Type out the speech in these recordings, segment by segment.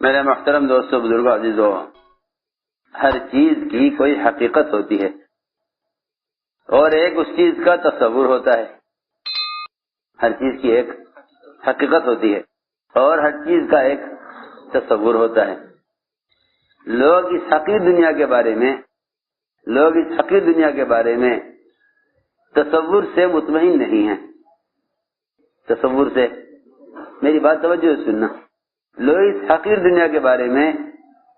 میرے محترم دوستو، بزرگوں، عزیزو، ہر چیز کی کوئی حقیقت ہوتی ہے اور ایک اس چیز کا تصور ہوتا ہے. ہر چیز کی ایک حقیقت ہوتی ہے اور ہر چیز کا ایک تصور ہوتا ہے. لوگ اس حقیر دنیا کے بارے میں تصور سے مطمئن نہیں ہیں. تصور سے، میری بات توجہ سے سننا، لوگ اس حقیر دنیا کے بارے میں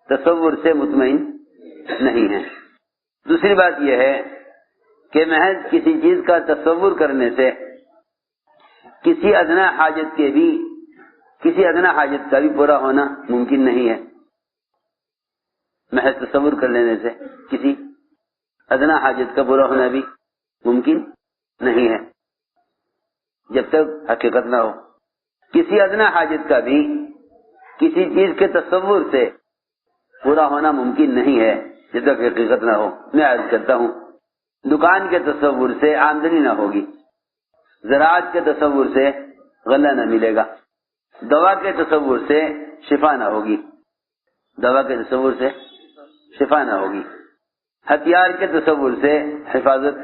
تصور سے مطمئن نہیں ہیں. دوسری بات یہ ہے کہ محض کسی چیز کا تصور کرنے سے کسی ادنا حاجت کا بھی پورا ہونا ممکن نہیں ہے. محض تصور کر لینے سے کسی ادنا حاجت کا پورا ہونا بھی ممکن نہیں ہے جب تک حقیقت نہ ہو. کسی ادنا حاجت کا بھی کسی چیز کے تصور سے پورا ہونا ممکن نہیں ہے جب تک حقیقت نہ ہو. میں عرض کرتا ہوں، دکان کے تصور سے آمدنی نہ ہوگی، زراعت کے تصور سے غلہ نہ ملے گا، دوا کے تصور سے شفا نہ ہوگی، ہتھیار کے تصور سے حفاظت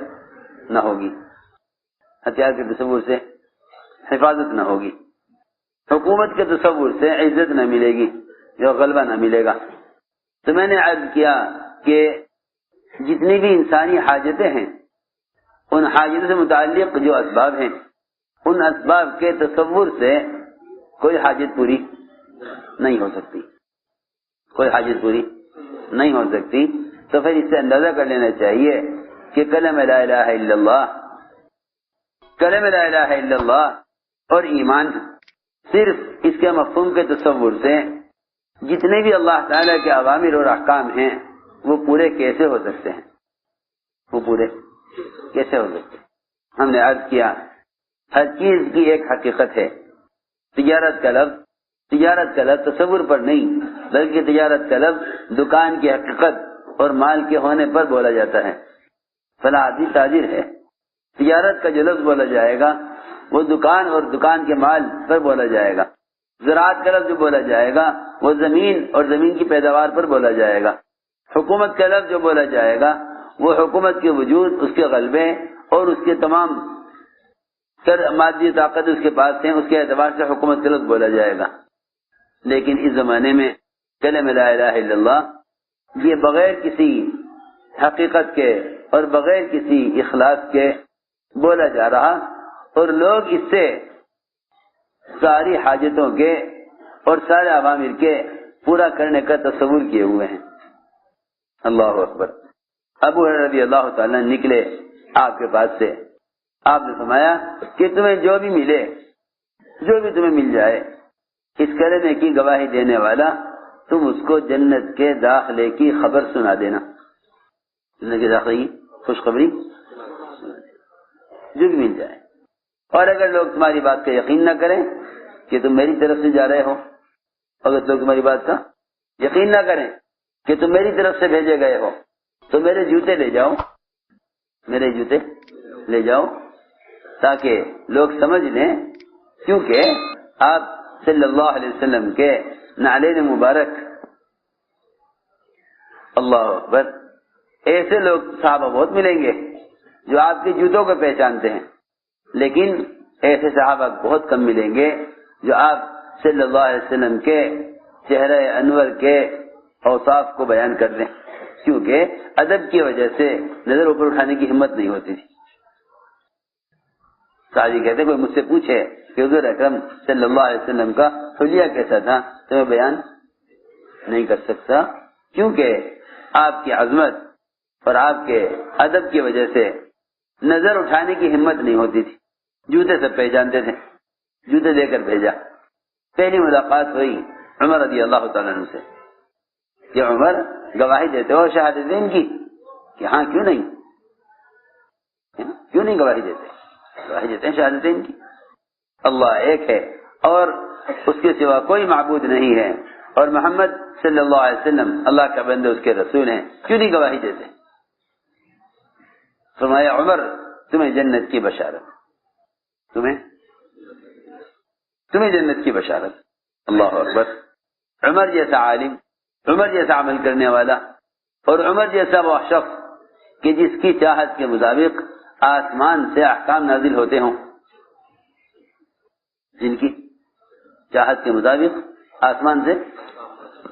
نہ ہوگی، حکومت کے تصور سے عزت نہ ملے گی، جو غلبہ نہ ملے گا. تو میں نے عرض کیا کہ جتنی بھی انسانی حاجتیں ہیں، ان حاجتوں سے متعلق جو اسباب ہیں، ان اسباب کے تصور سے کوئی حاجت پوری نہیں ہو سکتی. تو پھر اس سے اندازہ کر لینا چاہیے کہ کلمہ لا الہ الا اللہ اور ایمان صرف اس کے مفہوم کے تصور سے جتنے بھی اللہ تعالیٰ کے اوامر اور احکام ہیں وہ پورے کیسے ہو سکتے ہیں. ہم نے عرض کیا، ہر چیز کی ایک حقیقت ہے. تجارت کا لفظ تصور پر نہیں، بلکہ تجارت کا لفظ دکان کی حقیقت اور مال کے ہونے پر بولا جاتا ہے. فلاں آدمی تاجر ہے، تجارت کا جو لفظ بولا جائے گا وہ دکان اور دکان کے مال پر بولا جائے گا. زراعت کا لفظ جو بولا جائے گا وہ زمین اور زمین کی پیداوار پر بولا جائے گا. حکومت کا لفظ جو بولا جائے گا وہ حکومت کے وجود، اس کے غلبے اور اس کے تمام مادی طاقت اس کے پاس ہیں، اس کے اعتبار سے حکومت کا لفظ بولا جائے گا. لیکن اس زمانے میں کلمہ لا الہ الا اللہ یہ بغیر کسی حقیقت کے اور بغیر کسی اخلاص کے بولا جا رہا، اور لوگ اس سے ساری حاجتوں کے اور سارے عوامر کے پورا کرنے کا تصور کیے ہوئے ہیں. اللہ اکبر. ابو ہریرہ رضی اللہ تعالیٰ نکلے آپ کے پاس سے، آپ نے فرمایا کہ تمہیں جو بھی تمہیں مل جائے، اس کلمے کی گواہی دینے والا، تم اس کو جنت کے داخلے کی خبر سنا دینا. جنت کے داخلے کی خوشخبری جو بھی مل جائے. اور اگر لوگ تمہاری بات کا یقین نہ کریں کہ تم میری طرف سے جا رہے ہو، اگر لوگ تمہاری بات کا یقین نہ کریں کہ تم میری طرف سے بھیجے گئے ہو، تو میرے جوتے لے جاؤ تاکہ لوگ سمجھ لیں، کیونکہ آپ صلی اللہ علیہ وسلم کے نعلین مبارک، اللہ اکبر، ایسے لوگ صحابہ بہت ملیں گے جو آپ کے جوتوں کو پہچانتے ہیں، لیکن ایسے صحابہ بہت کم ملیں گے جو آپ صلی اللہ علیہ وسلم کے چہرہ انور کے اوصاف کو بیان کر دیں، کیونکہ ادب کی وجہ سے نظر اوپر اٹھانے کی ہمت نہیں ہوتی تھی. صحابی کہتے ہیں کوئی مجھ سے پوچھے کہ حضور اکرم صلی اللہ علیہ وسلم کا حلیہ کیسا تھا تو میں بیان نہیں کر سکتا، کیونکہ آپ کی عظمت اور آپ کے ادب کی وجہ سے نظر اٹھانے کی ہمت نہیں ہوتی تھی. جوتے سب پہچانتے تھے، جوتے دے کر بھیجا. پہلی ملاقات ہوئی عمر رضی اللہ تعالیٰ عنہ سے کہ عمر گواہی دیتے ہو شہادتین کی؟ کہ ہاں، کیوں نہیں گواہی دیتے ہیں شہادتین کی. اللہ ایک ہے اور اس کے سوا کوئی معبود نہیں ہے، اور محمد صلی اللہ علیہ وسلم اللہ کا بندے، اس کے رسول ہیں، کیوں نہیں گواہی دیتے؟ فرمایا عمر تمہیں جنت کی بشارت، تمہیں جنت کی بشارت. اللہ اکبر. عمر جیسا عالم، عمر جیسا عمل کرنے والا، اور عمر جیسا وہ شخص کہ جس کی چاہت کے مطابق آسمان سے احکام نازل ہوتے ہوں، جن کی چاہت کے مطابق آسمان سے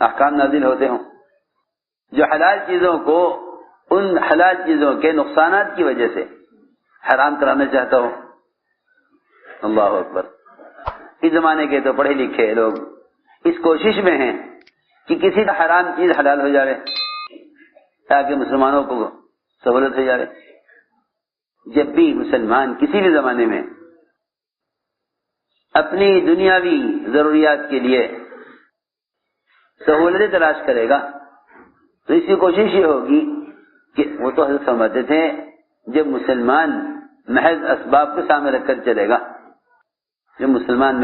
احکام نازل ہوتے ہوں، جو حلال چیزوں کو ان حلال چیزوں کے نقصانات کی وجہ سے حرام کرانا چاہتا ہو۔ اللہ اکبر۔ اس زمانے کے تو پڑھے لکھے لوگ اس کوشش میں ہیں کہ کسی کا حرام چیز حلال ہو جائے تاکہ مسلمانوں کو سہولت ہو جائے۔ جب بھی مسلمان کسی بھی زمانے میں اپنی دنیاوی ضروریات کے لیے سہولتیں تلاش کرے گا تو اس کی کوشش یہ ہوگی کہ وہ تو حضرت فرماتے تھے جب مسلمان محض اسباب کو سامنے رکھ کر چلے گا، جب مسلمان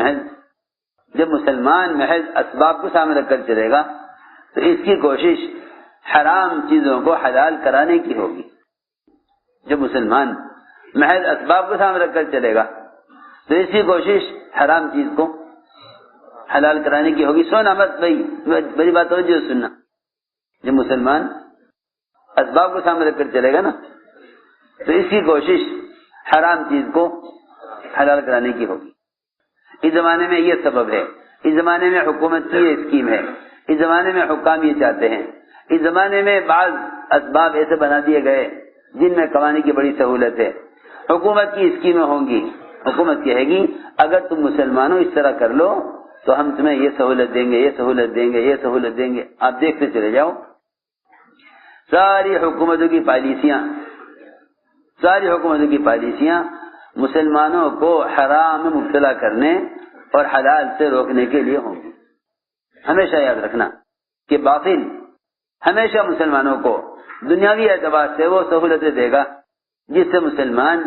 محض اسباب کو سامنے رکھ کر چلے گا تو اس کی کوشش حرام چیزوں کو حلال کرانے کی ہوگی۔ جب مسلمان محض اسباب کو سامنے رکھ کر چلے گا تو اس کی کوشش حرام چیز کو حلال کرانے کی ہوگی۔ سونا مت بھائی، بڑی بات ہو جو سننا، جب مسلمان اسباب کو سامنے رکھ کر چلے گا نا تو اس کی کوشش حرام چیز کو حلال کرانے کی ہوگی۔ اس زمانے میں یہ سبب ہے، اس زمانے میں حکومت کی یہ اسکیم ہے، اس زمانے میں حکام یہ چاہتے ہیں، اس زمانے میں بعض اسباب ایسے بنا دیے گئے جن میں کمانے کی بڑی سہولت ہے۔ حکومت کی اسکیمیں ہوں گی، حکومت کہے گی اگر تم مسلمانوں اس طرح کر لو تو ہم تمہیں یہ سہولت دیں گے، یہ سہولت دیں گے، یہ سہولت دیں گے۔ آپ دیکھتے چلے جاؤ ساری حکومتوں کی پالیسیاں مسلمانوں کو حرام میں مبتلا کرنے اور حلال سے روکنے کے لیے ہوں گی۔ ہمیشہ یاد رکھنا کہ باطل ہمیشہ مسلمانوں کو دنیاوی اعتبار سے وہ سہولتیں دے گا جس سے مسلمان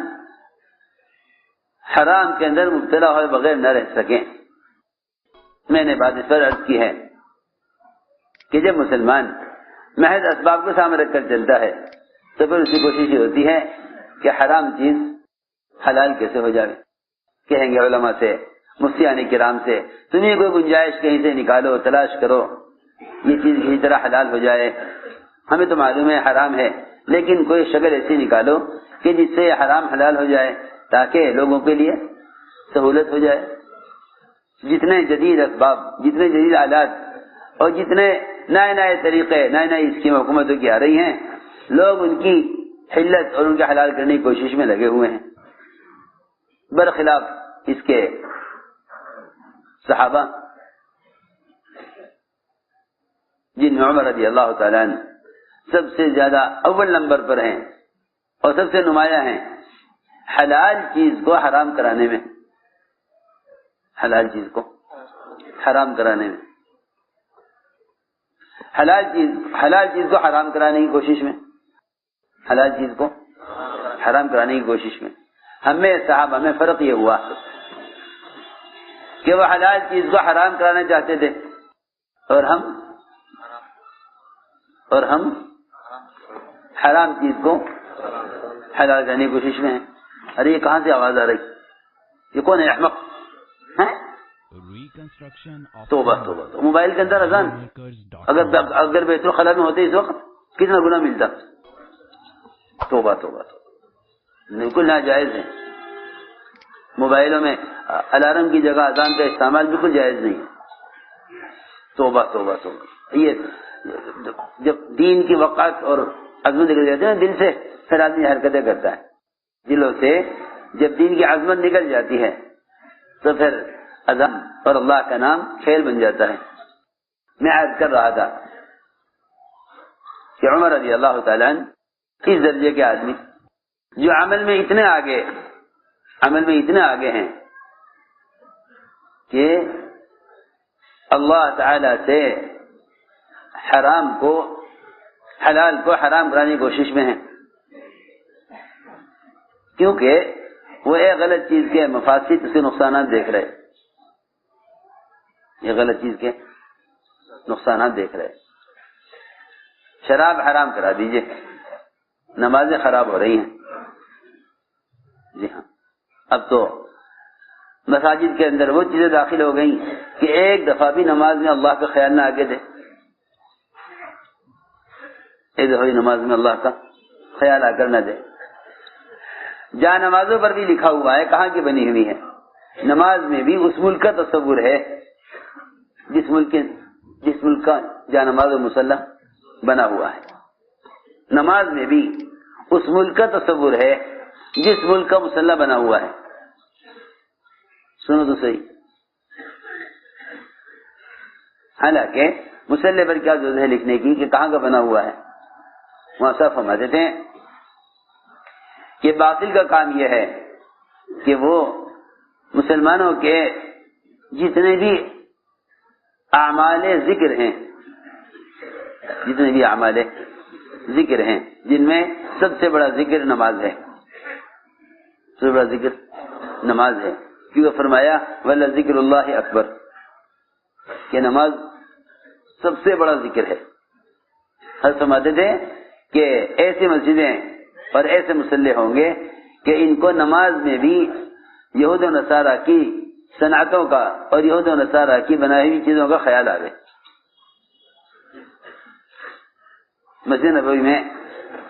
حرام کے اندر مبتلا ہوئے بغیر نہ رہ سکیں۔ میں نے بات اس پر عرض کی ہے کہ جب مسلمان محض اسباب کو سامنے رکھ کر چلتا ہے تو پھر اس کی کوشش یہ ہوتی ہے کہ حرام چیز حلال کیسے ہو جائے۔ کہیں گے علماء سے، مفتیان کرام سے، تمہیں کوئی گنجائش کہیں سے نکالو، تلاش کرو، یہ چیز کسی طرح حلال ہو جائے۔ ہمیں تو معلوم ہے حرام ہے، لیکن کوئی شکل ایسی نکالو کہ جس سے حرام حلال ہو جائے تاکہ لوگوں کے لیے سہولت ہو جائے۔ جتنے جدید اسباب، جتنے جدید آلات اور جتنے نئے نئے طریقے، نئے نئے اسکیم حکومتوں کی آ رہی ہیں، لوگ ان کی حلت اور ان کے حلال کرنے کی کوشش میں لگے ہوئے ہیں، برخلاف اس کے صحابہ جن میں عمر رضی اللہ تعالیٰ عنہ سب سے زیادہ اول نمبر پر ہیں اور سب سے نمایاں ہیں حلال چیز کو حرام کرانے میں، حلال چیز کو حرام کرانے میں، حلال چیز کو حرام کرانے کی کوشش میں، حلال چیز کو حرام کرانے کی کوشش میں ہمیں صحابہ میں فرق یہ ہوا کہ وہ حلال چیز کو حرام کرانا چاہتے تھے اور ہم حرام چیز کو حلال کرنے کی کوشش میں ہیں۔ ارے یہ کہاں سے آواز آ رہی؟ یہ کون ہے احمق؟ توبہ توبہ، موبائل کے اندر اذان، اگر بیت الخلا میں ہوتے اس وقت کتنا گناہ ملتا۔ توبہ توبہ، بالکل ناجائز ہے۔ موبائلوں میں الارم کی جگہ اذان کا استعمال بالکل جائز نہیں۔ توبہ توبہ توبہ، یہ جب دین کی وقت اور عظمت نکل جاتی ہے دل سے، پھر آدمی حرکتیں کرتا ہے۔ دلوں سے جب دین کی عظمت نکل جاتی ہے تو پھر اذان اور اللہ کا نام کھیل بن جاتا ہے۔ میں عرض کر رہا تھا کہ عمر رضی اللہ تعالیٰ عنہ اس درجے کے آدمی جو عمل میں اتنے آگے ہیں کہ اللہ تعالی سے حلال کو حرام کرانے کی کوشش میں ہیں، کیونکہ وہ ایک غلط چیز کے مفاسد، اس کے نقصانات دیکھ رہے، یہ غلط چیز کے نقصانات دیکھ رہے۔ شراب حرام کرا دیجئے، نمازیں خراب ہو رہی ہیں۔ جی ہاں، اب تو مساجد کے اندر وہ چیزیں داخل ہو گئی کہ ایک دفعہ بھی نماز میں اللہ کا خیال نہ آگے دے، ایک دفعہ بھی نماز میں اللہ کا خیال آ کر نہ دے۔ جہاں نمازوں پر بھی لکھا ہوا ہے کہاں کی بنی ہوئی ہے، نماز میں بھی اس ملک کا تصور ہے جس ملک کا جہاں نماز و مصلی بنا ہوا ہے، نماز میں بھی اس ملک کا تصور ہے جس ملک کا مصلی بنا ہوا ہے۔ سنو تو صحیح، حالانکہ مصلی پر کیا ضرورت ہے لکھنے کی کہ کہاں کا بنا ہوا ہے؟ وہاں صاحب فرماتے تھے کہ باطل کا کام یہ ہے کہ وہ مسلمانوں کے جتنے بھی اعمال ذکر ہیں، جتنے بھی اعمال ذکر ہیں، جن میں سب سے بڑا ذکر نماز ہے، سب سے بڑا ذکر نماز ہے، کیونکہ فرمایا وَلَا ذِكْرُ اللَّهِ اکبر، کہ نماز سب سے بڑا ذکر ہے۔ حضرت فرماتے تھے کہ ایسی مسجدیں اور ایسے مصلی ہوں گے کہ ان کو نماز میں بھی یہود و نصارہ کی صنعتوں کا اور یہود و نصارہ کی بنائی ہوئی چیزوں کا خیال آئے۔ مسجد نبوی میں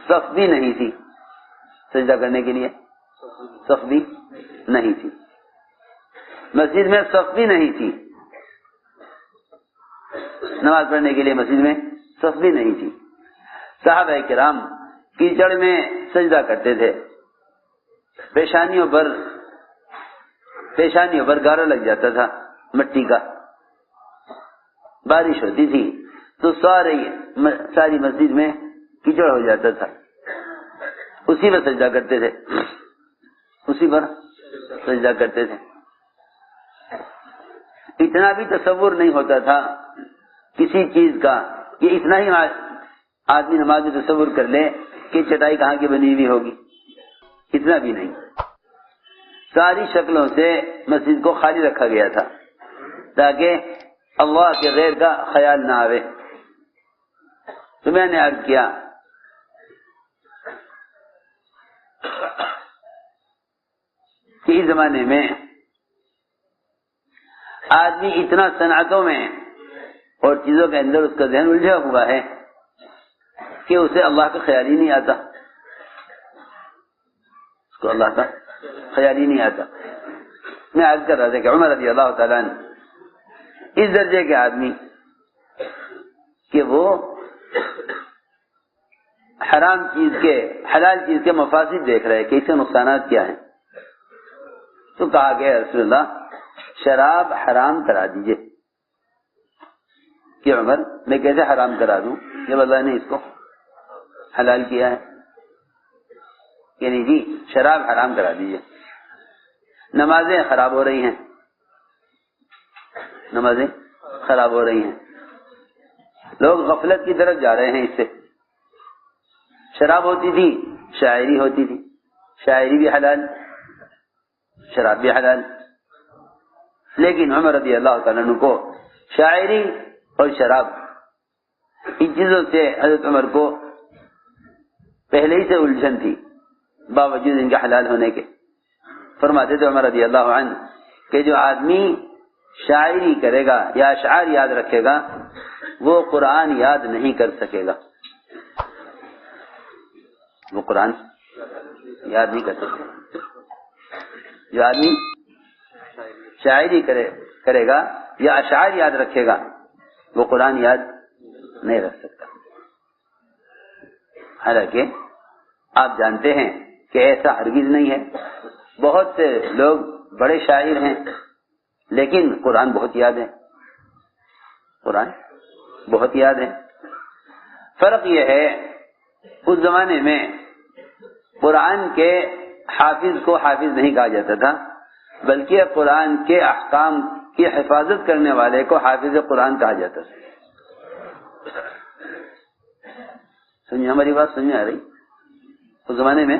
صف بھی نہیں تھی، سجدہ کرنے کے لیے صف بھی نہیں تھی، مسجد میں صف بھی نہیں تھی، نماز پڑھنے کے لیے مسجد میں صف بھی نہیں تھی۔ صحابہ کرام کیچڑ میں سجدہ کرتے تھے، پیشانیوں پر گارا لگ جاتا تھا مٹی کا، بارش ہوتی تھی تو ساری مسجد میں کیچڑ ہو جاتا تھا، اسی پر سجدہ کرتے تھے، اسی پر سجدہ کرتے تھے۔ اتنا بھی تصور نہیں ہوتا تھا کسی چیز کا کہ اتنا ہی آدمی نماز میں تصور کر لے کہ چٹائی کہاں کی بنی ہوئی ہوگی، اتنا بھی نہیں۔ ساری شکلوں سے مسجد کو خالی رکھا گیا تھا تاکہ اللہ کے غیر کا خیال نہ آوے۔ تو میں نے عرض کیا کہ اس زمانے میں آدمی اتنا صنعتوں میں اور چیزوں کے اندر اس کا ذہن الجھا ہوا ہے کہ اسے اللہ کا خیال ہی نہیں آتا، اس کو اللہ کا خیال ہی نہیں آتا۔ میں عرض کر رہا تھا کہ عمر رضی اللہ تعالیٰ عنہ اس درجے کے آدمی کہ وہ حرام چیز کے حلال چیز کے مفاسد دیکھ رہے کہ اس کے نقصانات کیا ہیں، تو کہا گیا رسول اللہ شراب حرام کرا دیجئے۔ کہ عمر میں کیسے حرام کرا دوں جب اللہ نے اس کو حلال کیا ہے؟ یعنی جی شراب حرام کرا دیجئے۔ نمازیں خراب ہو رہی ہیں، نمازیں خراب ہو رہی ہیں، لوگ غفلت کی طرف جا رہے ہیں اس سے۔ شراب ہوتی تھی، شاعری ہوتی تھی، شاعری بھی حلال، شراب بھی حلال، لیکن عمر رضی اللہ تعالیٰ عنہ کو شاعری اور شراب ان چیزوں سے حضرت عمر کو پہلے ہی سے الجھن تھی باوجود ان کے حلال ہونے کے۔ فرماتے تھے عمر رضی اللہ عنہ کہ جو آدمی شاعری کرے گا یا اشعار یاد رکھے گا وہ قرآن یاد نہیں کر سکے گا، وہ قرآن یاد نہیں کر سکے۔ جو آدمی شاعری کرے گا یا اشعار یاد رکھے گا وہ قرآن یاد نہیں رکھ سکتا۔ حالانکہ آپ جانتے ہیں کہ ایسا ہرگز نہیں ہے، بہت سے لوگ بڑے شاعر ہیں لیکن قرآن بہت یاد ہے، قرآن بہت یاد ہے۔ فرق یہ ہے اس زمانے میں قرآن کے حافظ کو حافظ نہیں کہا جاتا تھا بلکہ قرآن کے احکام کی حفاظت کرنے والے کو حافظ قرآن کہا جاتا تھا۔ سمجھے ہماری بات؟ سمجھ آ رہی؟ اس زمانے میں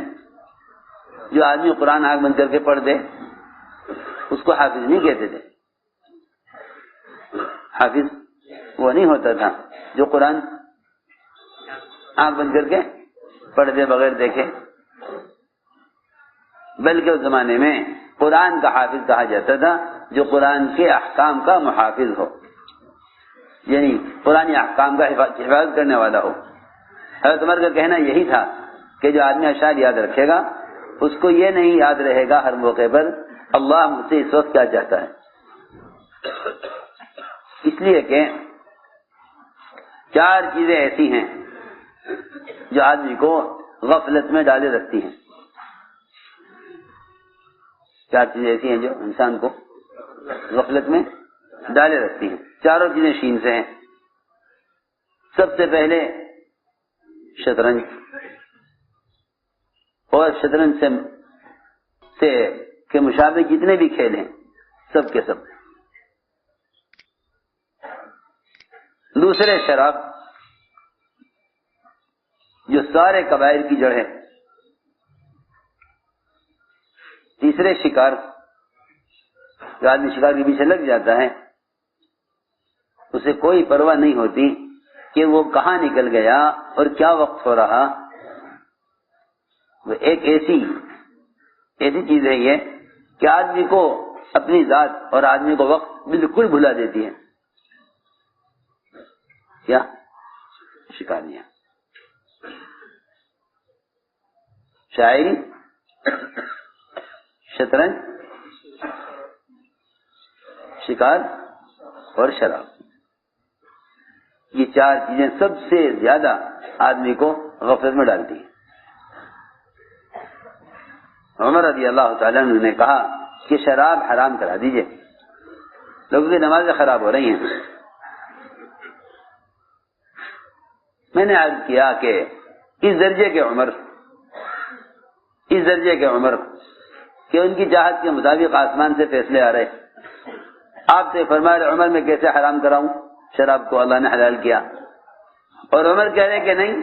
جو آدمی قرآن آنکھ بند کر کے پڑھ دے اس کو حافظ نہیں کہتے تھے، حافظ وہ نہیں ہوتا تھا جو قرآن آنکھ بند کر کے پڑھ دے بغیر دیکھے، بلکہ اس زمانے میں قرآن کا حافظ کہا جاتا تھا جو قرآن کے احکام کا محافظ ہو، یعنی قرآن احکام کا حفاظت کرنے والا ہو۔ حضرت عمر کا کہنا یہی تھا کہ جو آدمی اشعار یاد رکھے گا اس کو یہ نہیں یاد رہے گا ہر موقع پر اللہ مجھ سے اس وقت کیا چاہتا ہے، اس لیے کہ چار چیزیں ایسی ہیں جو آدمی کو غفلت میں ڈالے رکھتی ہیں، چار چیزیں ایسی ہیں جو انسان کو غفلت میں ڈالے رکھتی ہیں، چاروں چیزیں شین سے ہیں۔ سب سے پہلے شطرنج، اور شطرنج سے کے مشابہ جتنے بھی کھیل ہیں سب کے سب۔ دوسرے شراب جو سارے کبائر کی جڑ ہے۔ تیسرے شکار، جو آدمی شکار کے پیچھے لگ جاتا ہے اسے کوئی پرواہ نہیں ہوتی کہ وہ کہاں نکل گیا اور کیا وقت ہو رہا، وہ ایک ایسی چیز ہے یہ کہ آدمی کو اپنی ذات اور آدمی کو وقت بالکل بھلا دیتی ہے۔ کیا شکاریاں، شاعری، شطرنج، شکار اور شراب، یہ چار چیزیں سب سے زیادہ آدمی کو غفلت میں ڈالتی ہیں۔ عمر رضی اللہ تعالیٰ عنہ نے کہا کہ شراب حرام کرا دیجئے، لوگوں کی نمازیں خراب ہو رہی ہیں۔ میں نے عرض کیا کہ اس درجے کے عمر کہ ان کی چاہت کے مطابق آسمان سے فیصلے آ رہے، آپ سے فرمایا عمر میں کیسے حرام کراؤں شراب کو، اللہ نے حلال کیا، اور عمر کہہ رہے کہ نہیں،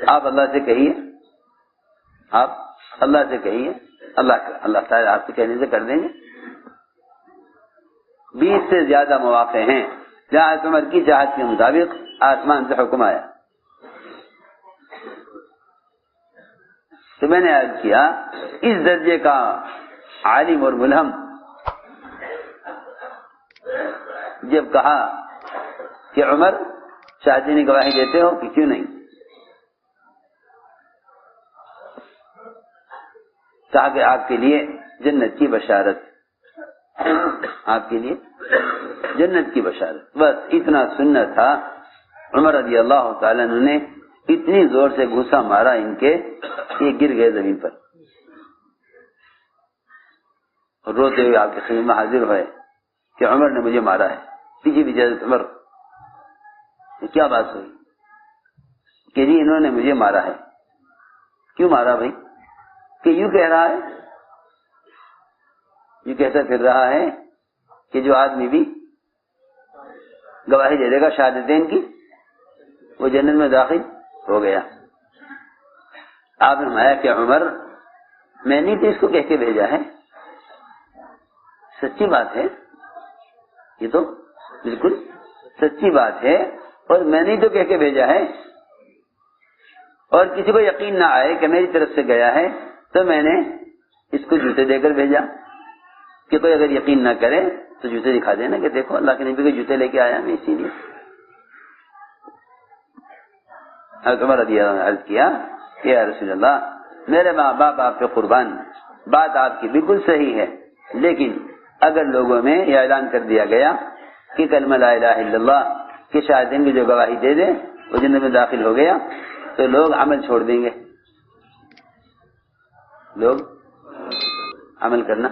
آپ اللہ سے کہیے، آپ اللہ سے کہیے، اللہ تعالیٰ آپ سے کہنے سے کر دیں گے۔ 20 سے زیادہ مواقع ہیں جہاں عمر کی چاہت کے مطابق آسمان سے حکم آیا۔ تو میں نے عرض کیا اس درجے کا عالم اور ملہم جب کہا کہ عمر شاہدی نے گواہی دیتے ہو کہ کیوں نہیں، کہا کہ آپ کے لیے جنت کی بشارت، آپ کے لیے جنت کی بشارت، بس اتنا سننا تھا۔ عمر رضی اللہ تعالیٰ عنہ نے اتنی زور سے گھوسا مارا ان کے، یہ گر گئے زمین پر، اور روتے ہوئے آپ کے خدمت میں حاضر ہوئے کہ عمر نے مجھے مارا ہے۔ پیچھے پیچھے عمر، کیا بات ہوئی؟ کہ جی انہوں نے مجھے مارا ہے۔ کیوں مارا بھائی؟ کہ یوں کہہ رہا ہے، یوں کہتا پھر رہا ہے کہ جو آدمی بھی گواہی دے دے گا شہادتین کی وہ جنت میں داخل ہو گیا۔ آپ نے فرمایا کہ عمر میں نے تو اس کو کہہ کے بھیجا ہے، سچی بات ہے، یہ تو بالکل سچی بات ہے، اور میں نے تو کہہ کے بھیجا ہے، اور کسی کو یقین نہ آئے کہ میری طرف سے گیا ہے تو میں نے اس کو جوتے دے کر بھیجا کہ کوئی اگر یقین نہ کرے تو جوتے دکھا دینا کہ دیکھو اللہ کے نبی کے جوتے لے کے آیا میں اسی لیے۔ حضرت عمر رضی اللہ عنہ نے عرض کیا کہ یا رسول اللہ میرے ماں باپ آپ کے قربان، بات آپ کی بالکل صحیح ہے، لیکن اگر لوگوں میں یہ اعلان کر دیا گیا کہ کلمہ لا الہ الا اللہ کہ شاہدین کی جو گواہی دے دے وہ جنت میں داخل ہو گیا تو لوگ عمل چھوڑ دیں گے، لوگ عمل کرنا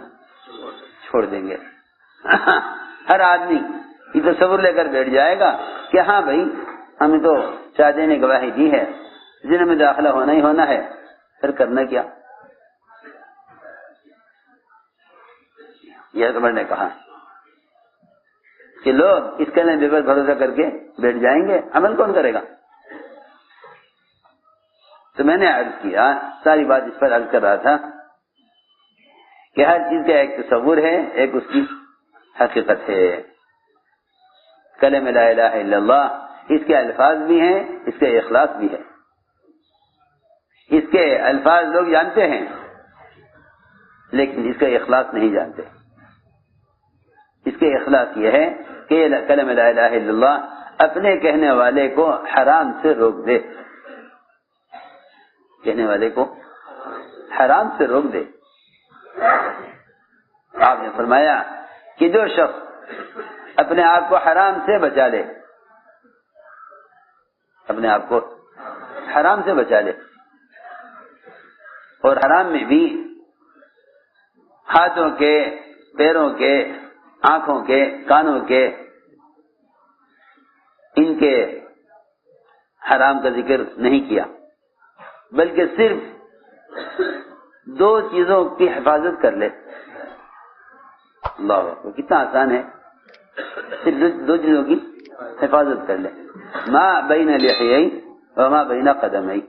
چھوڑ دیں گے۔ ہر آدمی یہ تصور لے کر بیٹھ جائے گا کہ ہاں بھائی ہمیں تو شاہدین نے گواہی دی ہے، جنت میں داخلہ ہونا ہی ہونا ہے، پھر کرنا کیا؟ یہ عمر نے کہا کہ لوگ اس کلمے پر بھروسہ کر کے بیٹھ جائیں گے، عمل کون کرے گا؟ تو میں نے عرض کیا، ساری بات اس پر عرض کر رہا تھا کہ ہر چیز کا ایک تصور ہے، ایک اس کی حقیقت ہے۔ کلمہ لا الہ الا اللہ اس کے الفاظ بھی ہیں، اس کے اخلاص بھی ہے۔ اس کے الفاظ لوگ جانتے ہیں لیکن اس کا اخلاص نہیں جانتے. اس کے اخلاص یہ ہے کہ کلمہ لا الہ الا اللہ اپنے کہنے والے کو حرام سے روک دے. کہنے والے کو حرام سے روک دے. آپ نے فرمایا کہ جو شخص اپنے آپ کو حرام سے بچا لے، اپنے آپ کو حرام سے بچا لے، اور حرام میں بھی ہاتھوں کے، پیروں کے، آنکھوں کے، کانوں کے، ان کے حرام کا ذکر نہیں کیا، بلکہ صرف 2 چیزوں کی حفاظت کر لے. اللہ اکبر، کتنا آسان ہے. صرف 2 چیزوں کی حفاظت کر لے. ما بین لحیئی وما بین قدمی،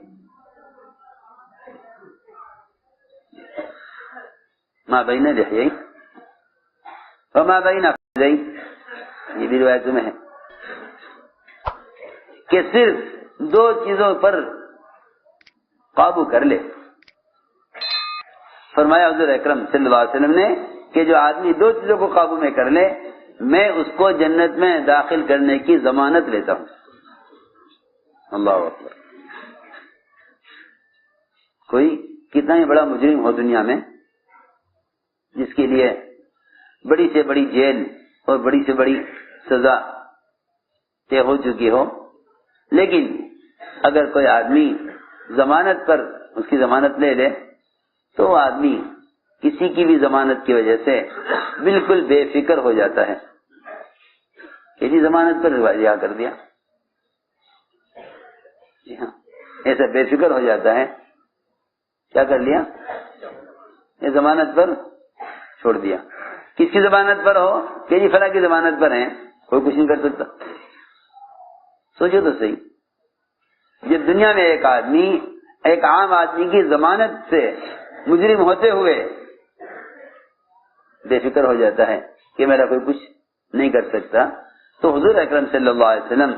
ما بین لحیئی وما بین قدمی، یہ بھی روایتوں میں ہے کہ صرف 2 چیزوں پر قابو کر لے. فرمایا حضور اکرم صلی اللہ علیہ وسلم نے کہ جو آدمی 2 چیزوں کو قابو میں کر لے، میں اس کو جنت میں داخل کرنے کی ضمانت لیتا ہوں. اللہ اکبر. کوئی کتنا ہی بڑا مجرم ہو دنیا میں، جس کے لیے بڑی سے بڑی جیل اور بڑی سے بڑی سزا طے ہو چکی ہو، لیکن اگر کوئی آدمی ضمانت پر اس کی ضمانت لے لے تو وہ آدمی کسی کی بھی ضمانت کی وجہ سے بالکل بے فکر ہو جاتا ہے کہ جی ضمانت پر رہا کر دیا. جی ہاں، ایسا بے فکر ہو جاتا ہے. کیا کر لیا؟ یہ ضمانت پر چھوڑ دیا. کس کی ضمانت پر ہو کہ جی فلاں کی ضمانت پر ہیں، کوئی کچھ نہیں کر سکتا. سوچو تو صحیح، جب دنیا میں ایک آدمی، ایک عام آدمی کی ضمانت سے مجرم ہوتے ہوئے بے فکر ہو جاتا ہے کہ میرا کوئی کچھ نہیں کر سکتا، تو حضور اکرم صلی اللہ علیہ وسلم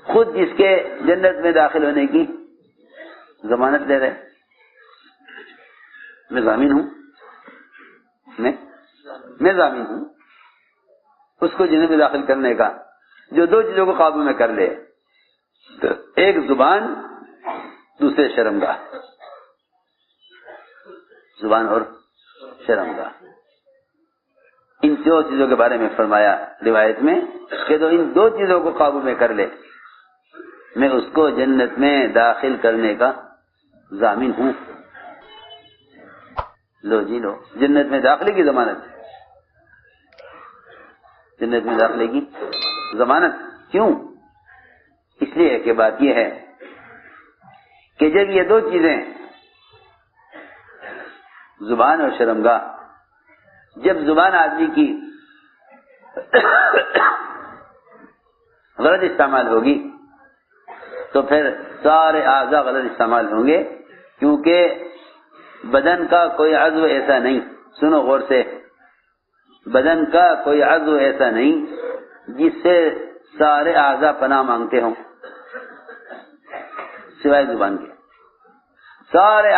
خود جس کے جنت میں داخل ہونے کی ضمانت لے رہے. میں ضامن ہوں، میں ضامن ہوں اس کو جنت میں داخل کرنے کا، جو 2 چیزوں کو قابو میں کر لے. تو ایک زبان، دوسرے شرمگاہ. زبان اور شرمگاہ، ان 2 چیزوں کے بارے میں فرمایا روایت میں کہ تو ان 2 چیزوں کو قابو میں کر لے، میں اس کو جنت میں داخل کرنے کا ضامن ہوں. لو جی لو، جنت میں داخلے کی ضمانت. جنت میں داخلے کی ضمانت کیوں؟ اس لیے کہ بات یہ ہے کہ جب یہ 2 چیزیں، زبان اور شرمگاہ، جب زبان آدمی کی غلط استعمال ہوگی تو پھر سارے اعضاء غلط استعمال ہوں گے، کیونکہ بدن کا کوئی عضو ایسا نہیں، سنو غور سے، بدن کا کوئی عضو ایسا نہیں جس سے سارے اعضاء پناہ مانگتے ہوں سوائے زبان کے. سارے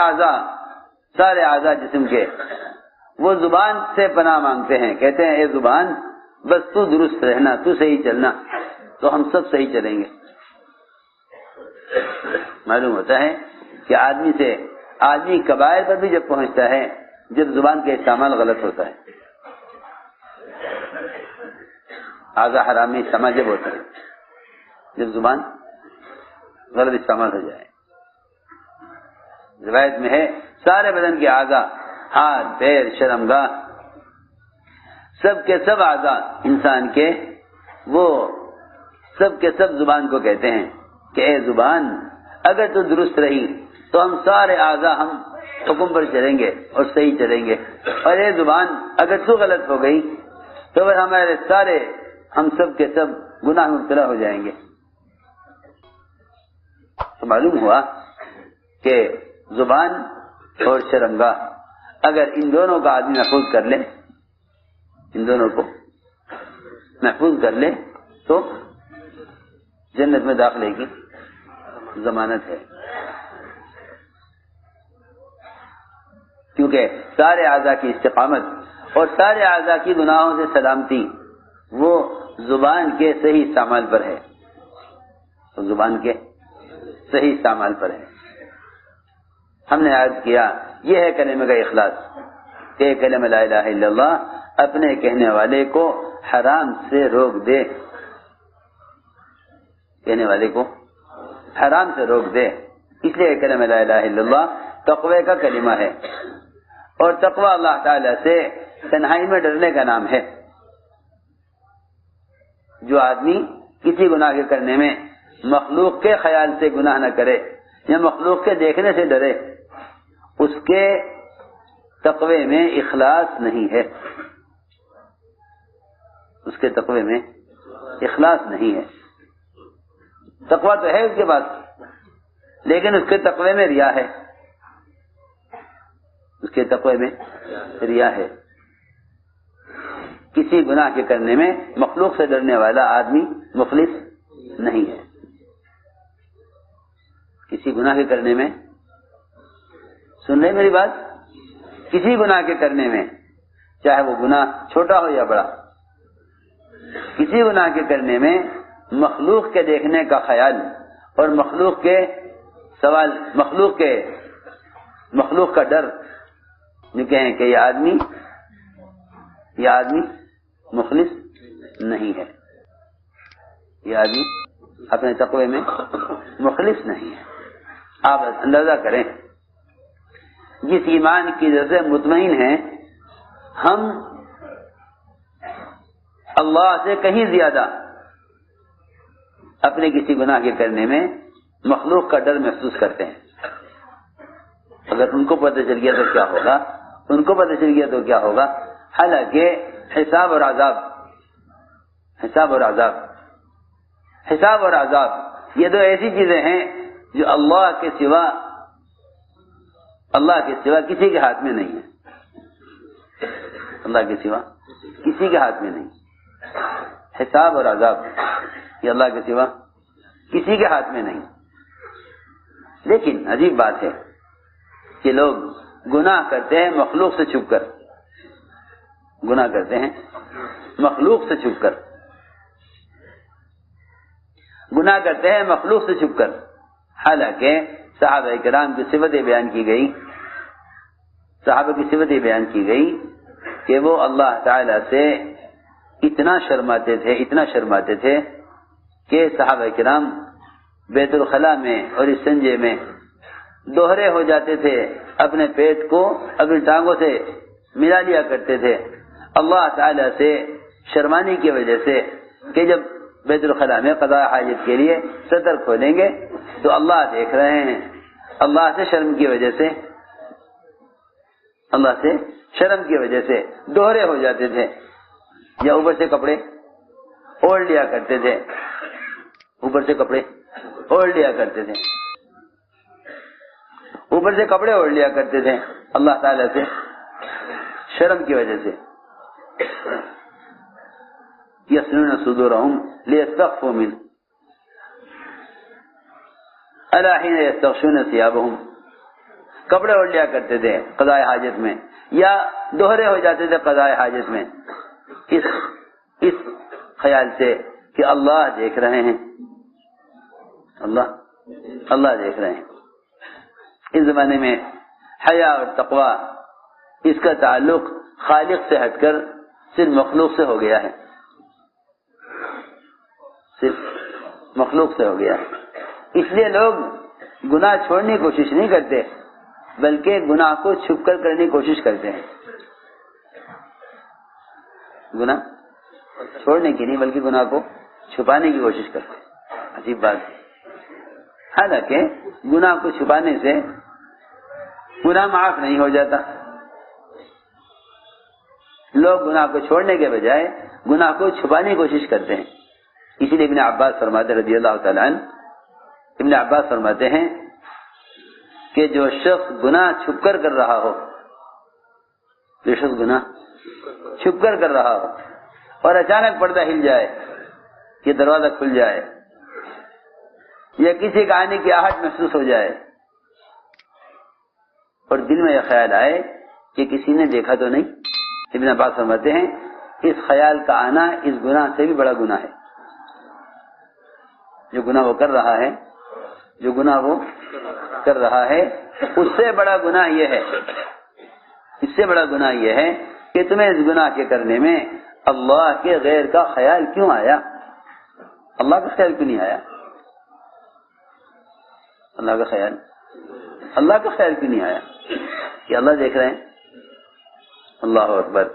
اعضاء جسم کے وہ زبان سے پناہ مانگتے ہیں، کہتے ہیں اے زبان بس تو درست رہنا، تو صحیح چلنا تو ہم سب صحیح چلیں گے. معلوم ہوتا ہے کہ آدمی کبائر پر بھی جب پہنچتا ہے جب زبان کا استعمال غلط ہوتا ہے. اعضاء حرام میں استعمال جب ہوتا ہے جب زبان غلط استعمال ہو جائے. روایت میں ہے سارے بدن کے اعضاء، ہاتھ، پیر، شرمگاہ، سب کے سب اعضاء انسان کے، وہ سب کے سب زبان کو کہتے ہیں کہ اے زبان اگر تو درست رہی تو ہم سارے اعضاء ہم حکم پر چلیں گے اور صحیح چلیں گے، اور اے زبان اگر تو غلط ہو گئی تو پھر ہمارے سارے، ہم سب کے سب گناہ میں مبتلا ہو جائیں گے. تو معلوم ہوا کہ زبان اور شرمگاہ اگر ان دونوں کا آدمی محفوظ کر لے، ان دونوں کو محفوظ کر لے تو جنت میں داخلے کی ضمانت ہے. کیونکہ سارے اعضاء کی استقامت اور سارے اعضاء کی گناہوں سے سلامتی وہ زبان کے صحیح استعمال پر ہے، زبان کے صحیح استعمال پر ہے۔ ہم نے عرض کیا یہ ہے کلمہ کا اخلاص کہ کلمہ لا الہ الا اللہ اپنے کہنے والے کو حرام سے روک دے، کہنے والے کو حرام سے روک دے۔ اس لیے کلمہ لا الہ الا اللہ تقوی کا کلمہ ہے، اور تقوی اللہ تعالی سے تنہائی میں ڈرنے کا نام ہے۔ جو آدمی کسی گناہ کے کرنے میں مخلوق کے خیال سے گناہ نہ کرے یا مخلوق کے دیکھنے سے ڈرے، اس کے تقوی میں اخلاص نہیں ہے، اس کے تقوی میں اخلاص نہیں ہے۔ تقوی تو ہے اس کے پاس، لیکن اس کے تقوی میں ریا ہے، اس کے تقوی میں ریا ہے۔ کسی گناہ کے کرنے میں مخلوق سے ڈرنے والا آدمی مخلص نہیں ہے۔ کسی گناہ کے کرنے میں، سن رہے میری بات، کسی گناہ کے کرنے میں، چاہے وہ گناہ چھوٹا ہو یا بڑا، کسی گناہ کے کرنے میں مخلوق کے دیکھنے کا خیال اور مخلوق کے سوال، مخلوق کا ڈر، یہ کہیں کہ یہ آدمی مخلص نہیں ہے، یہ آدمی اپنے تقوی میں مخلص نہیں ہے۔ آپ اندازہ کریں، جس ایمان کی وجہ سے مطمئن ہیں ہم اللہ سے کہیں زیادہ اپنے کسی گناہ کے کرنے میں مخلوق کا ڈر محسوس کرتے ہیں۔ اگر ان کو پتہ چل گیا تو کیا ہوگا، ان کو پتہ چل گیا تو کیا ہوگا۔ حالانکہ حساب اور عذاب یہ دو ایسی چیزیں ہیں جو اللہ کے سوا کسی کے ہاتھ میں نہیں ہے، اللہ کے سوا کسی کے ہاتھ میں نہیں۔ حساب اور عذاب یہ اللہ کے سوا کسی کے ہاتھ میں نہیں۔ لیکن عجیب بات ہے کہ لوگ گناہ کرتے ہیں مخلوق سے چھپ کر، گناہ کرتے ہیں مخلوق سے چھپ کر، گناہ کرتے ہیں مخلوق سے چھپ کر۔ حالانکہ صحابہ کرام کی صفتیں بیان کی گئی، صحابہ کی صفتیں بیان کی گئی کہ وہ اللہ تعالی سے اتنا شرماتے تھے کہ صحابہ کرام بیت الخلاء میں اور استنجے میں دوہرے ہو جاتے تھے، اپنے پیٹ کو اپنی ٹانگوں سے ملا لیا کرتے تھے اللہ تعالی سے شرمانے کی وجہ سے کہ جب بیت الخلاء میں قضاء حاجت کے لیے سطر کھولیں گے تو اللہ دیکھ رہے ہیں، اللہ سے شرم کی وجہ سے دوہرے ہو جاتے تھے، یا اوپر سے کپڑے اوڑھ لیا کرتے تھے، اللہ تعالی سے شرم کی وجہ سے۔ یسنون صدورہم لیستخفوا منہ الا حین یستغشون ثیابہم، کپڑے اوڑھ لیا کرتے تھے قضاء حاجت میں، یا دوہرے ہو جاتے تھے قضاء حاجت میں، اس خیال سے کہ اللہ دیکھ رہے ہیں، اللہ دیکھ رہے ہیں۔ اس زمانے میں حیا اور تقوی اس کا تعلق خالق سے ہٹ کر صرف مخلوق سے ہو گیا ہے، اس لیے لوگ گناہ چھوڑنے کی کوشش نہیں کرتے بلکہ گناہ کو چھپ کر کرنے کی کوشش کرتے ہیں۔ گناہ چھوڑنے کی نہیں بلکہ گناہ کو چھپانے کی کوشش کرتے ہیں۔ عجیب بات ہے، حالانکہ گناہ کو چھپانے سے گناہ معاف نہیں ہو جاتا۔ لوگ گناہ کو چھوڑنے کے بجائے گناہ کو چھپانے کی کوشش کرتے ہیں۔ اسی لیے ابن عباس فرماتے رضی اللہ تعالیٰ عنہ، ابن عباس فرماتے ہیں کہ جو شخص گناہ چھپ کر کر رہا ہو، اور اچانک پردہ ہل جائے، یہ دروازہ کھل جائے، یا کسی کا آنے کی آہٹ محسوس ہو جائے، اور دل میں یہ خیال آئے کہ کسی نے دیکھا تو نہیں. ابن عباس فرماتے ہیں اس خیال کا آنا اس گناہ سے بھی بڑا گناہ ہے. جو گناہ وہ کر رہا ہے اس سے بڑا گناہ یہ ہے کہ تمہیں اس گناہ کے کرنے میں اللہ کے غیر کا خیال کیوں آیا؟ اللہ کا خیال کیوں نہیں آیا؟ اللہ کا خیال کیوں نہیں آیا کہ اللہ دیکھ رہے ہیں؟ اللہ اکبر.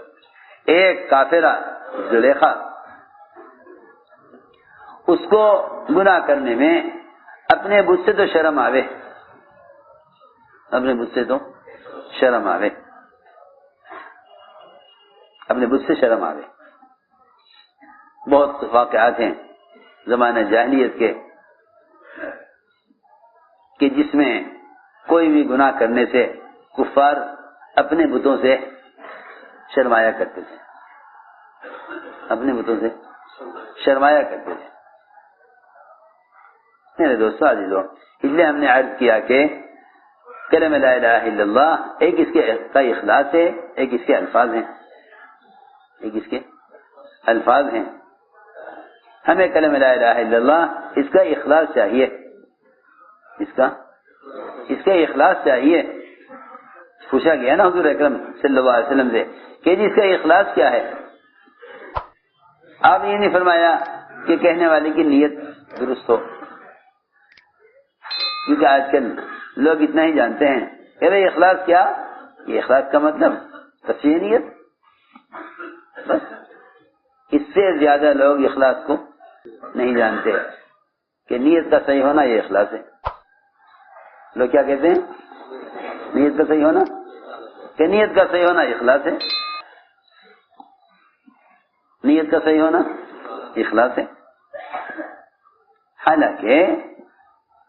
ایک کافرہ زلیخا، اس کو گناہ کرنے میں اپنے بت سے تو شرم آوے، اپنے بت سے شرم آوے. بہت واقعات ہیں زمانہ جاہلیت کے کہ جس میں کوئی بھی گناہ کرنے سے کفار اپنے بتوں سے شرمایا کرتے تھے. میرے دوستو عزیزو، اس لیے ہم نے عرض کیا کہ کلمہ لا الہ الا اللہ ایک اس کے اخلاص ہے، ایک اس کے الفاظ ہیں. ہمیں کلمہ لا الہ الا اللہ اس کا اخلاص چاہیے، اس کا اخلاص چاہیے. پوچھا گیا نا حضور اکرم صلی اللہ علیہ وسلم سے کہ جی اس کا اخلاص کیا ہے؟ آپ یہ نہیں فرمایا کہ کہنے والے کی نیت درست ہو، کیونکہ آج کل لوگ اتنا ہی جانتے ہیں کہ بھائی اخلاص کیا؟ یہ اخلاص کا مطلب سچی نیت. بس اس سے زیادہ لوگ اخلاص کو نہیں جانتے کہ نیت کا صحیح ہونا یہ اخلاص ہے. لوگ کیا کہتے ہیں؟ نیت کا صحیح ہونا، کہ نیت کا صحیح ہونا اخلاص ہے. نیت کا صحیح ہونا اخلاص ہے. حالانکہ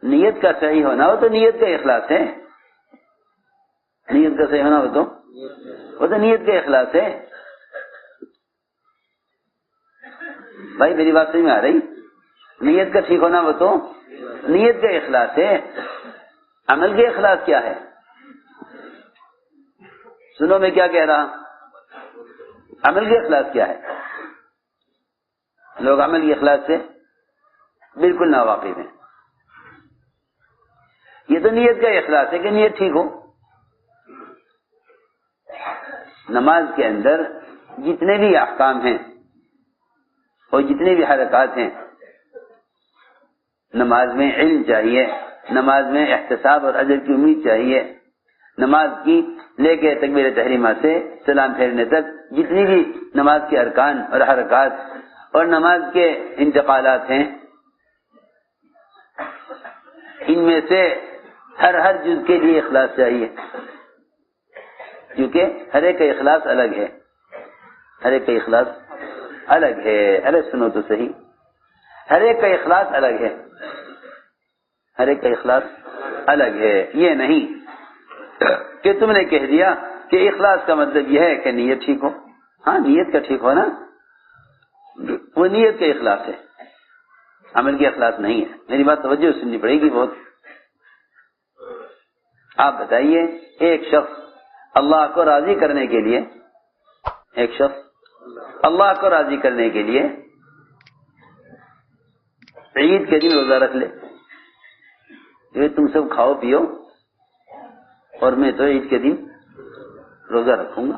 نیت کا صحیح ہونا ہو تو نیت کا اخلاص ہے. نیت کا صحیح ہونا ہو تو وہ تو نیت کا اخلاص ہے. بھائی میری بات سمجھ میں آ رہی؟ نیت کا ٹھیک ہونا وہ تو نیت کا اخلاص ہے. عمل کے اخلاص کیا ہے؟ سنو میں کیا کہہ رہا، عمل کے اخلاص کیا ہے؟ لوگ عمل کے اخلاص سے بالکل ناواقف ہیں. یہ تو نیت کا اخلاص ہے کہ نیت ٹھیک ہو. نماز کے اندر جتنے بھی احکام ہیں اور جتنے بھی حرکات ہیں، نماز میں علم چاہیے، نماز میں احتساب اور اجر کی امید چاہیے. نماز کی لے کے تکبیر تحریمہ سے سلام پھیرنے تک جتنی بھی نماز کے ارکان اور حرکات اور نماز کے انتقالات ہیں، ان میں سے ہر جز کے لیے اخلاص چاہیے، کیونکہ ہر ایک کا اخلاص الگ ہے. ارے سنو تو صحیح، ہر ایک کا اخلاص الگ ہے. یہ نہیں کہ تم نے کہہ دیا کہ اخلاص کا مطلب یہ ہے کہ نیت ٹھیک ہو. ہاں نیت کا ٹھیک ہونا وہ نیت کا اخلاص ہے، عمل کی اخلاص نہیں ہے. میری بات توجہ سننی پڑے گی بہت. آپ بتائیے ایک شخص اللہ کو راضی کرنے کے لیے عید کے دن روزہ رکھ لے. یہ تم سب کھاؤ پیو اور میں تو عید کے دن روزہ رکھوں گا،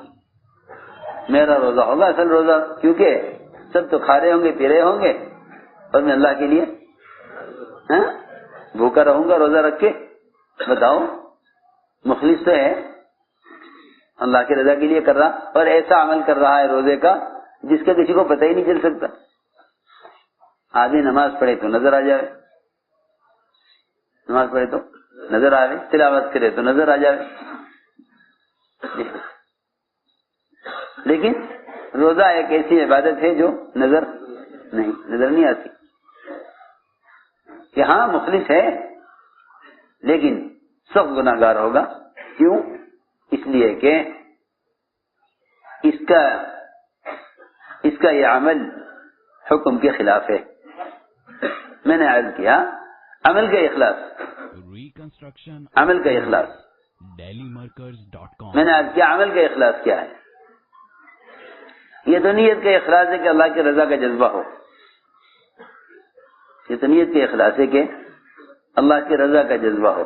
میرا روزہ ہوگا اصل روزہ، کیونکہ سب تو کھا رہے ہوں گے پی رہے ہوں گے اور میں اللہ کے لیے بھوکا رہوں گا روزہ رکھ کے. بتاؤ مخلص تو ہے، اللہ کی رضا کے لیے کر رہا اور ایسا عمل کر رہا ہے روزے کا جس کا کسی کو پتہ ہی نہیں چل سکتا. آدمی نماز پڑھے تو نظر آوے، تلاوت کرے تو نظر آ جائے، لیکن روزہ ایک ایسی عبادت ہے جو نظر نہیں آتی. کہ ہاں مخلص ہے لیکن سخت گناہ گار ہوگا. کیوں؟ اس لیے کہ اس کا یہ عمل حکم کے خلاف ہے. میں نے عرض کیا عمل کا اخلاص dailymarkers.com. میں نے عرض کیا عمل کا اخلاص کیا ہے؟ یہ تو نیت کا اخلاص ہے کہ اللہ کی رضا کا جذبہ ہو. یہ تو نیت کا اخلاص ہے کہ اللہ کی رضا کا جذبہ ہو.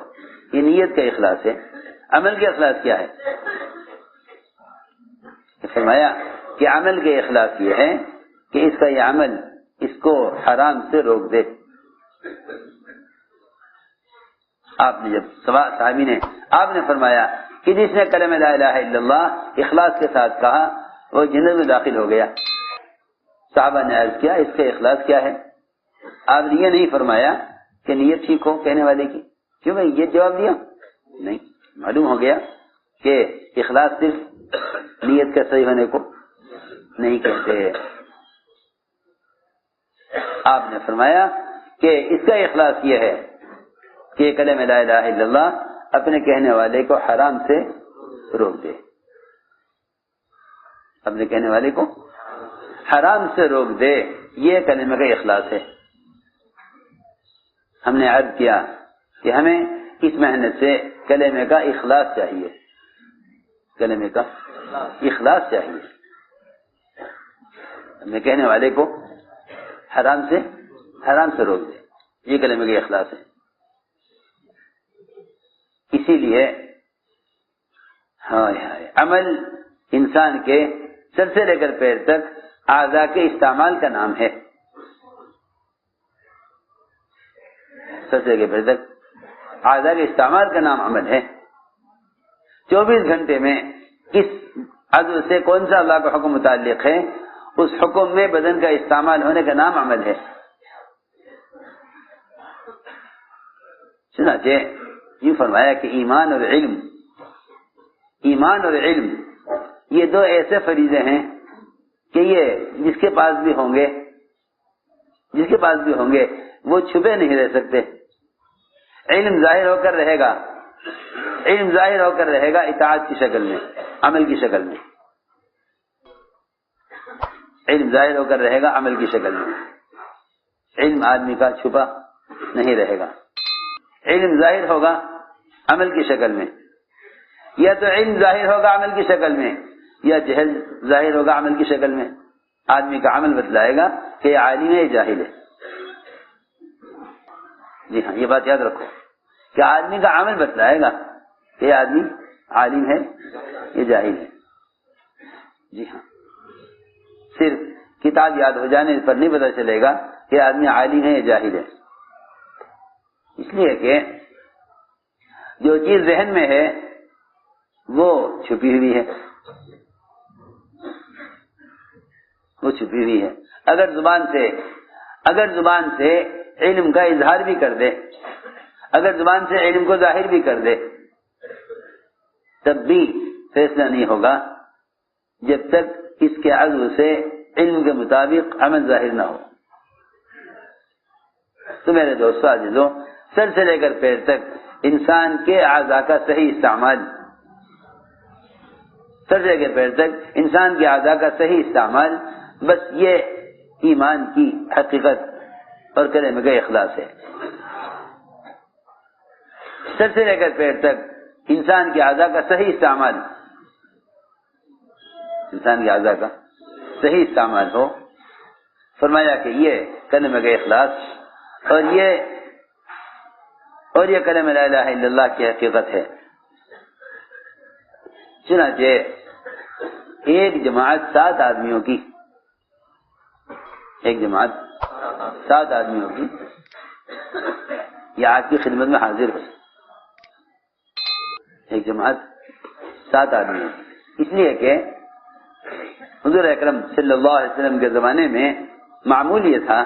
یہ نیت کا اخلاص ہے. عمل کا اخلاص کیا ہے؟ فرمایا کہ عمل کا اخلاص یہ ہے کہ اس کا یہ عمل اس کو حرام سے روک دے. آپ نے جب صحابی نے آپ نے فرمایا کہ جس نے کلمہ لا الہ الا اللہ اخلاص کے ساتھ کہا وہ جنت میں داخل ہو گیا. صحابہ نے عرض کیا اس کا اخلاص کیا ہے؟ آپ نے یہ نہیں فرمایا کہ نیت ٹھیک ہو کہنے والے کی. کیوں بھائی یہ جواب دیا نہیں؟ معلوم ہو گیا کہ اخلاص صرف نیت کا صحیح ہونے کو نہیں کہتے. آپ نے فرمایا کہ اس کا اخلاص یہ ہے کہ کلمہ لا الہ الا اللہ اپنے کہنے والے کو حرام سے روک دے. اپنے کہنے والے کو حرام سے روک دے. یہ کلمہ کا اخلاص ہے. ہم نے عرض کیا کہ ہمیں اس محنت سے کلمے کا اخلاص چاہیے. کلمے کا اخلاص چاہیے. اپنے کہنے والے کو حرام سے روک دے. یہ کلمے کا اخلاص ہے. اسی لیے عمل انسان کے سر سے لے کر پیر تک اعضاء کے استعمال کا نام ہے. سر سے لے کر پیر تک اعضاء کے استعمال کا نام عمل ہے. 24 گھنٹے میں کس عضو سے کون سا اللہ کا حکم متعلق ہے اس حکم میں بدن کا استعمال ہونے کا نام عمل ہے. چنانچہ یہ فرمایا کہ ایمان اور علم یہ دو ایسے فریضے ہیں کہ یہ جس کے پاس بھی ہوں گے وہ چھپے نہیں رہ سکتے. علم ظاہر ہو کر رہے گا اطاعت کی شکل میں، عمل کی شکل میں. علم ظاہر ہو کر رہے گا عمل کی شکل میں. علم آدمی کا چھپا نہیں رہے گا. علم ظاہر ہوگا عمل کی شکل میں، یا تو علم ظاہر ہوگا عمل کی شکل میں یا جہل ظاہر ہوگا عمل کی شکل میں. آدمی کا عمل بتلائے گا کہ یہ عالم ہے یہ جاہل ہے. جی ہاں، یہ بات یاد رکھو کہ آدمی کا عمل بتلائے گا کہ یہ آدمی عالم ہے یہ جاہل ہے. جی ہاں، صرف کتاب یاد ہو جانے پر نہیں پتہ چلے گا کہ آدمی عالم ہے یا جاہل ہے. اس لیے کہ جو چیز ذہن میں ہے وہ چھپی ہوئی ہے. اگر زبان سے علم کا اظہار بھی کر دے، اگر زبان سے علم کو ظاہر بھی کر دے، تب بھی فیصلہ نہیں ہوگا جب تک اس کے عضو سے علم کے مطابق عمل ظاہر نہ ہو. تو میرے دوستو عزیزو، سر سے لے کر پیر تک انسان کے اعضاء کا صحیح استعمال، سر سے لے کر پیر تک انسان کے اعضاء کا صحیح استعمال، بس یہ ایمان کی حقیقت اور کلمہ کا اخلاص ہے. سر سے لے کر پیر تک انسان کے اعضاء کا صحیح استعمال، انسان کے اعضاء کا صحیح استعمال ہو. فرمایا کہ یہ کلمہ کا اخلاص اور یہ کلمہ لا الہ الا اللہ کی حقیقت ہے. چنانچہ ایک جماعت 7 آدمیوں کی یہ آج کی خدمت میں حاضر ہے. ایک جماعت 7 آدمیوں کی، اس لیے کہ حضور اکرم صلی اللہ علیہ وسلم کے زمانے میں معمول یہ تھا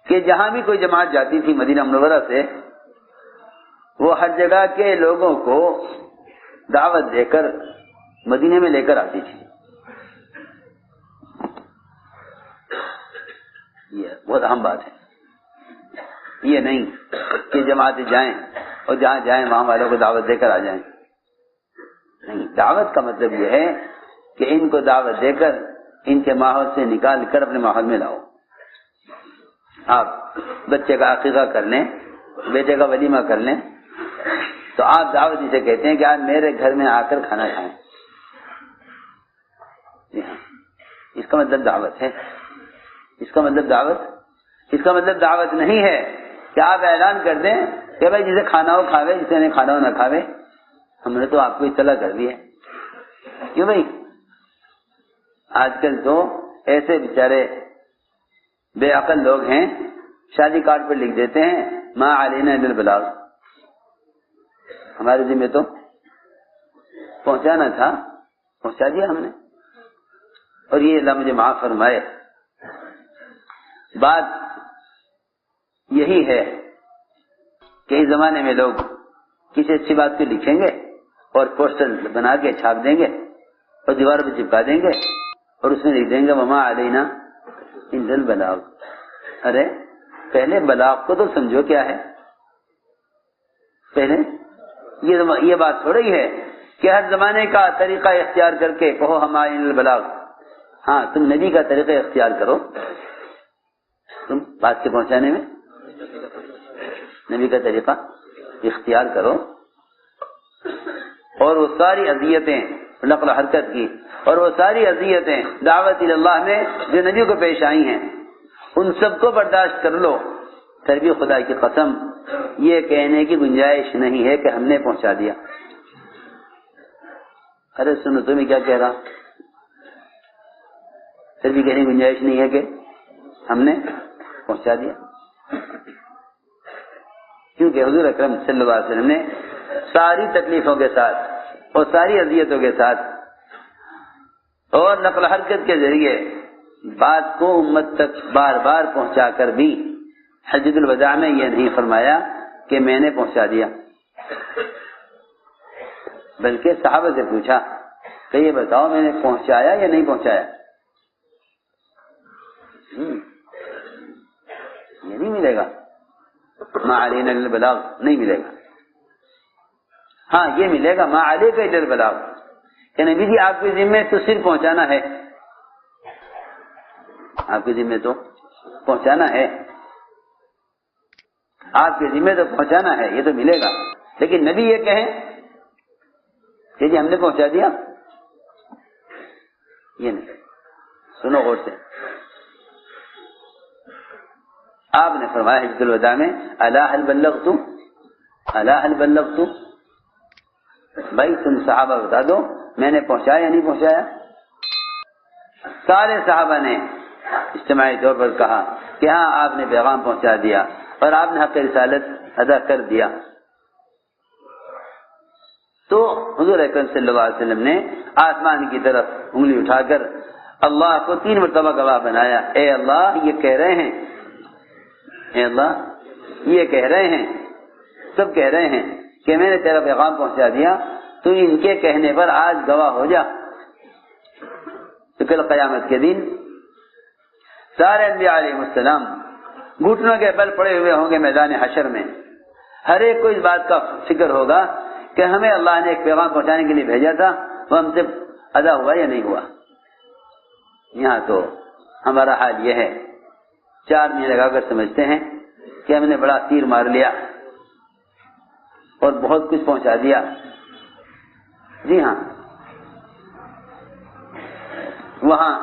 کہ جہاں بھی کوئی جماعت جاتی تھی مدینہ منورہ سے، وہ ہر جگہ کے لوگوں کو دعوت دے کر مدینے میں لے کر آتی تھی. یہ بہت اہم بات ہے. یہ نہیں کہ جماعتیں جائیں اور جہاں جائیں وہاں والوں کو دعوت دے کر آ جائیں. نہیں، دعوت کا مطلب یہ ہے کہ ان کو دعوت دے کر ان کے ماحول سے نکال کر اپنے ماحول میں لاؤ. آپ بچے کا عقیقہ کر لیں، بیٹے کا ولیمہ کر لیں، تو آپ دعوت اسے کہتے ہیں کہ آج میرے گھر میں آ کر کھانا کھائیں. اس کا مطلب دعوت ہے. اس کا مطلب دعوت نہیں ہے کہ آپ اعلان کر دیں کہ بھائی جسے کھانا ہو کھاوے, جسے نہیں کھانا ہو نہ کھاوے. ہم نے تو آپ کو اطلاع کر دی ہے. کیوں بھائی؟ آج کل تو ایسے بیچارے بے عقل لوگ ہیں, شادی کارڈ پر لکھ دیتے ہیں ما علینا الا البلاغ. ہمارے ذمہ تو پہنچانا تھا, پہنچا دیا ہم نے. اور یہ اللہ مجھے معاف فرمائے, بات یہی ہے کہ اس زمانے میں لوگ کسی اچھی بات کو لکھیں گے اور پوسٹر بنا کے چھاپ دیں گے اور دیوار پہ چپکا دیں گے اور اس میں لکھ دیں گے وما علینا الا البلاغ. ارے پہلے بلاغ کو تو سمجھو کیا ہے. پہلے یہ بات تھوڑی ہے کہ ہر زمانے کا طریقہ اختیار کر کے کہو ہمارے البلاغ. ہاں تم نبی کا طریقہ اختیار کرو, تم بات کے پہنچانے میں نبی کا طریقہ اختیار کرو. اور وہ ساری اذیتیں نقل و حرکت کی اور وہ ساری اذیتیں دعوت اللہ میں جو نبی کو پیش آئی ہیں ان سب کو برداشت کر لو. پھر بھی خدا کی قسم یہ کہنے کی گنجائش نہیں ہے کہ ہم نے پہنچا دیا. ارے سنو تمہیں کیا کہہ رہا, پھر بھی کہنے کی گنجائش نہیں ہے کہ ہم نے پہنچا دیا. کیونکہ حضور اکرم صلی اللہ علیہ وسلم نے ساری تکلیفوں کے ساتھ اور ساری اذیتوں کے ساتھ اور نقل و حرکت کے ذریعے بات کو امت تک بار بار پہنچا کر بھی حجۃ الوداع میں یہ نہیں فرمایا کہ میں نے پہنچا دیا, بلکہ صحابہ سے پوچھا کہ یہ بتاؤ میں نے پہنچایا یا نہیں پہنچایا. یہ نہیں ملے گا, ما علینا الا البلاغ نہیں ملے گا. ہاں یہ ملے گا ما علیک الا البلاغ کہ نبی جی آپ کے ذمہ تو صرف پہنچانا ہے, آپ کے ذمہ تو پہنچانا ہے, آپ کے ذمہ تو پہنچانا ہے, یہ تو ملے گا. لیکن نبی یہ کہیں کہ جی ہم نے پہنچا دیا, یہ نہیں. سنو غور سے, آپ نے فرمایا حجۃ الوداع میں الا هل بلغت, الا هل بلغت. بھائی تم صحابہ بتا دو میں نے پہنچایا یا نہیں پہنچایا. سارے صحابہ نے اجتماعی طور پر کہا کہ ہاں آپ نے پیغام پہنچا دیا اور آپ نے حق رسالت ادا کر دیا. تو حضور اکرم صلی اللہ علیہ وسلم نے آسمان کی طرف انگلی اٹھا کر اللہ کو 3 مرتبہ گواہ بنایا. اے اللہ یہ کہہ رہے ہیں, اے اللہ یہ کہہ رہے ہیں, سب کہہ رہے ہیں کہ میں نے تیرا پیغام پہنچا دیا, تو ان کے کہنے پر آج گواہ ہو جا. تو کل قیامت کے دن سارے انبیاء علیہ السلام گھٹنوں کے بل پڑے ہوئے ہوں گے میدان حشر میں. ہر ایک کو اس بات کا فکر ہوگا کہ ہمیں اللہ نے ایک پیغام پہنچانے کے لیے بھیجا تھا, وہ ہم سے ادا ہوا یا نہیں ہوا. یہاں تو ہمارا حال یہ ہے 4 مہینے لگا کر سمجھتے ہیں کہ ہم نے بڑا تیر مار لیا اور بہت کچھ پہنچا دیا. جی ہاں, وہاں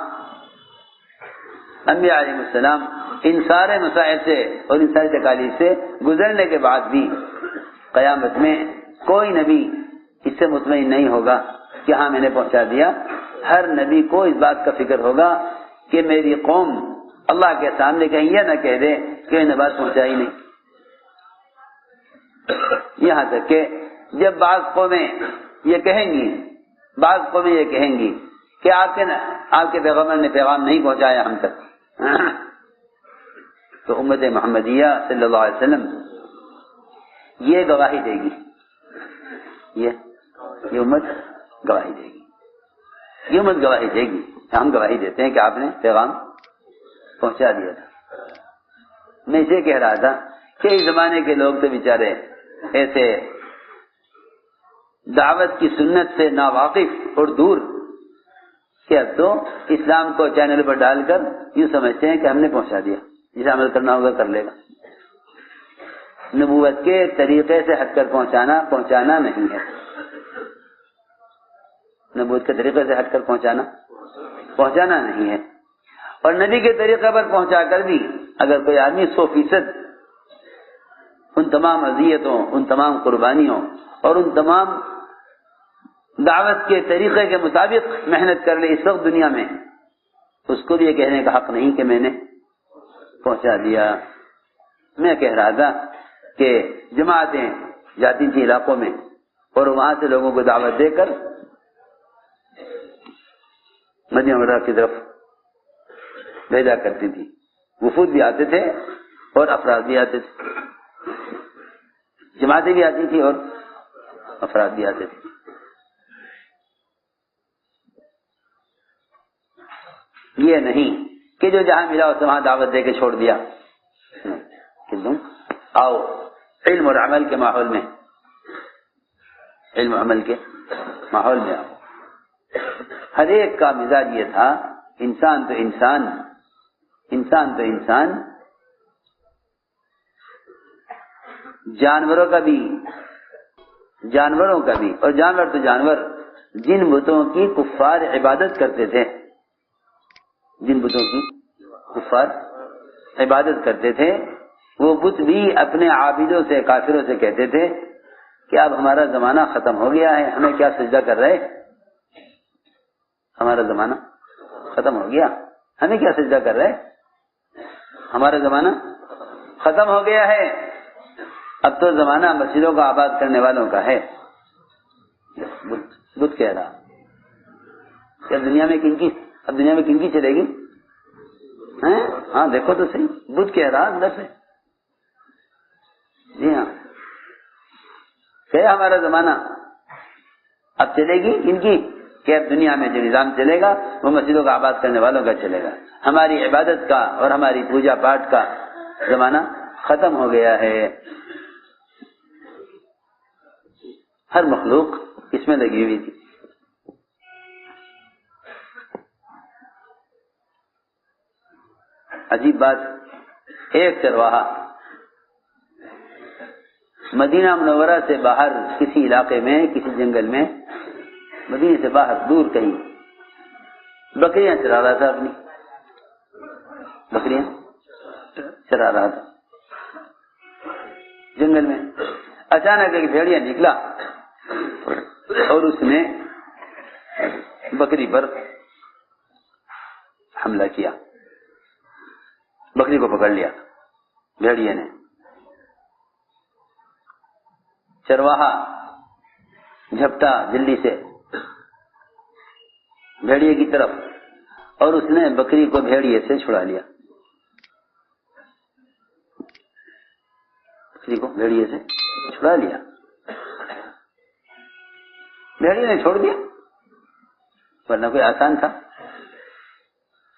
انبیاء علیہ السلام ان سارے مسائل سے اور ان ساری تکالیف سے گزرنے کے بعد بھی قیامت میں کوئی نبی اس سے مطمئن نہیں ہوگا کہ ہاں میں نے پہنچا دیا. ہر نبی کو اس بات کا فکر ہوگا کہ میری قوم اللہ کے سامنے کہیں یہ نہ کہہ دے کہ انہیں بات پہنچائی نہیں. یہاں تک کہ جب بعض قومیں یہ کہیں گی کہ آپ کے پیغمبر نے پیغام نہیں پہنچایا ہم تک, تو امت محمدیہ صلی اللہ علیہ وسلم یہ گواہی دے گی, یہ امت گواہی دے گی, یہ امت گواہی دے گی. ہم گواہی دیتے ہیں کہ آپ نے پیغام پہنچا دیا تھا. میں اسے کہہ رہا تھا کہ اس زمانے کے لوگ تو بیچارے ایسے دعوت کی سنت سے ناواقف اور دور کہ اب تو اسلام کو چینل پر ڈال کر یوں سمجھتے ہیں کہ ہم نے پہنچا دیا, جسے عمل کرنا ہوگا کر لے گا. نبوت کے طریقے سے ہٹ کر پہنچانا نہیں ہے. نبوت کے طریقے سے ہٹ کر پہنچانا نہیں ہے. اور نبی کے طریقے پر پہنچا کر بھی اگر کوئی آدمی 100% ان تمام اذیتوں، ان تمام قربانیوں اور ان تمام دعوت کے طریقے کے مطابق محنت کر لے اس وقت دنیا میں، اس کو بھی یہ کہنے کا حق نہیں کہ میں نے پہنچا دیا. میں کہہ رہا تھا کہ جماعتیں جاتی تھی علاقوں میں اور وہاں سے لوگوں کو دعوت دے کر مدینہ منورہ کی طرف بھیجا کرتی تھی. وفود بھی آتے تھے اور افراد بھی آتے تھے، جماعتیں بھی آتی تھی اور افراد بھی آتے تھے. یہ نہیں کہ جو جہاں ملا اسے وہاں دعوت دے کے چھوڑ دیا. کہ تم آؤ علم اور عمل کے ماحول میں، علم عمل کے ماحول میں آؤ. ہر ایک کا مزاج یہ تھا، انسان تو انسان جانوروں کا بھی اور جانور تو جانور جن بتوں کی کفار عبادت کرتے تھے، وہ بت بھی اپنے عابدوں سے، کافروں سے کہتے تھے کہ اب ہمارا زمانہ ختم ہو گیا ہے، ہمیں کیا سجدہ کر رہے؟ ہمارا زمانہ ختم ہو گیا، ہمیں کیا سجدہ کر رہے؟ ہمارا زمانہ ختم ہو گیا ہے، اب تو زمانہ مسجدوں کا آباد کرنے والوں کا ہے. بت کہہ رہا کہ اب دنیا میں کن کی چلے گی؟ ہاں دیکھو تو صحیح، بت کہہ رہا اندر سے. جی ہاں، کہ ہمارا زمانہ اب چلے گی ان کی، کہ اب دنیا میں جو نظام چلے گا وہ مسجدوں کا آباد کرنے والوں کا چلے گا. ہماری عبادت کا اور ہماری پوجا پاٹ کا زمانہ ختم ہو گیا ہے. ہر مخلوق اس میں لگی ہوئی تھی. عجیب بات، ایک چرواہا مدینہ منورہ سے باہر کسی علاقے میں، کسی جنگل میں، مدینے سے باہر دور کہیں بکریاں چرا رہا تھا، اپنی بکریاں چرا رہا تھا جنگل میں. اچانک ایک بھیڑیا نکلا اور اس نے بکری پر حملہ کیا، بکری کو پکڑ لیا بھیڑیے نے. چرواہا جھپٹا جلدی سے بھیڑیے کی طرف اور اس نے بکری کو بھیڑیے سے چھڑا لیا. بکری کو بھیڑیے سے چھڑا لیا. بھیڑیے نے چھوڑ دیا، ورنہ کوئی آسان تھا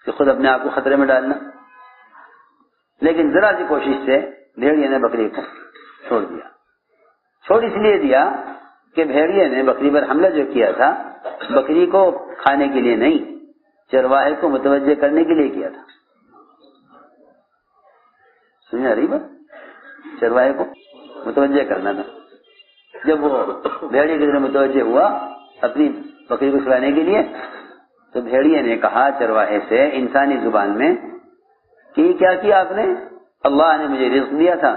کہ خود اپنے آپ کو خطرے میں ڈالنا. لیکن ذرا سی کوشش سے بھیڑیے نے بکری کو چھوڑ دیا. چھوڑ اس لیے دیا کہ بھیڑیے نے بکری پر حملہ جو کیا تھا بکری کو کھانے کے لیے نہیں، چرواہے کو متوجہ کرنے کے لیے کیا تھا. سمجھ آ رہی بات؟ چرواہے کو متوجہ کرنا تھا. جب وہ بھیڑیے کی طرف متوجہ ہوا اپنی بکری کو چھڑانے کے لیے تو بھیڑیے نے کہا چرواہے سے انسانی زبان میں کہ یہ کیا کیا آپ نے؟ اللہ نے مجھے رزق دیا تھا،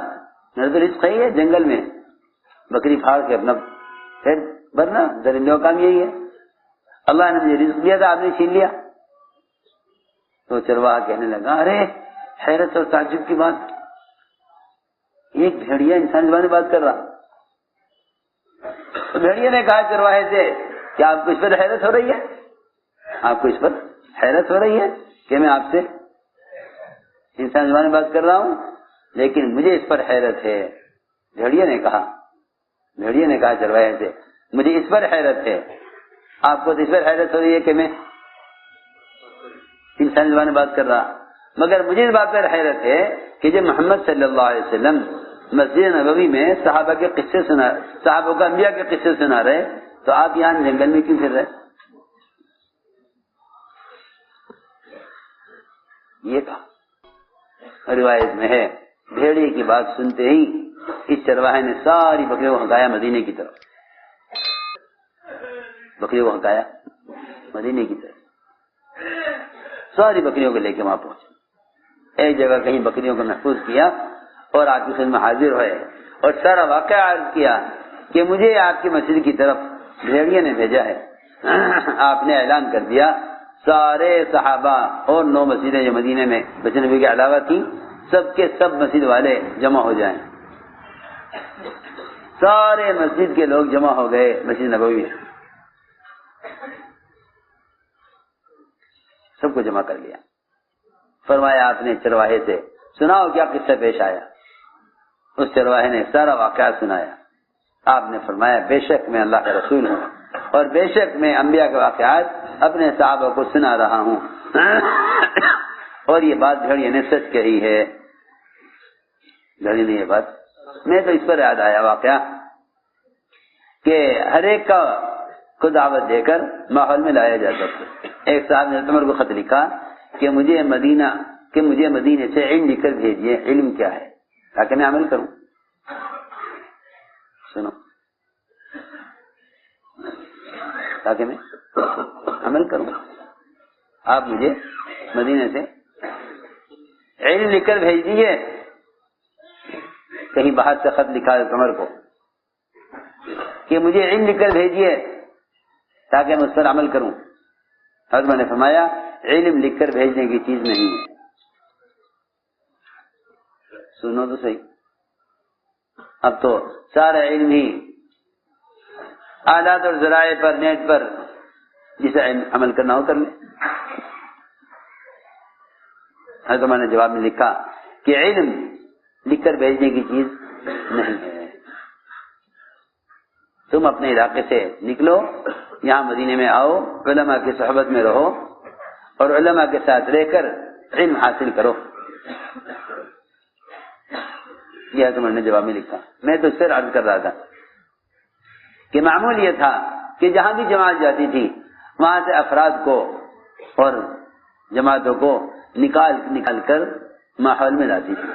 میرا تو رزق ہے جنگل میں بکری پھاڑ کے اپنا پیٹ بھرنا، درندوں کا کام یہی ہے. اللہ نے مجھے رزق دیا تھا، آپ نے چھین لیا. تو چرواہا کہنے لگا ارے حیرت اور تعجب کی بات، ایک بھیڑیا انسانی زبان میں بات کر رہا. تو بھیڑیا نے کہا چرواہے سے کیا آپ کو اس پر حیرت ہو رہی ہے؟ آپ کو اس پر حیرت ہو رہی ہے کہ میں آپ سے انسان زبان میں بات کر رہا ہوں؟ لیکن مجھے اس پر حیرت ہے. بھیڑیا نے کہا چرواہے سے مجھے اس پر حیرت ہے. آپ کو اس پر حیرت ہو رہی ہے کہ میں انسان زبان میں بات کر رہا، مگر مجھے اس بات پر حیرت ہے کہ جب محمد صلی اللہ علیہ وسلم مسجد نبوی میں صحابہ کو انبیاء کے قصے سنا رہے تو آپ یہاں جنگل میں کیوں پھر رہے؟ یہ کہا. روایت میں ہے بھیڑیے کی بات سنتے ہی اس چرواہے نے ساری بکریوں کو ہکایا مدینے کی طرف، بکریوں کو ہکایا مدینے کی طرف، ساری بکریوں کو لے کے وہاں پہنچے، ایک جگہ کہیں بکریوں کو محفوظ کیا اور آپ کی خدمت میں حاضر ہوئے اور سارا واقعہ عرض کیا کہ مجھے آپ کی مسجد کی طرف بھیڑیے نے بھیجا ہے۔ آپ نے اعلان کر دیا سارے صحابہ اور 9 مسجدیں جو مدینے میں بچے نبی کے علاوہ تھی سب کے سب مسجد والے جمع ہو جائیں۔ سارے مسجد کے لوگ جمع ہو گئے مسجد نبوی میں، سب کو جمع کر لیا۔ فرمایا آپ نے چرواہے سے سناؤ کیا قصہ پیش آیا؟ اس چرواہے نے سارا واقعہ سنایا۔ آپ نے فرمایا بے شک میں اللہ کا رسول ہوں اور بے شک میں انبیاء کے واقعات اپنے صحابہ کو سنا رہا ہوں اور یہ بات گھڑی نے سچ کہی ہے۔ گھڑی نے یہ بات، میں تو اس پر یاد آیا واقعہ کہ ہر ایک کو دعوت دے کر ماحول میں لایا جاتا تھا۔ ایک صاحب نے عمر کو خط لکھا کہ مجھے مدینے سے علم لکھ کر بھیجیے، علم کیا ہے تاکہ میں عمل کروں۔ سنو، تاکہ میں عمل کروں، آپ مجھے مدینے سے علم لکھ کر بھیج دیجیے۔ کہیں باہر سے خط لکھا ہے عمر کو کہ مجھے علم لکھ کر بھیجیے تاکہ میں اس پر عمل کروں۔ حضرت نے فرمایا علم لکھ کر بھیجنے کی چیز نہیں ہے۔ سنو تو صحیح، اب تو سارا علم ہی آلات اور ذرائع پر، نیٹ پر جسے عمل کرنا ہو کر لیں۔ حضرت نے جواب میں لکھا کہ علم لکھ کر بھیجنے کی چیز نہیں ہے، تم اپنے علاقے سے نکلو، یہاں مدینے میں آؤ، علماء کی صحبت میں رہو اور علماء کے ساتھ رہ کر علم حاصل کرو۔ یہ حضرت نے جواب میں لکھا۔ میں تو اس سے عرض کر رہا تھا کہ معمول یہ تھا کہ جہاں بھی جماعت جاتی تھی وہاں سے افراد کو اور جماعتوں کو نکال کر ماحول میں لاتی تھی۔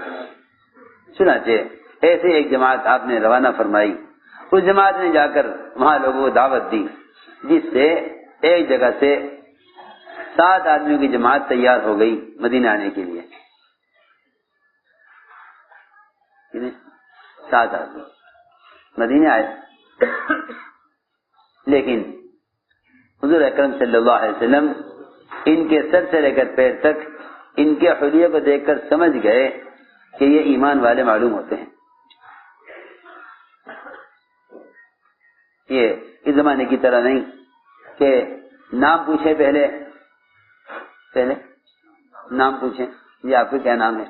چنانچہ ایسے ایک جماعت آپ نے روانہ فرمائی، اس جماعت نے جا کر وہاں لوگوں کو دعوت دی، جس سے ایک جگہ سے 7 آدمیوں کی جماعت تیار ہو گئی مدینہ آنے کے لیے۔ 7 آدمی مدینے آئے، لیکن حضور اکرم صلی اللہ علیہ وسلم ان کے سر سے لے کر پیر تک ان کے حلیے کو دیکھ کر سمجھ گئے کہ یہ ایمان والے معلوم ہوتے ہیں۔ یہ اس زمانے کی طرح نہیں کہ نام پوچھے، پہلے نام پوچھیں یہ آپ کو کیا نام ہے،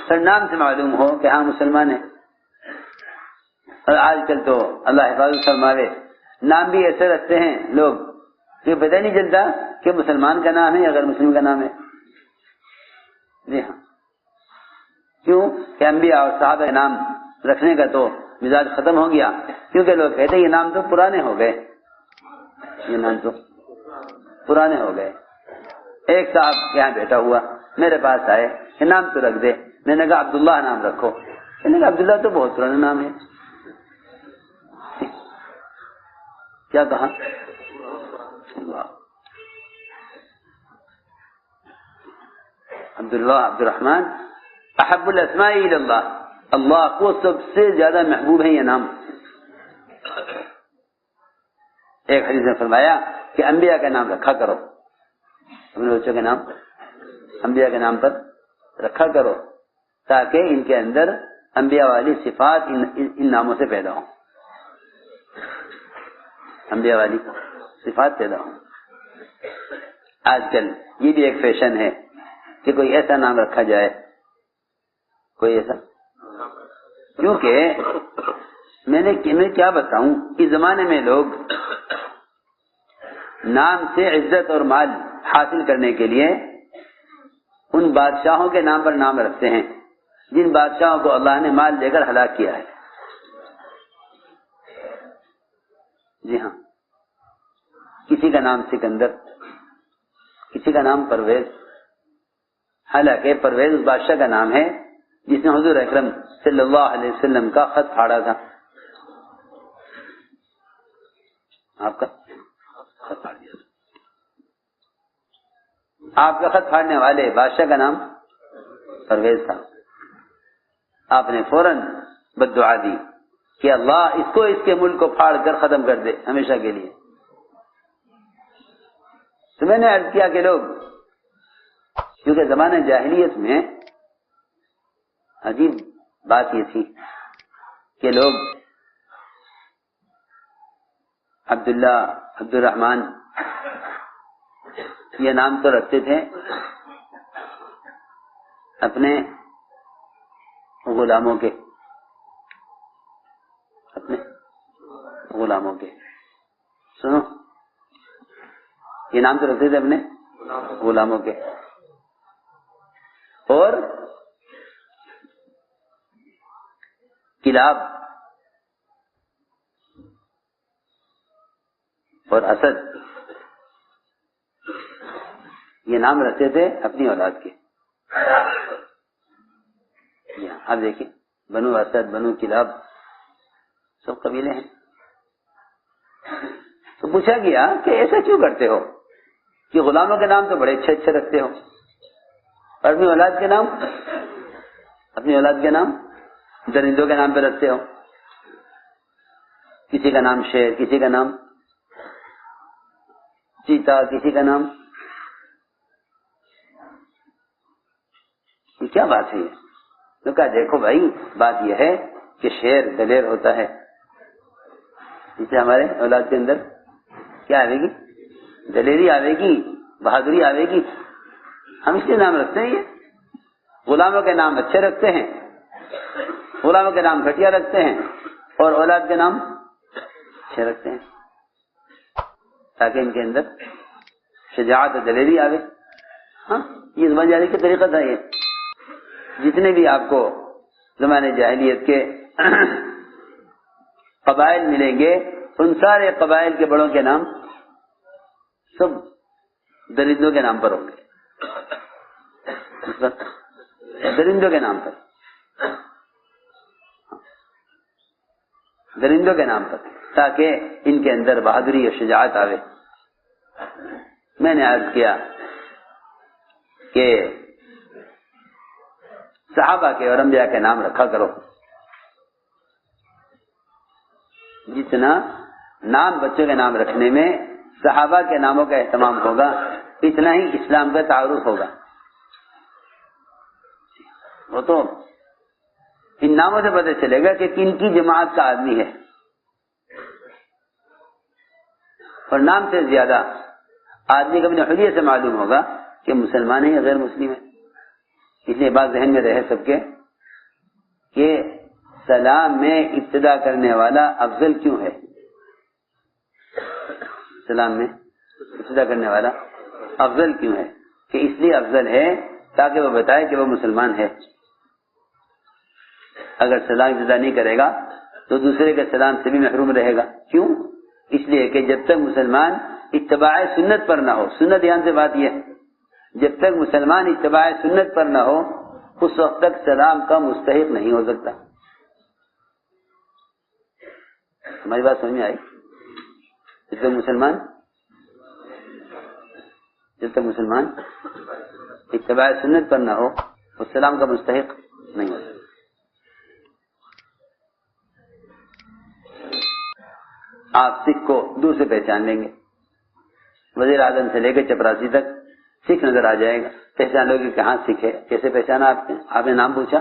سر نام سے معلوم ہو کہ ہاں مسلمان ہے۔ اور آج کل تو اللہ حفاظت فرماوے نام بھی ایسے رکھتے ہیں لوگ کہ پتہ نہیں چلتا کہ مسلمان کا نام ہے یا غیر مسلم کا نام ہے۔ جی ہاں، کیوں کہ انبیاء اور صحابہ نام رکھنے کا تو مزاج ختم ہو گیا، کیونککہ لوگ کہتے ہیں یہ نام تو پرانے ہو گئے، یہ نام تو پرانے ہو گئے۔ ایک صاحب یہاں بیٹھا ہوا میرے پاس آئے کہ نام تو رکھ دے، میں نے کہا عبداللہ نام رکھو، میں نے کہا عبداللہ تو بہت پرانا نام ہے۔ کیا کہا؟ عبداللہ، عبد الرحمن احب الاسماء الی اللہ، اللہ کو سب سے زیادہ محبوب ہے یہ نام۔ ایک حدیث میں فرمایا کہ انبیاء کا نام رکھا کرو، اپنے بچوں کے نام انبیاء کے نام پر رکھا کرو تاکہ ان کے اندر انبیاء والی صفات ان ناموں سے پیدا ہوں، انبیاء والی صفات پیدا ہوں۔ آج کل یہ بھی ایک فیشن ہے کہ کوئی ایسا نام رکھا جائے، کوئی ایسا، کیونکہ میں کیا بتاؤں، اس زمانے میں لوگ نام سے عزت اور مال حاصل کرنے کے لیے ان بادشاہوں کے نام پر نام رکھتے ہیں جن بادشاہوں کو اللہ نے مال دے کر ہلاک کیا ہے۔ جی ہاں، کسی کا نام سکندر، کسی کا نام پرویز، حالانکہ پرویز اس بادشاہ کا نام ہے جس نے حضور اکرم صلی اللہ علیہ وسلم کا خط پھاڑا تھا. آپ کا خط پھاڑ دیا. آپ کا خط پھاڑنے والے بادشاہ کا نام پرویز تھا. آپ نے فوراً بد دعا دی کہ اللہ اس کو اس کے ملک کو پھاڑ کر ختم کر دے ہمیشہ کے لیے. تو میں نے عرض کیا کہ لوگ، کیونکہ زمانہ جاہلیت میں عجیب بات یہ تھی کہ لوگ عبداللہ، عبد الرحمن یہ نام تو رکھتے تھے اپنے غلاموں کے، اپنے غلاموں کے. سنو، یہ نام تو رکھتے تھے اپنے غلاموں کے. اور کلاب اور اسد یہ نام رکھتے تھے اپنی اولاد کے. آپ دیکھیں، بنو اسد، بنو کلاب سب قبیلے ہیں. تو پوچھا گیا کہ ایسا کیوں کرتے ہو کہ غلاموں کے نام تو بڑے اچھے اچھے رکھتے ہو اور اپنی اولاد کے نام، اپنی اولاد کے نام درندوں کے نام پہ رکھتے ہو. کسی کا نام شیر، کسی کا نام چیتا، کسی کا نام. یہ کیا بات ہے؟ تو کہا دیکھو بھائی، بات یہ ہے کہ شیر دلیر ہوتا ہے، اس سے ہمارے اولاد کے اندر کیا آئے گی؟ دلیری آئے گی، بہادری آئے گی. ہم اس کے نام رکھتے ہیں. یہ غلاموں کے نام اچھے رکھتے ہیں، غلاموں کے نام گھٹیا رکھتے ہیں، اور اولاد کے نام اچھے رکھتے ہیں تاکہ ان کے اندر شجاعت و دلیری آئے. ہاں، یہ زبان جاری کا طریقہ تھا. یہ جتنے بھی آپ کو زمانے جاہلیت کے قبائل ملیں گے، ان سارے قبائل کے بڑوں کے نام سب درندوں کے نام پر ہوں گے. درندوں کے نام پر، درندوں کے نام پر، تاکہ ان کے اندر بہادری اور شجاعت آوے. میں نے عرض کیا کہ صحابہ کے اور انبیاء کے نام رکھا کرو. جتنا نام بچوں کے نام رکھنے میں صحابہ کے ناموں کا اہتمام ہوگا، اتنا ہی اسلام کا تعارف ہوگا. وہ تو ان ناموں سے پتہ چلے گا کہ کن کی جماعت کا آدمی ہے. اور نام سے زیادہ آدمی کو اپنے حلیے سے معلوم ہوگا کہ مسلمان ہے یا غیر مسلم ہے. اس لیے بات ذہن میں رہے سب کے کہ سلام میں ابتدا کرنے والا افضل کیوں ہے. سلام میں ابتدا کرنے والا افضل کیوں ہے؟ کہ اس لیے افضل ہے تاکہ وہ بتائے کہ وہ مسلمان ہے. اگر سلام ابتدا نہیں کرے گا تو دوسرے کے سلام سے بھی محروم رہے گا. کیوں؟ اس لیے کہ جب تک مسلمان اتباع سنت پر نہ ہو، سنت یہاں سے بات یہ ہے، جب تک مسلمان اتباع سنت پر نہ ہو اس وقت تک سلام کا مستحق نہیں ہو سکتا. ہماری بات سمجھ میں آئی؟ جب تک مسلمان اتباع سنت پر نہ ہو اس سلام کا مستحق نہیں ہو سکتا. آپ سکھ کو دور سے پہچان لیں گے، وزیر اعظم سے لے کے چپراسی تک سکھ نظر آ جائے گا. پہچان لوگے کہ ہاں سکھ ہے. کیسے پہچانا آپ نے؟ آپ نے نام پوچھا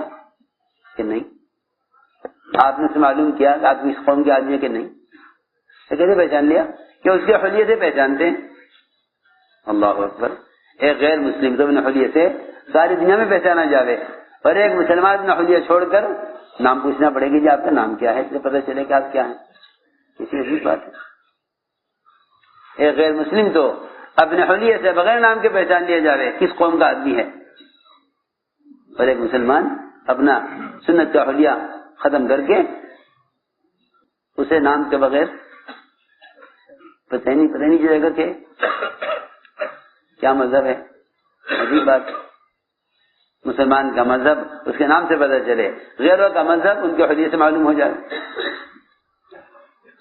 کہ نہیں؟ آپ نے سے معلوم کیا کہ آپ اس قوم کے آدمی ہے کہ نہیں؟ تو کیسے پہچان لیا؟ کہ اس کے حلیے سے پہچانتے ہیں. اللہ اکبر. ایک غیر مسلم تو اپنے حلیے سے ساری دنیا میں پہچانا جاوے، اور ایک مسلمان اپنا حلیہ چھوڑ کر نام پوچھنا پڑے گی جی آپ کا نام کیا ہے، اس سے پتہ چلے کہ آپ کیا ہیں. کسی عجیب بات ہے. ایک غیر مسلم تو اپنے حلیے سے بغیر نام کے پہچان لیا جاوے کس قوم کا آدمی ہے، اور ایک مسلمان اپنا سنت کا حلیہ ختم کر کے اسے نام کے بغیر پتہ نہیں چلے گا کہ کیا مذہب ہے. عجیب بات. مسلمان کا مذہب اس کے نام سے پتہ چلے، غیروں کا مذہب ان کے حلیے سے معلوم ہو جائے.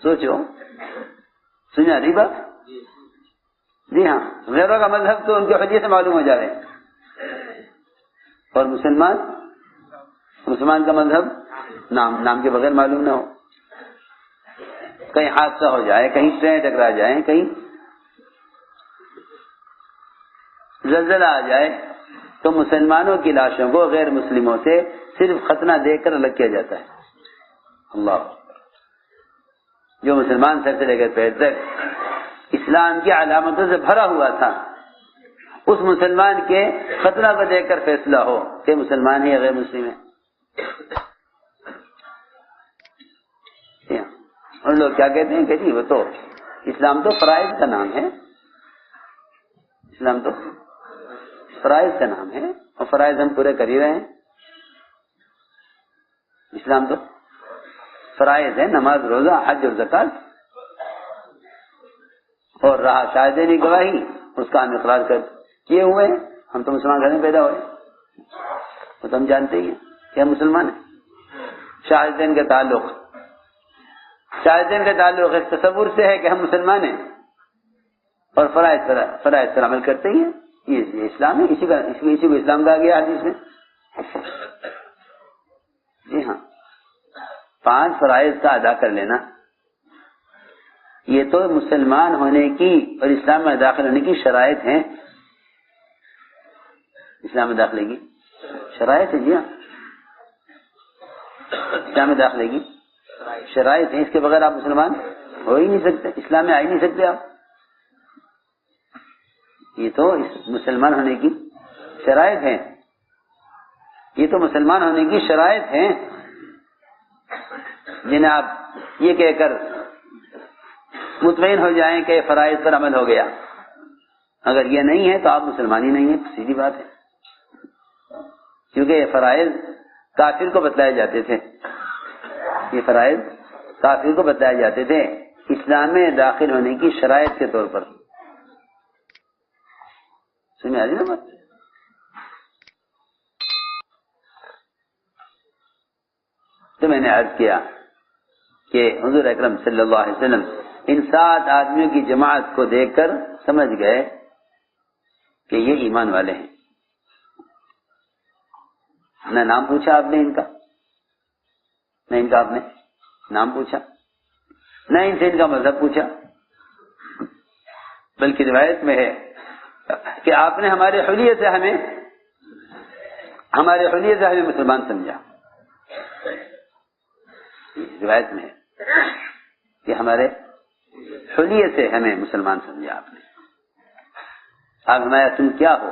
سوچو، سنا رہی بات؟ جی ہاں، غیروں کا مذہب تو ان کے حلیے سے معلوم ہو جائے، اور مسلمان کا مذہب نام کے بغیر معلوم نہ ہو. کہیں حادثہ ہو جائے، کہیں ٹرین ٹکرا جائیں، کہیں زلزلہ آ جائے تو مسلمانوں کی لاشوں کو غیر مسلموں سے صرف ختنہ دے کر الگ کیا جاتا ہے. اللہ، جو مسلمان سر سے لے کر پیر تک اسلام کی علامتوں سے بھرا ہوا تھا، اس مسلمان کے ختنہ کو دیکھ کر فیصلہ ہو کہ مسلمان ہے یا غیر مسلم ہے. اور لوگ کیا کہتے ہیں کہ جی وہ تو اسلام تو فرائض کا نام ہے، اسلام تو فرائض کا نام ہے اور فرائض ہم پورے کر ہی رہے ہیں. اسلام تو فرائض ہے، نماز، روزہ، حج اور زکات، اور رہا شاہدین گواہی اس کا ہم اقرار کر کیے ہوئے ہیں. ہم تو مسلمان گھر میں پیدا ہوئے، وہ تو ہم جانتے ہی ہیں کہ ہم مسلمان ہیں. شاہدین کا تعلق اس تصور سے ہے کہ ہم مسلمان ہیں، اور فرائض پر عمل کرتے ہی ہیں. یہ اسلام ہے، اسی کو اسلام کہا گیا حدیث میں. جی ہاں، 5 فرائض کا ادا کر لینا یہ تو مسلمان ہونے کی اور اسلام میں داخل ہونے کی شرائط ہیں. اسلام میں داخلے کی شرائط ہے. جی ہاں، اسلام میں داخلے کی شرائط ہیں. اس کے بغیر آپ مسلمان ہو ہی نہیں سکتے، اسلام میں آ ہی نہیں سکتے آپ. یہ تو مسلمان ہونے کی شرائط ہیں، یہ تو مسلمان ہونے کی شرائط ہیں جنہیں آپ یہ کہہ کر مطمئن ہو جائیں کہ فرائض پر عمل ہو گیا. اگر یہ نہیں ہے تو آپ مسلمان ہی نہیں ہیں، سیدھی بات ہے. کیونکہ یہ فرائض کافر کو بتلائے جاتے تھے، یہ فرائض کافر کو بتلائے جاتے تھے اسلام میں داخل ہونے کی شرائط کے طور پر. سمجھ آ رہی نا بات؟ تو میں نے عرض کیا کہ حضور اکرم صلی اللہ علیہ وسلم ان 7 آدمیوں کی جماعت کو دیکھ کر سمجھ گئے کہ یہ ایمان والے ہیں. نہ نام پوچھا آپ نے ان کا، نہ ان کا آپ نے نام پوچھا، نہ ان سے ان کا مذہب پوچھا، بلکہ روایت میں ہے کہ آپ نے ہمارے حلیے سے ہمیں مسلمان سمجھا. روایت میں ہے کہ ہمارے حلیے سے ہمیں مسلمان سمجھا آپ نے. آپ ہمارا تم کیا ہو؟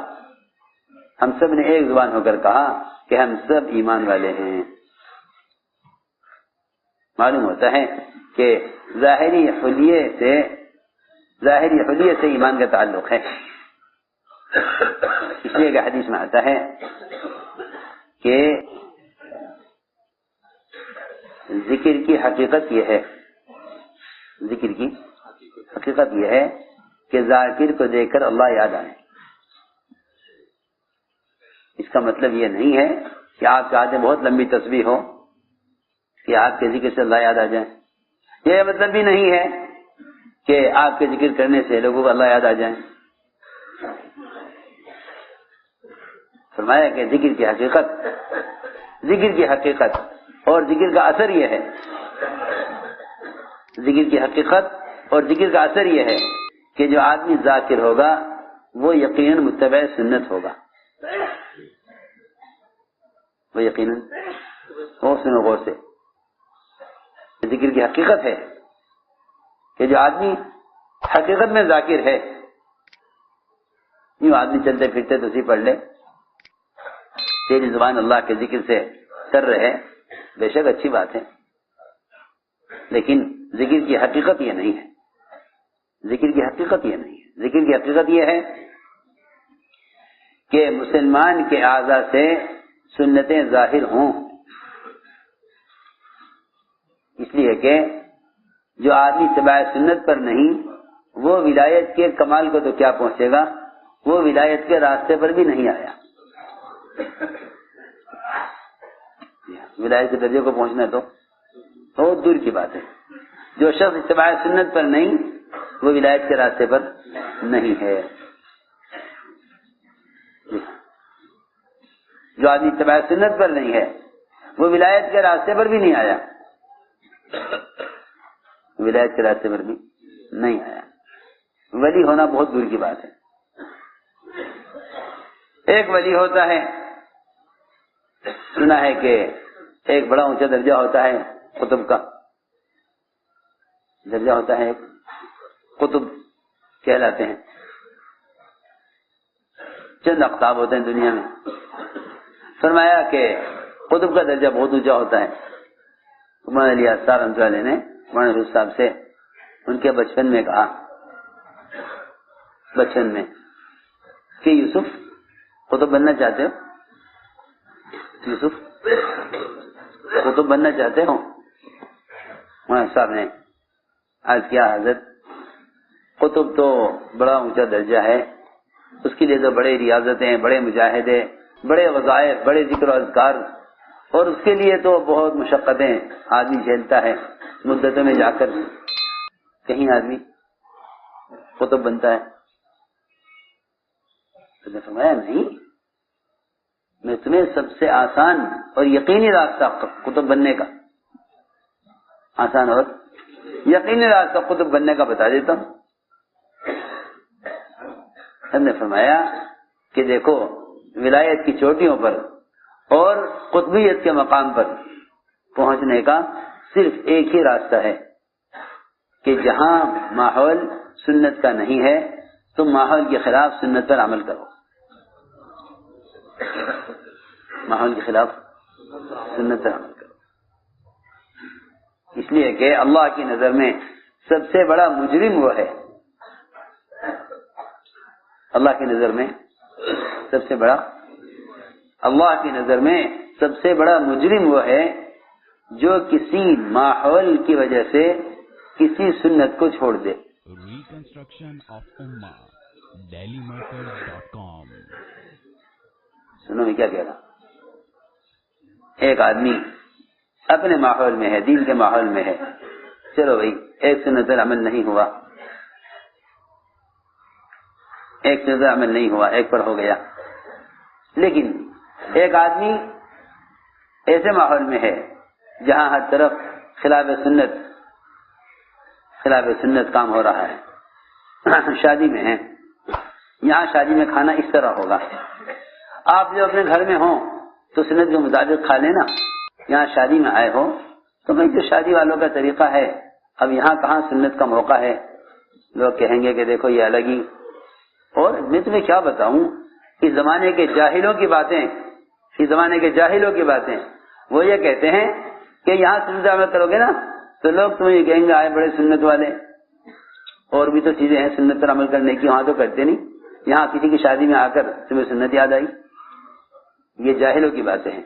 ہم سب نے ایک زبان ہو کر کہا کہ ہم سب ایمان والے ہیں. معلوم ہوتا ہے کہ ظاہری حلیے سے ایمان کا تعلق ہے. اس لیے کہ حدیث میں آتا ہے کہ ذکر کی حقیقت یہ ہے کہ ذاکر کو دیکھ کر اللہ یاد آئے. اس کا مطلب یہ نہیں ہے کہ آپ کے ہاتھ میں بہت لمبی تسبیح ہو کہ آپ کے ذکر سے اللہ یاد آ جائے. یہ مطلب بھی نہیں ہے کہ آپ کے ذکر کرنے سے لوگوں کو اللہ یاد آ جائے. فرمایا کہ ذکر کی حقیقت اور ذکر کا اثر یہ ہے، ذکر کی حقیقت اور ذکر کا اثر یہ ہے کہ جو آدمی ذاکر ہوگا وہ یقیناً متبع سنت ہوگا. وہ یقیناً غور سے ذکر کی حقیقت ہے کہ جو آدمی حقیقت میں ذاکر ہے، یوں آدمی چلتے پھرتے تو اسی پڑھ لے، تیری زبان اللہ کے ذکر سے سر رہے، بے شک اچھی بات ہے، لیکن ذکر کی حقیقت یہ نہیں ہے. ذکر کی حقیقت یہ ہے کہ مسلمان کے اعضاء سے سنتیں ظاہر ہوں. اس لیے کہ جو آدمی اتباع سنت پر نہیں، وہ ولایت کے کمال کو تو کیا پہنچے گا، وہ ولایت کے راستے پر بھی نہیں آیا. ولایت کے درجے کو پہنچنا تو بہت دور کی بات ہے. جو شخص اتباع سنت پر نہیں وہ ولایت کے راستے پر نہیں ہے. جو آدمی اتباع سنت پر نہیں ہے وہ ولایت کے راستے پر بھی نہیں آیا. ولایت کے راستے پر بھی نہیں آیا. ولی ہونا بہت دور کی بات ہے. ایک ولی ہوتا ہے, سنا ہے کہ ایک بڑا اونچا درجہ ہوتا ہے قطب کا درجہ ہوتا ہے, قطب کہلاتے ہیں. چند اقطاب ہوتے ہیں دنیا میں. فرمایا کہ قطب کا درجہ بہت اونچا ہوتا ہے. مولانا علی اثار رحمۃ اللہ علیہ نے مولانا یوسف صاحب سے ان کے بچپن میں کہا, بچپن میں, کہ یوسف قطب بننا چاہتے ہو؟ یوسف قطب بننا چاہتے ہو؟ مولانا صاحب نے عرض کیا, حضرت قطب تو بڑا اونچا درجہ ہے, اس کے لیے تو بڑے ریاضتیں, بڑے مجاہدے, بڑے وظائف, بڑے ذکر و اذکار, اور اس کے لیے تو بہت مشقتیں آدمی جھیلتا ہے. مدتوں میں جا کر کہیں آدمی قطب بنتا ہے. تو نے فرمایا نہیں, میں تمہیں سب سے آسان اور یقینی راستہ قطب بننے کا, آسان اور یقینی راستہ قطب بننے کا بتا دیتا ہوں. ہم نے فرمایا کہ دیکھو, ولایت کی چوٹیوں پر اور قطبیت کے مقام پر پہنچنے کا صرف ایک ہی راستہ ہے کہ جہاں ماحول سنت کا نہیں ہے تم ماحول کے خلاف سنت پر عمل کرو. ماحول کے خلاف سنت پر عمل کرو. اس لیے کہ اللہ کی نظر میں سب سے بڑا مجرم وہ ہے. اللہ کی نظر میں سب سے بڑا, اللہ کی نظر میں سب سے بڑا مجرم وہ ہے جو کسی ماحول کی وجہ سے کسی سنت کو چھوڑ دے. ریکنسٹرکشن آف امہ dailymarkers.com. سنو میں کیا کہہ رہا. ایک آدمی اپنے ماحول میں ہے, دین کے ماحول میں ہے, چلو بھائی ایک سنت پر عمل نہیں ہوا, ایک سنت پر عمل نہیں ہوا, ایک پر ہو گیا. لیکن ایک آدمی ایسے ماحول میں ہے جہاں ہر طرف خلاف سنت کام ہو رہا ہے. شادی میں ہے, یہاں شادی میں کھانا اس طرح ہوگا. آپ جو اپنے گھر میں ہوں تو سنت کے مطابق کھا لینا. یہاں شادی میں آئے ہو تو بھائی جو شادی والوں کا طریقہ ہے, اب یہاں کہاں سنت کا موقع ہے. لوگ کہیں گے کہ دیکھو یہ الگ ہی. اور میں تمہیں کیا بتاؤں, اس زمانے کے جاہلوں کی باتیں, اس زمانے کے جاہلوں کی باتیں. وہ یہ کہتے ہیں کہ یہاں سنت عمل کرو گے نا تو لوگ تمہیں یہ کہیں گے آئے بڑے سنت والے. اور بھی تو چیزیں ہیں سنت پر عمل کرنے کی, وہاں تو کرتے نہیں. یہاں کسی کی شادی میں آ کر تمہیں سنت یاد آئی. یہ جاہلوں کی باتیں ہیں,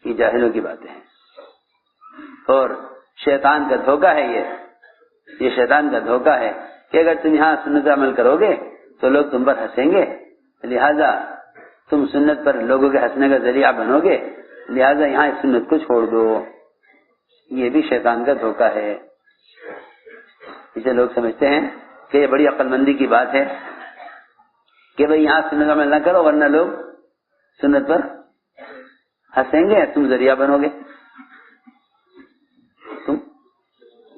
یہ جاہلوں کی باتیں ہیں. اور شیطان کا دھوکہ ہے یہ شیطان کا دھوکہ ہے کہ اگر تم یہاں سنت پر عمل کرو گے تو لوگ تم پر ہنسیں گے, لہذا تم سنت پر لوگوں کے ہنسنے کا ذریعہ بنو گے, لہذا یہاں اس سنت کو چھوڑ دو. یہ بھی شیطان کا دھوکہ ہے. اسے لوگ سمجھتے ہیں کہ یہ بڑی عقل مندی کی بات ہے کہ بھئی یہاں سنت عمل نہ کرو ورنہ لوگ سنت پر ہنسیں گے, تم ذریعہ بنو گے,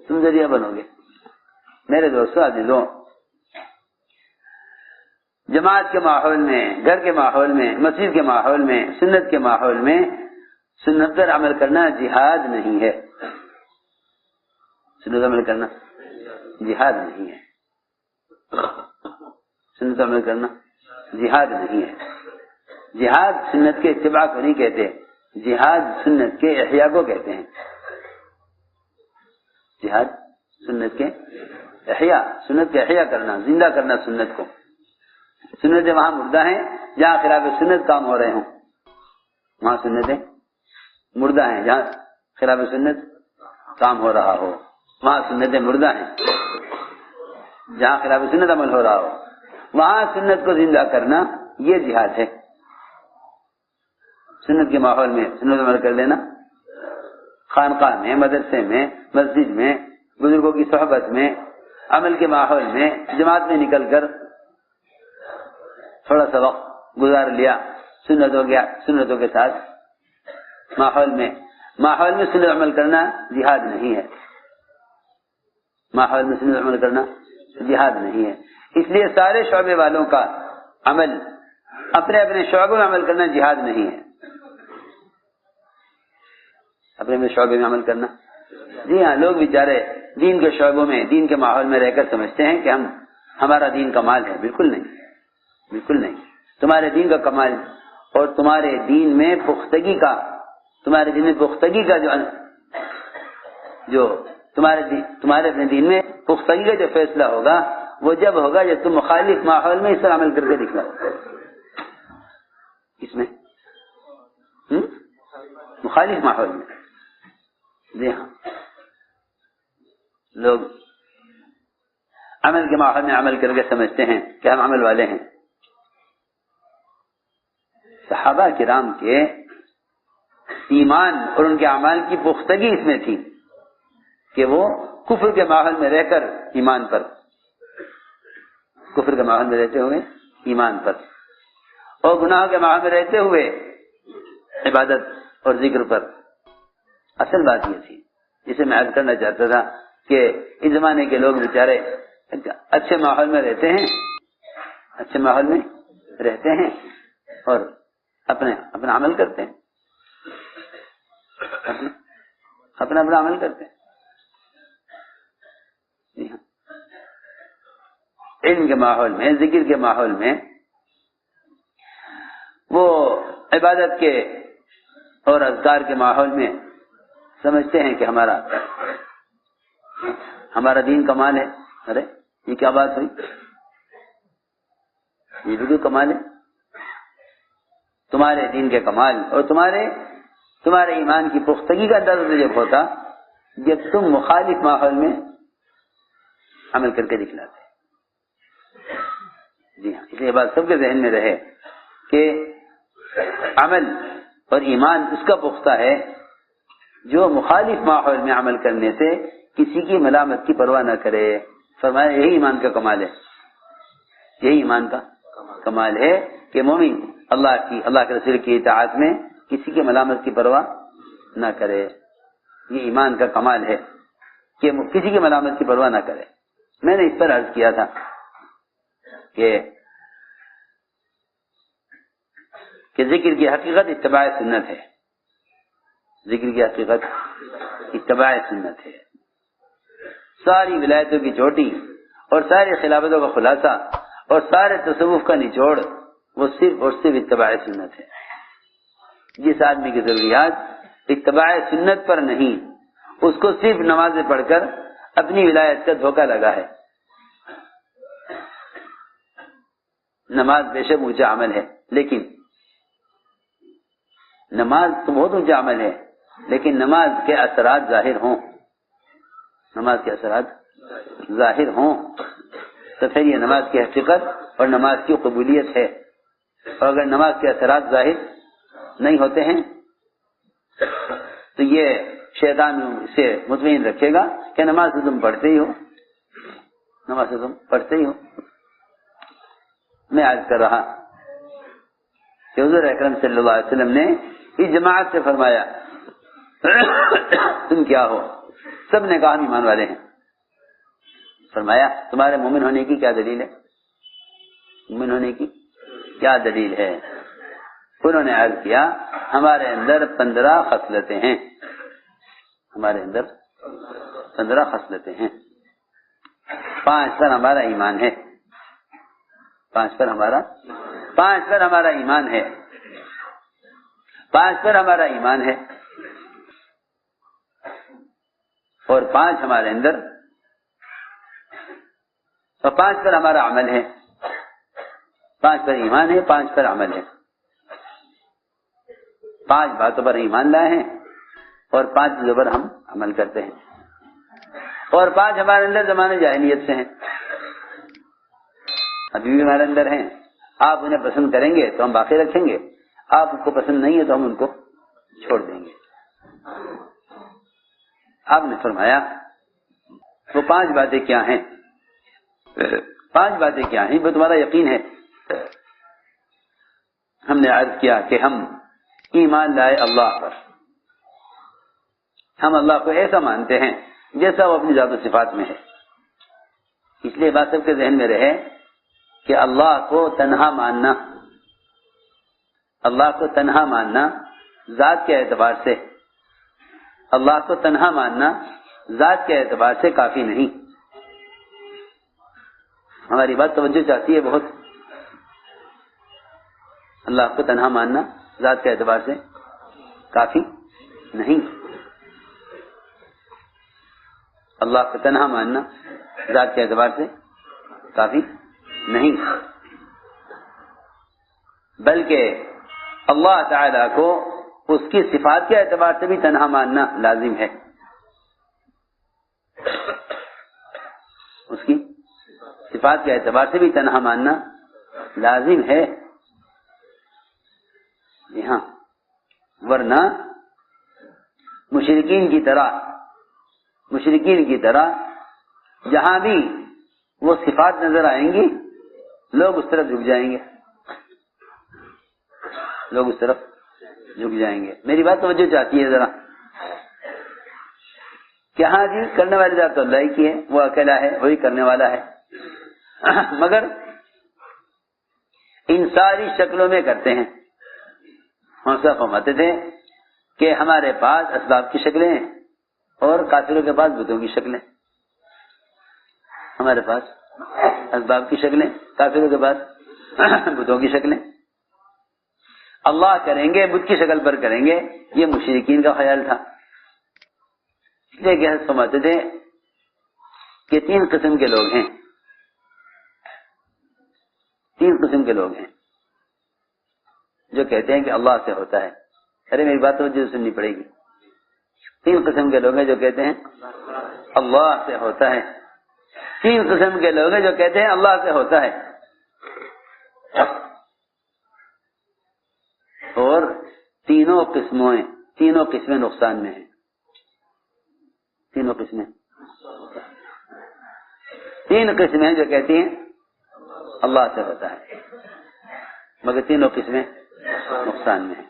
تم ذریعہ بنو گے. میرے دوستو عزیزوں, جماعت کے ماحول میں, گھر کے ماحول میں, مسجد کے ماحول میں, سنت کے ماحول میں سنت پر عمل کرنا جہاد نہیں ہے. سنت عمل کرنا جہاد نہیں ہے. سنت عمل کرنا جہاد نہیں ہے. جہاد سنت کے اتباع کو نہیں کہتے, جہاد سنت کے احیاء کو کہتے ہیں. جہاد سنت کے احیاء, سنت کے احیاء کرنا, زندہ کرنا سنت کو. سنتیں وہاں مردہ ہیں جہاں خلاف سنت کام ہو رہے ہوں, وہاں سنتیں مردہ ہیں. جہاں خلاف سنت کام ہو رہا ہو وہاں سنتیں مردہ ہیں. جہاں خلاف سنت عمل ہو رہا ہو وہاں سنت کو زندہ کرنا یہ جہاد ہے. سنت کے ماحول میں سنت عمل کر لینا، خانقاہ میں، مدرسے میں، مسجد میں، بزرگوں کی صحبت میں، عمل کے ماحول میں، جماعت میں نکل کر تھوڑا سا وقت گزار لیا سنتوں کے ساتھ ماحول میں سنت عمل کرنا جہاد نہیں ہے، ماحول میں سنت عمل کرنا جہاد نہیں ہے۔ اس لیے سارے شعبے والوں کا عمل اپنے اپنے شعبوں میں عمل کرنا جہاد نہیں ہے، اپنے اپنے شعبے میں عمل کرنا۔ جی ہاں، لوگ بیچارے دین کے شعبوں میں، دین کے ماحول میں رہ کر سمجھتے ہیں کہ ہمارا دین کمال ہے۔ بالکل نہیں، بالکل نہیں۔ تمہارے دین کا کمال اور تمہارے دین میں پختگی کا جو تمہارے اپنے دین میں پختگی کا جو فیصلہ ہوگا وہ جب ہوگا جب تم مخالف ماحول میں اس پر عمل کر کے دکھاؤ۔ اس میں مخالف ماحول میں، جی ہاں، لوگ عمل کے ماحول میں عمل کر کے سمجھتے ہیں کہ ہم عمل والے ہیں۔ صحابہ کرام کے ایمان اور ان کے اعمال کی پختگی اس میں تھی کہ وہ کفر کے ماحول میں رہ کر ایمان پر، کفر کے ماحول میں رہتے ہوئے ایمان پر، اور گناہ کے ماحول میں رہتے ہوئے عبادت اور ذکر پر۔ اصل بات یہ تھی جسے میں عرض کرنا چاہتا تھا کہ اس زمانے کے لوگ بیچارے اچھے ماحول میں رہتے ہیں اور اپنا عمل کرتے ہیں، اپنا عمل کرتے ہیں۔ جی ہاں، علم کے ماحول میں، ذکر کے ماحول میں وہ عبادت کے اور اذکار کے ماحول میں سمجھتے ہیں کہ ہمارا دین کمال ہے۔ ارے یہ کیا بات ہوئی؟ یہ بھی کوئی کمال ہے؟ تمہارے دین کے کمال اور تمہارے ایمان کی پختگی کا اندازہ جب ہوتا جب تم مخالف ماحول میں عمل کر کے دکھلاتے۔ جی ہاں، اس لیے بات سب کے ذہن میں رہے کہ عمل اور ایمان اس کا پختہ ہے جو مخالف ماحول میں عمل کرنے سے کسی کی ملامت کی پرواہ نہ کرے۔ فرمایا یہی ایمان کا کمال ہے، یہی ایمان کا کمال ہے کہ مومن اللہ کے رسول کی اطاعت میں کسی کی ملامت کی پرواہ نہ کرے۔ یہ ایمان کا کمال ہے کہ کسی کی ملامت کی پرواہ نہ کرے۔ میں نے اس پر عرض کیا تھا کہ ذکر کی حقیقت اتباع سنت ہے، ذکر کی حقیقت اتباع سنت ہے۔ ساری ولایتوں کی چوٹی اور ساری خلافتوں کا خلاصہ اور سارے تصوف کا نچوڑ وہ صرف اور صرف اتباع سنت ہے۔ جس آدمی کی ضروریات اتباع سنت پر نہیں، اس کو صرف نمازیں پڑھ کر اپنی ولایت کا دھوکہ لگا ہے۔ نماز بے شک اونچا عمل ہے، لیکن نماز تو بہت اونچا عمل ہے، لیکن نماز کے اثرات ظاہر ہوں، نماز کے اثرات ظاہر ہوں تو پھر یہ نماز کی حقیقت اور نماز کی قبولیت ہے۔ اور اگر نماز کے اثرات ظاہر نہیں ہوتے ہیں تو یہ شیطان اسے مطمئن رکھے گا کہ نماز تو تم پڑھتے ہی ہو۔ میں عرض کر رہا کہ حضور اکرم صلی اللہ علیہ وسلم نے اس جماعت سے فرمایا تم کیا ہو؟ سب نے کہا ہم ایمان والے ہیں۔ فرمایا تمہارے مومن ہونے کی کیا دلیل ہے؟ مومن ہونے کی کیا دلیل ہے؟ انہوں نے عرض کیا ہمارے اندر 15 خصلتیں ہیں، ہمارے اندر 15 خصلتیں ہیں، 5 پر ہمارا ایمان ہے، 5 پر ہمارا ایمان ہے، 5 پر ہمارا ایمان ہے، اور 5 ہمارے اندر، اور 5 پر ہمارا عمل ہے، 5 پر ایمان ہے، 5 پر عمل ہے۔ 5 باتوں پر ایمان لائے ہیں اور 5 چیزوں پر ہم عمل کرتے ہیں، اور 5 ہمارے اندر زمانے جاہلیت سے ہیں، ابھی بھی ہمارے اندر ہیں۔ آپ انہیں پسند کریں گے تو ہم باقی رکھیں گے، آپ کو پسند نہیں ہے تو ہم ان کو چھوڑ دیں گے. آپ نے فرمایا وہ 5 باتیں کیا ہیں؟ 5 باتیں کیا ہیں وہ تمہارا یقین ہے؟ ہم نے عرض کیا کہ ہم ایمان لائے اللہ پر. ہم اللہ کو ایسا مانتے ہیں جیسا وہ اپنی ذات و صفات میں ہے. اس لیے بات سب کے ذہن میں رہے کہ اللہ کو تنہا ماننا، اللہ کو تنہا ماننا ذات کے اعتبار سے، اللہ کو تنہا ماننا ذات کے اعتبار سے کافی نہیں. ہماری بات توجہ چاہتی ہے بہت. اللہ کو تنہا ماننا ذات کے اعتبار سے کافی نہیں. اللہ کو تنہا ماننا ذات کے اعتبار سے کافی نہیں، بلکہ اللہ تعالی کو اس کی صفات کے اعتبار سے بھی تنہا ماننا لازم ہے. اس کی صفات کے اعتبار سے بھی تنہا ماننا لازم ہے. جی ہاں، ورنہ مشرکین کی طرح جہاں بھی وہ صفات نظر آئیں گی لوگ اس طرف جھک جائیں گے، لوگ اس طرف جھک جائیں گے. میری بات توجہ چاہتی ہے ذرا کہ ہاں جی کرنے والی ذات تو اللہ کی ہے، وہ اکیلا ہے، وہی کرنے والا ہے، مگر ان ساری شکلوں میں کرتے ہیں. ہم سب فرماتے تھے کہ ہمارے پاس اسباب کی شکلیں ہیں اور کافروں کے پاس بتوں کی شکلیں. ہمارے پاس اسباب کی شکلیں، کافروں کے پاس بتوں کی شکلیں. اللہ کریں گے بت کی شکل پر کریں گے، یہ مشرکین کا خیال تھا. اس لیے کہ فرماتے تھے کہ 3 قسم کے لوگ ہیں. 3 قسم کے لوگ ہیں جو کہتے ہیں کہ اللہ سے ہوتا ہے. ارے میری بات توجہ سننی پڑے گی. 3 قسم کے لوگ ہیں جو کہتے ہیں اللہ سے ہوتا ہے. 3 قسم کے لوگ ہیں جو کہتے ہیں اللہ سے ہوتا ہے. اور تینوں قسمیں نقصان میں ہیں. تینوں قسمیں 3 قسمیں جو کہتی ہیں اللہ سے ہوتا ہے، مگر تینوں قسمیں نقصان میں ہیں.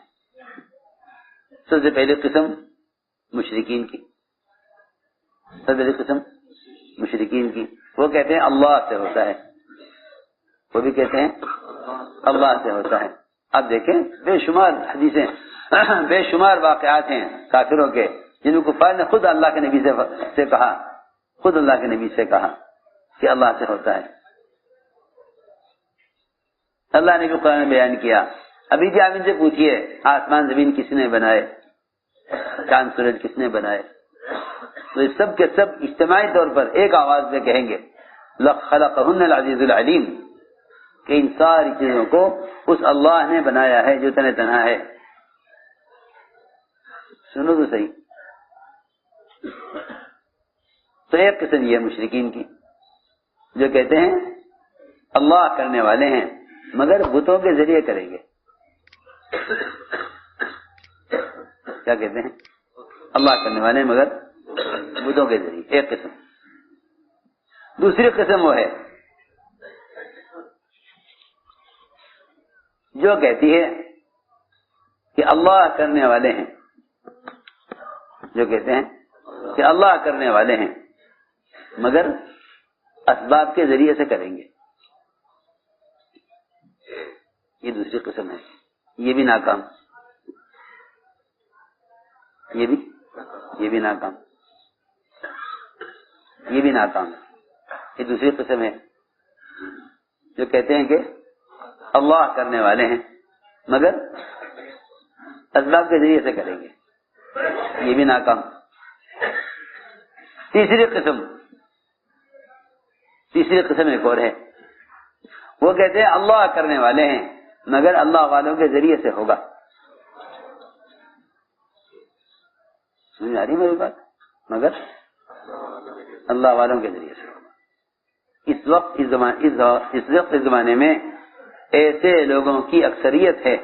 سب سے پہلی قسم مشرکین کی، وہ کہتے ہیں اللہ سے ہوتا ہے. وہ بھی کہتے ہیں اللہ سے ہوتا ہے. آپ دیکھیں بے شمار حدیثیں، بے شمار واقعات ہیں کافروں کے جن کو کفار نے خود اللہ کے نبی سے کہا کہ اللہ سے ہوتا ہے. اللہ نے بھی قرآن میں بیان کیا. ابھی بھی آپ ان سے پوچھئے آسمان زمین کس نے بنائے، چاند سورج کس نے بنائے، تو سب کے سب اجتماعی طور پر ایک آواز میں کہیں گے لَخَلَقَهُنَّ الْعَزِيزُ الْعَلِيمُ، کہ ان ساری چیزوں کو اس اللہ نے بنایا ہے جو تنہا ہے. سنو تو صحیح. تو ایک قسم یہ ہے مشرکین کی جو کہتے ہیں اللہ کرنے والے ہیں مگر بتوں کے ذریعے کریں گے. کیا کہتے ہیں؟ اللہ کرنے والے ہیں مگر بتوں کے ذریعے. ایک قسم. دوسری قسم وہ ہے جو کہتی ہے کہ اللہ کرنے والے ہیں، جو کہتے ہیں کہ اللہ کرنے والے ہیں مگر اسباب کے ذریعے سے کریں گے. یہ دوسری قسم ہے. یہ بھی ناکام، یہ بھی ناکام. یہ دوسری قسم ہے جو کہتے ہیں کہ اللہ کرنے والے ہیں مگر اسباب کے ذریعے سے کریں گے. یہ بھی ناکام. تیسری قسم ایک اور ہے. وہ کہتے ہیں اللہ کرنے والے ہیں مگر اللہ والوں کے ذریعے سے ہوگا. سمجھ آ رہی میری بات؟ مگر اللہ والوں کے ذریعے سے ہوگا. اس وقت اس زمانے میں ایسے لوگوں کی اکثریت ہے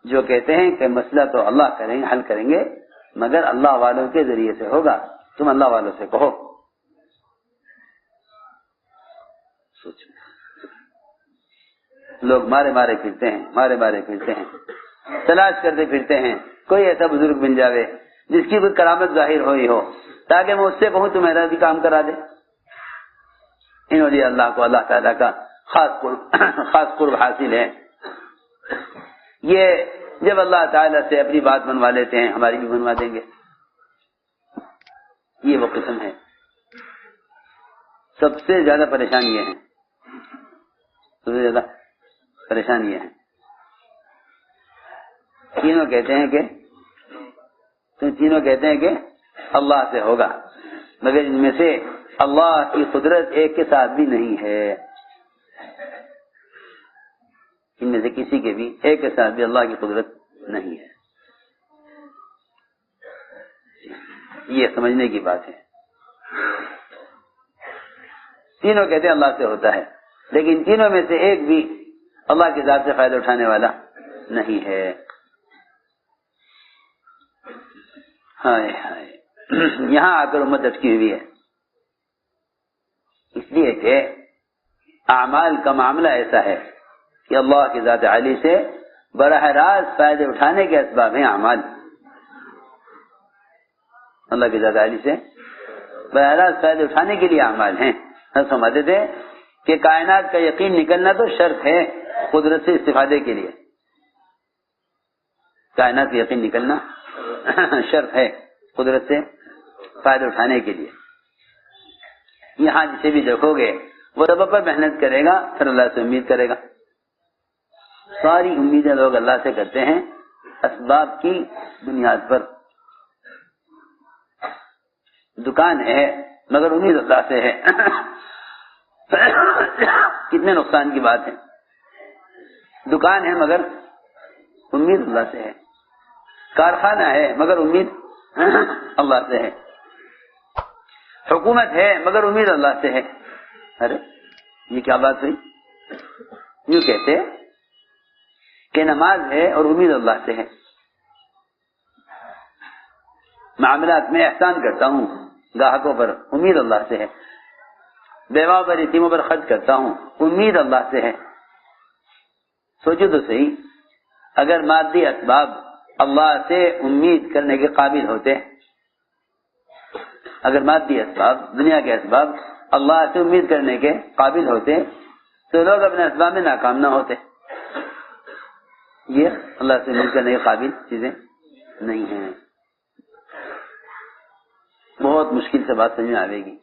جو کہتے ہیں کہ مسئلہ تو اللہ کریں گے، حل کریں گے، مگر اللہ والوں کے ذریعے سے ہوگا، تم اللہ والوں سے کہو. لوگ مارے مارے پھرتے ہیں، تلاش کرتے پھرتے ہیں کوئی ایسا بزرگ بن جاوے جس کی کوئی کرامت ظاہر ہوئی ہو تاکہ میں اس سے کہوں تو میرا بھی کام کرا دے. ان اولیاء اللہ کو اللہ تعالیٰ کا خاص قرب حاصل ہے. یہ جب اللہ تعالیٰ سے اپنی بات منوا لیتے ہیں ہماری بھی منوا دیں گے. یہ وہ قسم ہے. سب سے زیادہ پریشان یہ ہے، تینوں کہتے ہیں کہ اللہ سے ہوگا، مگر ان میں سے اللہ کی قدرت ایک کے ساتھ بھی نہیں ہے. ان میں سے کسی کے بھی ایک کے ساتھ بھی اللہ کی قدرت نہیں ہے. یہ سمجھنے کی بات ہے. تینوں کہتے ہیں اللہ سے ہوتا ہے، لیکن تینوں میں سے ایک بھی اللہ کی ذات سے فائدہ اٹھانے والا نہیں ہے. ہائے ہائے، یہاں آ کر امت اٹکی ہوئی ہے، اس لیے کہ اعمال کا معاملہ ایسا ہے کہ اللہ کی ذات عالی سے براہ راست فائدے اٹھانے کے اسباب ہیں اعمال. اللہ کی ذات عالی سے براہ راست فائدے اٹھانے کے لیے اعمال ہیں. ہم سمجھتے تھے کہ کائنات کا یقین نکلنا تو شرط ہے قدرت سے استفادے کے لیے. کائنات کا یقین نکلنا شرط ہے قدرت سے فائدہ اٹھانے کے لیے. یہاں جسے بھی دیکھو گے وہ سبب پر محنت کرے گا، پھر اللہ سے امید کرے گا. ساری امیدیں لوگ اللہ سے کرتے ہیں اسباب کی بنیاد پر. دکان ہے مگر امید اللہ سے ہے. کتنے نقصان کی بات ہے. دکان ہے مگر امید اللہ سے ہے. کارخانہ ہے مگر امید اللہ سے ہے. حکومت ہے مگر امید اللہ سے ہے. ارے یہ کیا بات ہوئی؟ یوں کہتے کہ نماز ہے اور امید اللہ سے ہے. معاملات میں احسان کرتا ہوں گاہکوں پر، امید اللہ سے ہے. بیواؤں پر یتیموں پر خرچ کرتا ہوں، امید اللہ سے ہے. سوچو تو صحیح، اگر مادی اسباب اللہ سے امید کرنے کے قابل ہوتے، اگر مادی اسباب دنیا کے اسباب اللہ سے امید کرنے کے قابل ہوتے تو لوگ اپنے اسباب میں ناکام نہ ہوتے. یہ اللہ سے امید کرنے کے قابل چیزیں نہیں ہیں. بہت مشکل سے بات سمجھ میں آئے گی،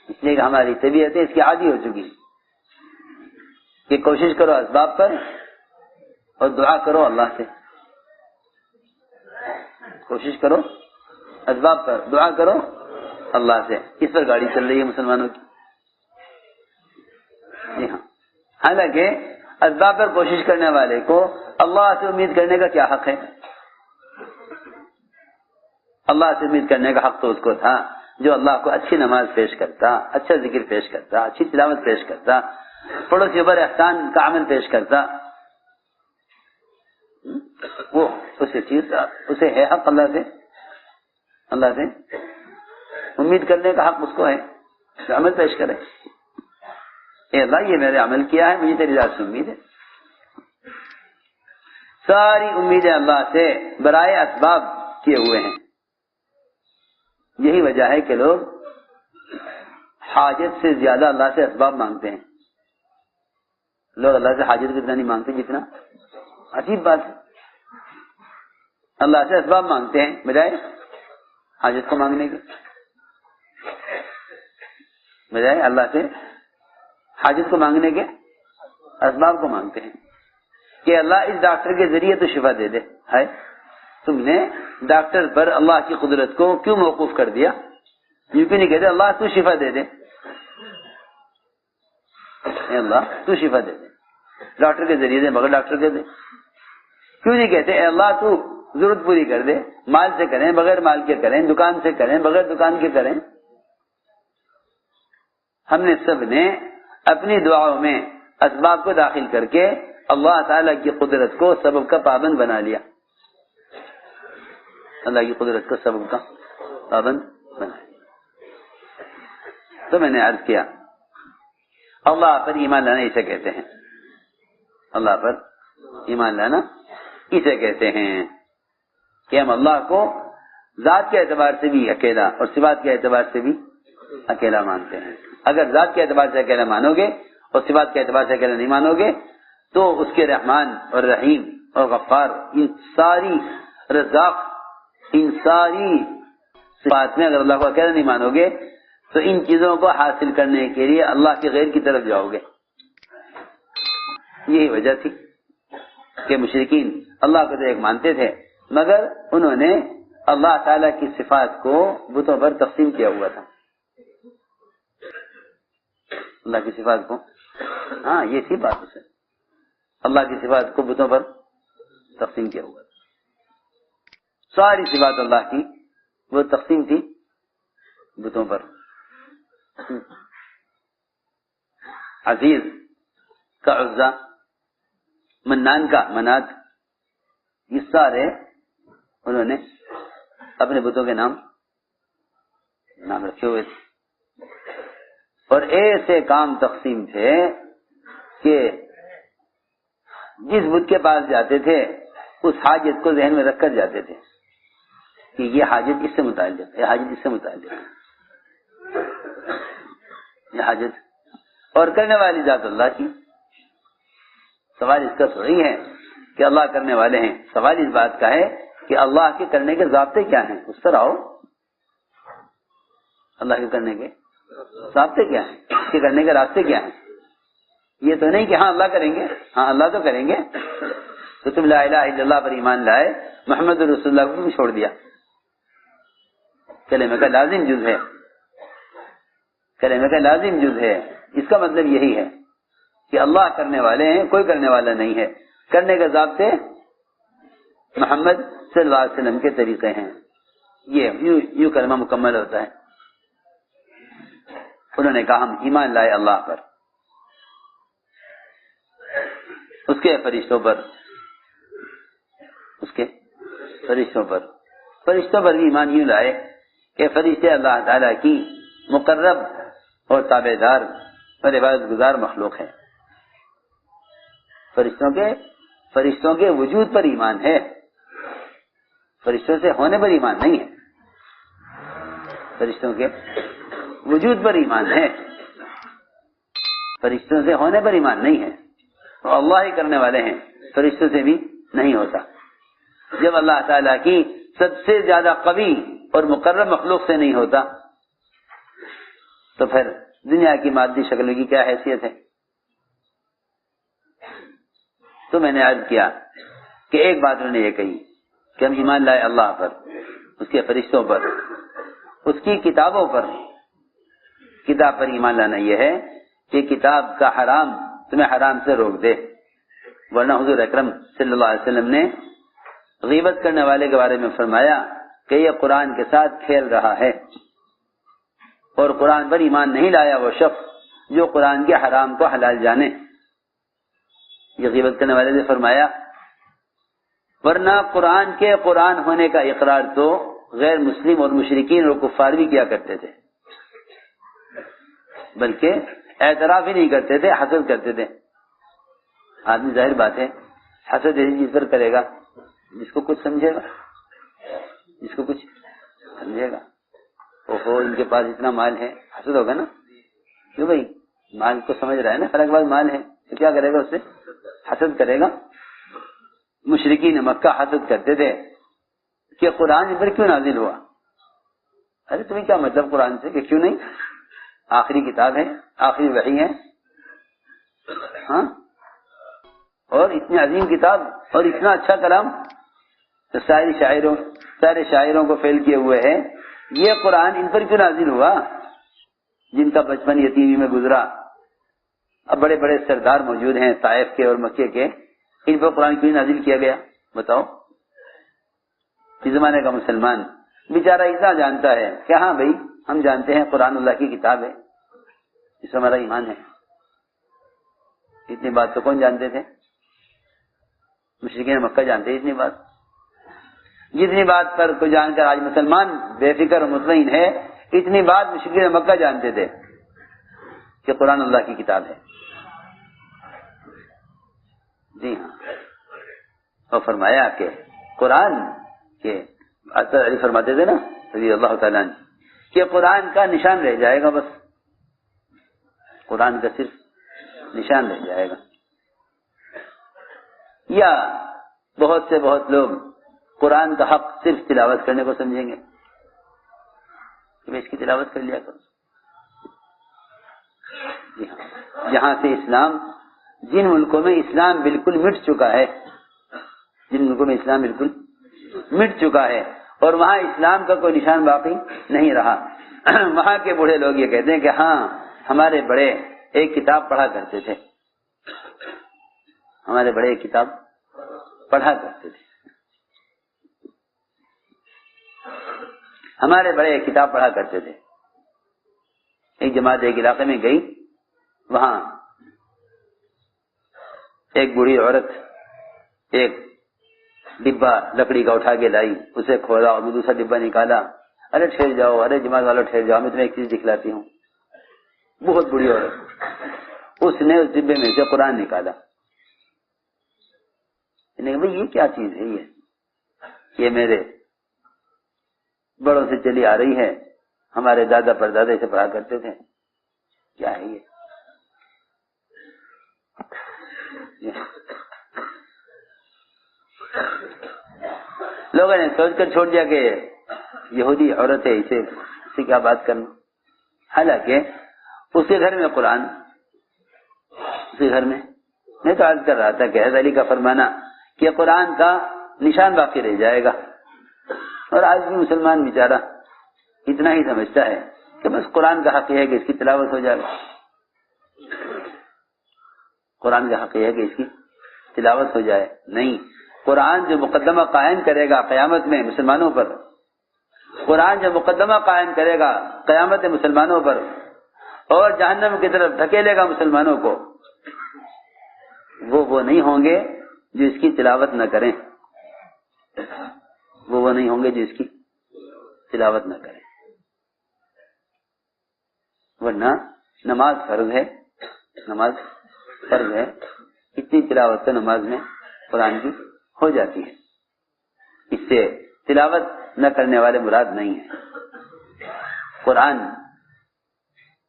اس لیے کہ ہماری طبیعت اس کی عادی ہو چکی کہ کوشش کرو اسباب پر اور دعا کرو اللہ سے. کوشش کرو اسباب پر، دعا کرو اللہ سے. اس پر گاڑی چل رہی ہے مسلمانوں کی. جی ہاں، حالانکہ اسباب پر کوشش کرنے والے کو اللہ سے امید کرنے کا کیا حق ہے؟ اللہ سے امید کرنے کا حق تو اس کو تھا جو اللہ کو اچھی نماز پیش کرتا، اچھا ذکر پیش کرتا، اچھی تلاوت پیش کرتا، پڑوسیوں پر احسان کا عمل پیش کرتا. وہ اسے ہے حق اللہ سے امید کرنے کا حق اس کو ہے کہ عمل پیش کرے. اے اللہ یہ میں نے عمل کیا ہے، مجھے تیری ذات سے امید ہے. ساری امیدیں اللہ سے برائے اسباب کیے ہوئے ہیں. یہی وجہ ہے کہ لوگ حاجت سے زیادہ اللہ سے اسباب مانگتے ہیں. لوگ اللہ سے حاجت کتنا نہیں مانگتے جتنا. عجیب بات ہے، اللہ سے اسباب مانگتے ہیں بجائے حاجت کو مانگنے کے، بجائے اللہ سے حاجت کو مانگنے کے اسباب کو مانگتے ہیں کہ اللہ اس ڈاکٹر کے ذریعے تو شفا دے دے. ہے تم نے ڈاکٹر پر اللہ کی قدرت کو کیوں موقوف کر دیا؟ یوں کیوں نہیں کہتے اللہ تو شفا دے دے، اے اللہ تو شفا دے دے، ڈاکٹر کے ذریعے دے مگر ڈاکٹر کے دے. کیوں نہیں کہتے اے اللہ تو ضرورت پوری کر دے، مال سے کریں بغیر مال کے کریں، دکان سے کریں بغیر دکان کے کریں. ہم نے سب نے اپنی دعاؤں میں اسباب کو داخل کر کے اللہ تعالیٰ کی قدرت کو سبب کا پابند بنا لیا، اللہ کی قدرت کو سبب کا پابند بنا لیا۔ تو میں نے عرض کیا اللہ پر ایمان لانا اسے کہتے ہیں، اللہ پر ایمان لانا اسے کہتے ہیں کہ ہم اللہ کو ذات کے اعتبار سے بھی اکیلا اور صفات کے اعتبار سے بھی اکیلا مانتے ہیں۔ اگر ذات کے اعتبار سے اکیلا مانو گے اور صفات کے اعتبار سے اکیلا نہیں مانو گے تو اس کے رحمان اور رحیم اور غفار، ان ساری رزاق، ان ساری صفات میں اگر اللہ کو اکیلا نہیں مانو گے تو ان چیزوں کو حاصل کرنے کے لیے اللہ کے غیر کی طرف جاؤ گے۔ یہی وجہ تھی کہ مشرکین اللہ کو تو ایک مانتے تھے مگر انہوں نے اللہ تعالیٰ کی صفات کو بتوں پر تقسیم کیا ہوا تھا، اللہ کی صفات کو، ہاں یہ تھی بات اسے، اللہ کی صفات کو بتوں پر تقسیم کیا ہوا تھا، ساری صفات اللہ کی وہ تقسیم تھی بتوں پر۔ عزیز کا عزا، منان کا منات، یہ سارے انہوں نے اپنے بتوں کے نام رکھے ہوئے تھے، اور ایسے کام تقسیم تھے کہ جس بت کے پاس جاتے تھے اس حاجت کو ذہن میں رکھ کر جاتے تھے کہ یہ حاجت اس سے متعلق، یہ حاجت اس سے متعلق، یہ حاجت، اور کرنے والی ذات اللہ کی۔ سوال اس کا تھوڑی ہے کہ اللہ کرنے والے ہیں، سوال اس بات کا ہے کہ اللہ کے کرنے کے ضابطے کیا ہیں، اس پر آؤ۔ اللہ کے کرنے کے ضابطے کیا ہیں، اس کے کرنے کے راستے کیا ہیں؟ یہ تو نہیں کہ ہاں اللہ کریں گے، ہاں اللہ تو کریں گے تو تم لا الہ الا اللہ پر ایمان لائے، محمد رسول اللہ کو بھی چھوڑ دیا۔ کلمہ کا لازم جز ہے، کلمہ کا لازم جز ہے، اس کا مطلب یہی ہے کہ اللہ کرنے والے ہیں، کوئی کرنے والا نہیں ہے، کرنے کے ضابطے محمد صلی اللہ علیہ وسلم کے طریقے ہیں، یہ یوں کلمہ مکمل ہوتا ہے۔ انہوں نے کہا ہم ایمان لائے اللہ پر، اس کے فرشتوں پر، اس کے فرشتوں پر بھی ایمان یوں لائے کہ فرشتے اللہ تعالیٰ کی مقرب اور تابع دار اور عبادت گزار مخلوق ہے۔ فرشتوں کے وجود پر ایمان ہے، فرشتوں سے ہونے پر ایمان نہیں ہے، فرشتوں کے وجود پر ایمان ہے، فرشتوں سے ہونے پر ایمان نہیں ہے، اور اللہ ہی کرنے والے ہیں، فرشتوں سے بھی نہیں ہوتا۔ جب اللہ تعالیٰ کی سب سے زیادہ قوی اور مقرب مخلوق سے نہیں ہوتا تو پھر دنیا کی مادی شکلوں کی کیا حیثیت ہے؟ تو میں نے عرض کیا کہ ایک بات انہوں نے یہ کہی کہ ہم ایمان لائے اللہ پر، اس کے فرشتوں پر، اس کی کتابوں پر۔ کتاب پر ایمان لانا یہ ہے کہ کتاب کا حرام تمہیں حرام سے روک دے، ورنہ حضور اکرم صلی اللہ علیہ وسلم نے غیبت کرنے والے کے بارے میں فرمایا کہ یہ قرآن کے ساتھ کھیل رہا ہے، اور قرآن پر ایمان نہیں لایا وہ شخص جو قرآن کے حرام کو حلال جانے۔ یہ غیبت کرنے والے نے فرمایا، ورنہ قرآن کے قرآن ہونے کا اقرار تو غیر مسلم اور مشرکین اور کفار بھی کیا کرتے تھے، بلکہ اعتراف ہی نہیں کرتے تھے، حسد کرتے تھے۔ آدمی ظاہر بات ہے حسد ایسی چیز پر کرے گا جس کو کچھ سمجھے گا، جس کو کچھ سمجھے گا۔ اوہو ان کے پاس اتنا مال ہے، حسد ہوگا نا، کیوں بھائی مال کو سمجھ رہا ہے نا، فرق بات مال ہے تو کیا کرے گا، اس سے حسد کرے گا۔ مشرکین مکہ حسد کرتے تھے کہ قرآن ان پر کیوں نازل ہوا؟ ارے تمہیں کیا مطلب قرآن سے کہ کیوں نہیں، آخری کتاب ہے، آخری وحی ہے، ہاں، اور اتنی عظیم کتاب اور اتنا اچھا کلام تو سارے شاعروں کو فیل کیے ہوئے ہے، یہ قرآن ان پر کیوں نازل ہوا جن کا بچپن یتیمی میں گزرا؟ اب بڑے بڑے سردار موجود ہیں طائف کے اور مکے کے، ان پر قرآن کیوں نازل کیا گیا بتاؤ؟ اس زمانے کا مسلمان بیچارہ اتنا جانتا ہے کہ ہاں بھائی ہم جانتے ہیں قرآن اللہ کی کتاب ہے، اس میں ہمارا ایمان ہے، اتنی بات تو کون جانتے تھے؟ مشرکین مکہ جانتے اتنی بات. جتنی بات پر کو جان کر آج مسلمان بے فکر و مطمئن ہے، اتنی بات مشرکین مکہ جانتے تھے کہ قرآن اللہ کی کتاب ہے. جی ہاں. اور فرمایا کہ قرآن کے حضرت علی فرماتے تھے نا رضی اللہ تعالیٰ عنہ کہ قرآن کا نشان رہ جائے گا، بس قرآن کا صرف نشان رہ جائے گا. یا بہت سے بہت لوگ قرآن کا حق صرف تلاوت کرنے کو سمجھیں گے کہ میں اس کی تلاوت کر لیا کروں. جی ہاں. جہاں سے اسلام، جن ملکوں میں اسلام بالکل مٹ چکا ہے، جن ملکوں میں اسلام بالکل مٹ چکا ہے اور وہاں اسلام کا کوئی نشان باقی نہیں رہا، وہاں کے بوڑھے لوگ یہ کہتے ہیں کہ ہاں ہمارے بڑے ایک کتاب پڑھا کرتے تھے، ہمارے بڑے ایک کتاب پڑھا کرتے تھے، ہمارے بڑے ایک کتاب پڑھا کرتے تھے. ایک جماعت ایک علاقے میں گئی، وہاں ایک بوڑھی عورت ایک ڈبہ لکڑی کا اٹھا کے لائی، اسے کھولا اور دوسرا ڈبہ نکالا. ارے ٹھہر جاؤ، ارے جماعت والوں ٹھہر جاؤ، میں تمہیں ایک چیز دکھلاتی ہوں. بہت بڑی عورت، اس نے اس ڈبے میں سے قرآن نکالا. بھائی یہ کیا چیز ہے؟ یہ میرے بڑوں سے چلی آ رہی ہے، ہمارے دادا پردادا اسے پڑھا کرتے تھے، کیا ہے یہ؟ لوگوں نے سوچ کر چھوڑ دیا کہ یہودی عورت ہے، اسے کیا بات کرنا. حالانکہ اس کے گھر میں قرآن، اس کے گھر میں تو عرض کر رہا تھا کہ حضرت علی کا فرمانا کہ قرآن کا نشان باقی رہ جائے گا. اور آج بھی مسلمان بیچارہ اتنا ہی سمجھتا ہے کہ بس قرآن کا حق یہ ہے کہ اس کی تلاوت ہو جائے. قرآن کا حق یہ ہے کہ اس کی تلاوت ہو جائے. نہیں، قرآن جو مقدمہ قائم کرے گا قیامت میں مسلمانوں پر، قرآن جو مقدمہ قائم کرے گا قیامت مسلمانوں پر اور جہنم کی طرف دھکیلے گا مسلمانوں کو، وہ نہیں ہوں گے جو اس کی تلاوت نہ کریں. وہ نہیں ہوں گے جو اس کی تلاوت نہ کریں. ورنہ نماز فرض ہے، نماز فرض ہے، اتنی تلاوت تو نماز میں قرآن کی ہو جاتی ہے. اس سے تلاوت نہ کرنے والے مراد نہیں ہے. قرآن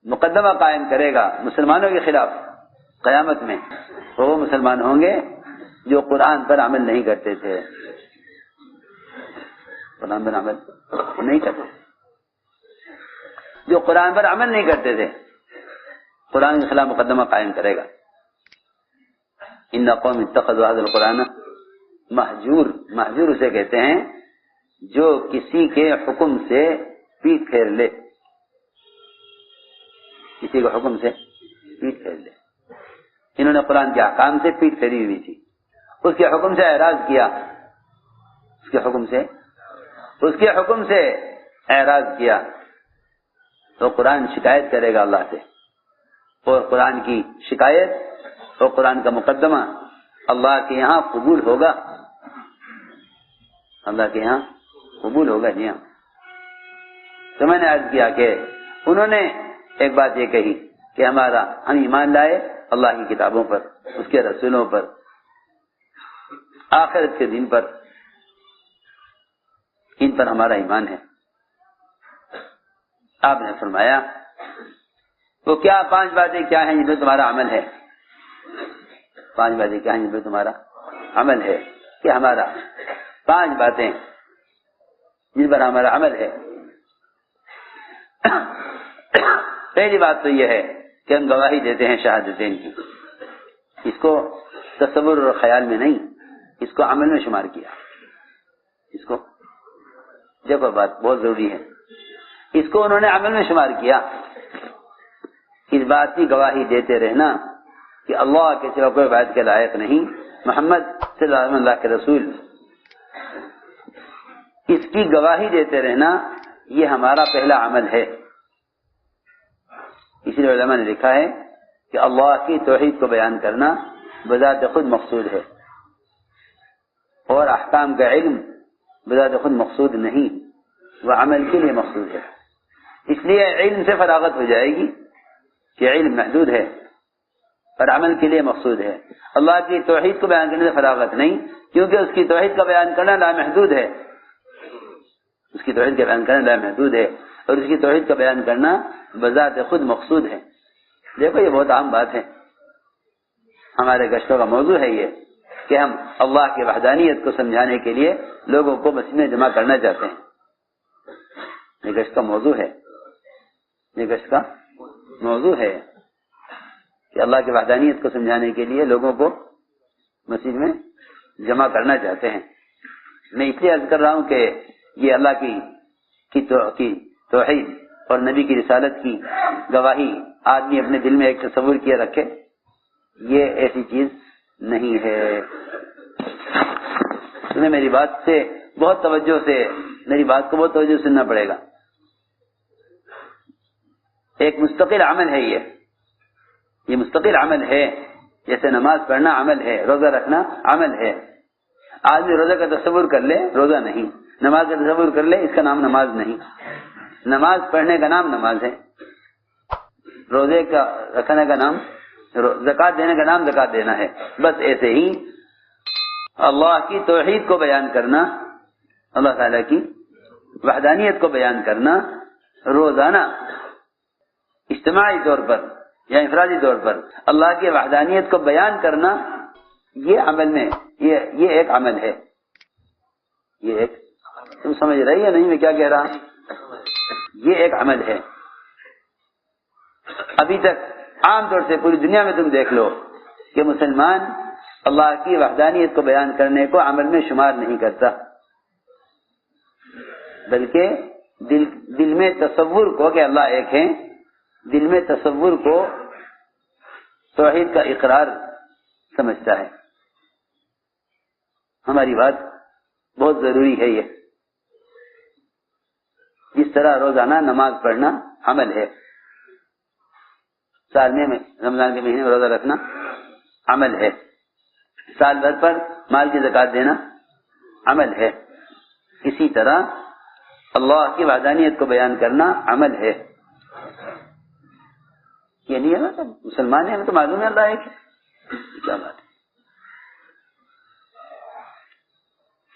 مقدمہ قائم کرے گا مسلمانوں کے خلاف قیامت میں، تو وہ مسلمان ہوں گے جو قرآن پر عمل نہیں کرتے تھے. قرآن پر عمل نہیں کرتے، جو قرآن پر عمل نہیں کرتے تھے، قرآن کے خلاف مقدمہ قائم کرے گا. ان قوم اتخذوا هذا القرآن مہجور اسے کہتے ہیں جو کسی کے حکم سے پیٹ پھیر لے، کسی کے حکم سے پیٹ پھیر لے. انہوں نے قرآن کے احکام سے پیٹ پھیری ہوئی تھی، اس کے حکم سے اعراض کیا، اس کے حکم سے اعراض کیا تو قرآن شکایت کرے گا اللہ سے. اور قرآن کی شکایت اور قرآن کا مقدمہ اللہ کے یہاں قبول ہوگا، اللہ کے یہاں قبول ہوگا. جی ہاں. تو میں نے عرض کیا کہ انہوں نے ایک بات یہ کہی کہ ہم ایمان لائے اللہ کی کتابوں پر، اس کے رسولوں پر، آخرت کے دن پر، ان پر ہمارا ایمان ہے. آپ نے فرمایا وہ کیا 5 باتیں کیا ہیں جن میں تمہارا عمل ہے؟ 5 باتیں کیا ہیں جن میں تمہارا عمل ہے؟ کہ ہمارا 5 باتیں جن پر ہمارا عمل ہے. پہلی بات تو یہ ہے کہ ہم گواہی دیتے ہیں شہادتین کی. اس کو تصور اور خیال میں نہیں، اس کو عمل میں شمار کیا. اس کو دیکھو، بات بہت ضروری ہے، اس کو انہوں نے عمل میں شمار کیا. اس بات کی گواہی دیتے رہنا کہ اللہ کے سوا کوئی عبادت کے لائق نہیں، محمد صلی اللہ علیہ وسلم اللہ کے رسول، اس کی گواہی دیتے رہنا یہ ہمارا پہلا عمل ہے. اس لیے علماء نے لکھا ہے کہ اللہ کی توحید کو بیان کرنا بذات خود مقصود ہے. اور احکام کا علم بذات خود مقصود نہیں، وہ عمل کے لیے مقصود ہے. اس لیے علم سے فراغت ہو جائے گی کہ علم محدود ہے اور عمل کے لیے مقصود ہے. اللہ کی توحید کو بیان کرنے سے فراغت نہیں، کیونکہ اس کی توحید کا بیان کرنا لامحدود ہے. اس کی توحید کا بیان کرنا لامحدود ہے اور اس کی توحید کا بیان کرنا بذات خود مقصود ہے. دیکھو یہ بہت عام بات ہے، ہمارے گشتوں کا موضوع ہے یہ کہ ہم اللہ کی وحدانیت کو سمجھانے کے لیے لوگوں کو مسجد میں جمع کرنا چاہتے ہیں. یہ گشت کا موضوع ہے، یہ گشت کا موضوع ہے کہ اللہ کی وحدانیت کو سمجھانے کے لیے لوگوں کو مسجد میں جمع کرنا چاہتے ہیں. میں اس لیے عرض کر رہا ہوں کہ یہ اللہ کی توحید اور نبی کی رسالت کی گواہی آدمی اپنے دل میں ایک تصور کیے رکھے، یہ ایسی چیز نہیں ہے. تمہیں میری بات سے بہت توجہ سے، میری بات کو بہت توجہ سے سننا پڑے گا. ایک مستقل عمل ہے یہ مستقل عمل ہے. جیسے نماز پڑھنا عمل ہے، روزہ رکھنا عمل ہے. آدمی روزہ کا تصور کر لے، روزہ نہیں. نماز کا تصور کر لے، اس کا نام نماز نہیں. نماز پڑھنے کا نام نماز ہے، روزے کا رکھنے کا نام، زکات دینے کا نام زکات دینا ہے. بس ایسے ہی اللہ کی توحید کو بیان کرنا، اللہ تعالیٰ کی وحدانیت کو بیان کرنا روزانہ اجتماعی طور پر یا انفرادی طور پر اللہ کی وحدانیت کو بیان کرنا، یہ عمل میں یہ ایک عمل ہے. یہ ایک، تم سمجھ رہی ہے نہیں میں کیا کہہ رہا ہوں؟ یہ ایک عمل ہے. ابھی تک عام طور سے پوری دنیا میں تم دیکھ لو کہ مسلمان اللہ کی وحدانیت کو بیان کرنے کو عمل میں شمار نہیں کرتا، بلکہ دل میں تصور کو کہ اللہ ایک ہے، دل میں تصور کو توحید کا اقرار سمجھتا ہے. ہماری بات بہت ضروری ہے. یہ جس طرح روزانہ نماز پڑھنا عمل ہے، سال میں رمضان کے مہینے میں روزہ رکھنا عمل ہے، سال بھر پر مال کی زکات دینا عمل ہے، اسی طرح اللہ کی وحدانیت کو بیان کرنا عمل ہے. یہ نہیں ہے نا مسلمان ہیں، ہمیں تو معلوم ہے اللہ ایک ہے. کیا بات ہے؟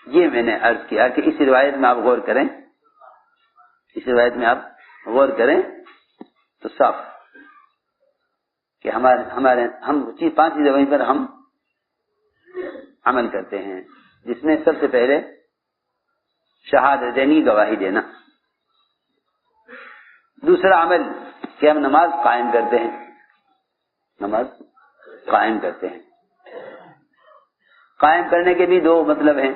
یہ میں نے عرض کیا کہ اس روایت میں آپ غور کریں، اس روایت میں آپ غور کریں تو صاف کہ ہم پانچ چیزیں وہیں پر ہم عمل کرتے ہیں، جس میں سب سے پہلے شہادتینی گواہی دینا. دوسرا عمل کہ ہم نماز قائم کرتے ہیں، نماز قائم کرتے ہیں. قائم کرنے کے بھی دو مطلب ہیں،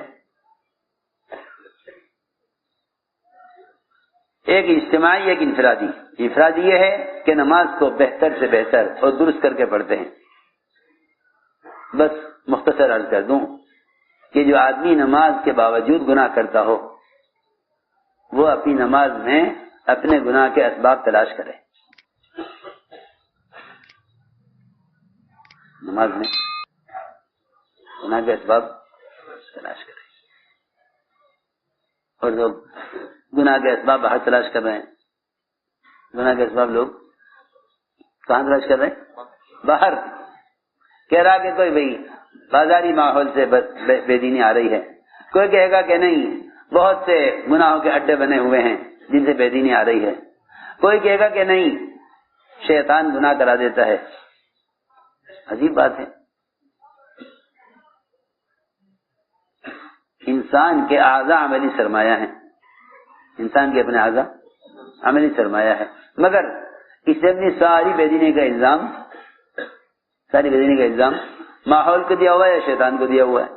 ایک اجتماعی ایک انفرادی. انفرادی یہ ہے کہ نماز کو بہتر سے بہتر اور درست کر کے پڑھتے ہیں. بس مختصر عرض کر دوں کہ جو آدمی نماز کے باوجود گناہ کرتا ہو وہ اپنی نماز میں اپنے گناہ کے اسباب تلاش کرے. نماز میں گناہ کے اسباب تلاش کرے. اور جو گناہ کے اسباب باہر تلاش کر رہے ہیں، گناہ کے اسباب لوگ کہاں تلاش کر رہے ہیں؟ باہر. کہہ رہا کہ کوئی بھئی بازاری ماحول سے بے دینی آ رہی ہے، کوئی کہے گا کہ نہیں بہت سے گناہوں کے اڈے بنے ہوئے ہیں جن سے بے دینی آ رہی ہے، کوئی کہے گا کہ نہیں شیطان گناہ کرا دیتا ہے. عجیب بات ہے. انسان کے اعضاء عملی سرمایہ ہیں، انسان کے اپنے اعضاء عملی سرمایہ ہے، مگر اس سے اپنی ساری بے دینی کا الزام ماحول کو دیا ہوا ہے یا شیطان کو دیا ہوا ہے.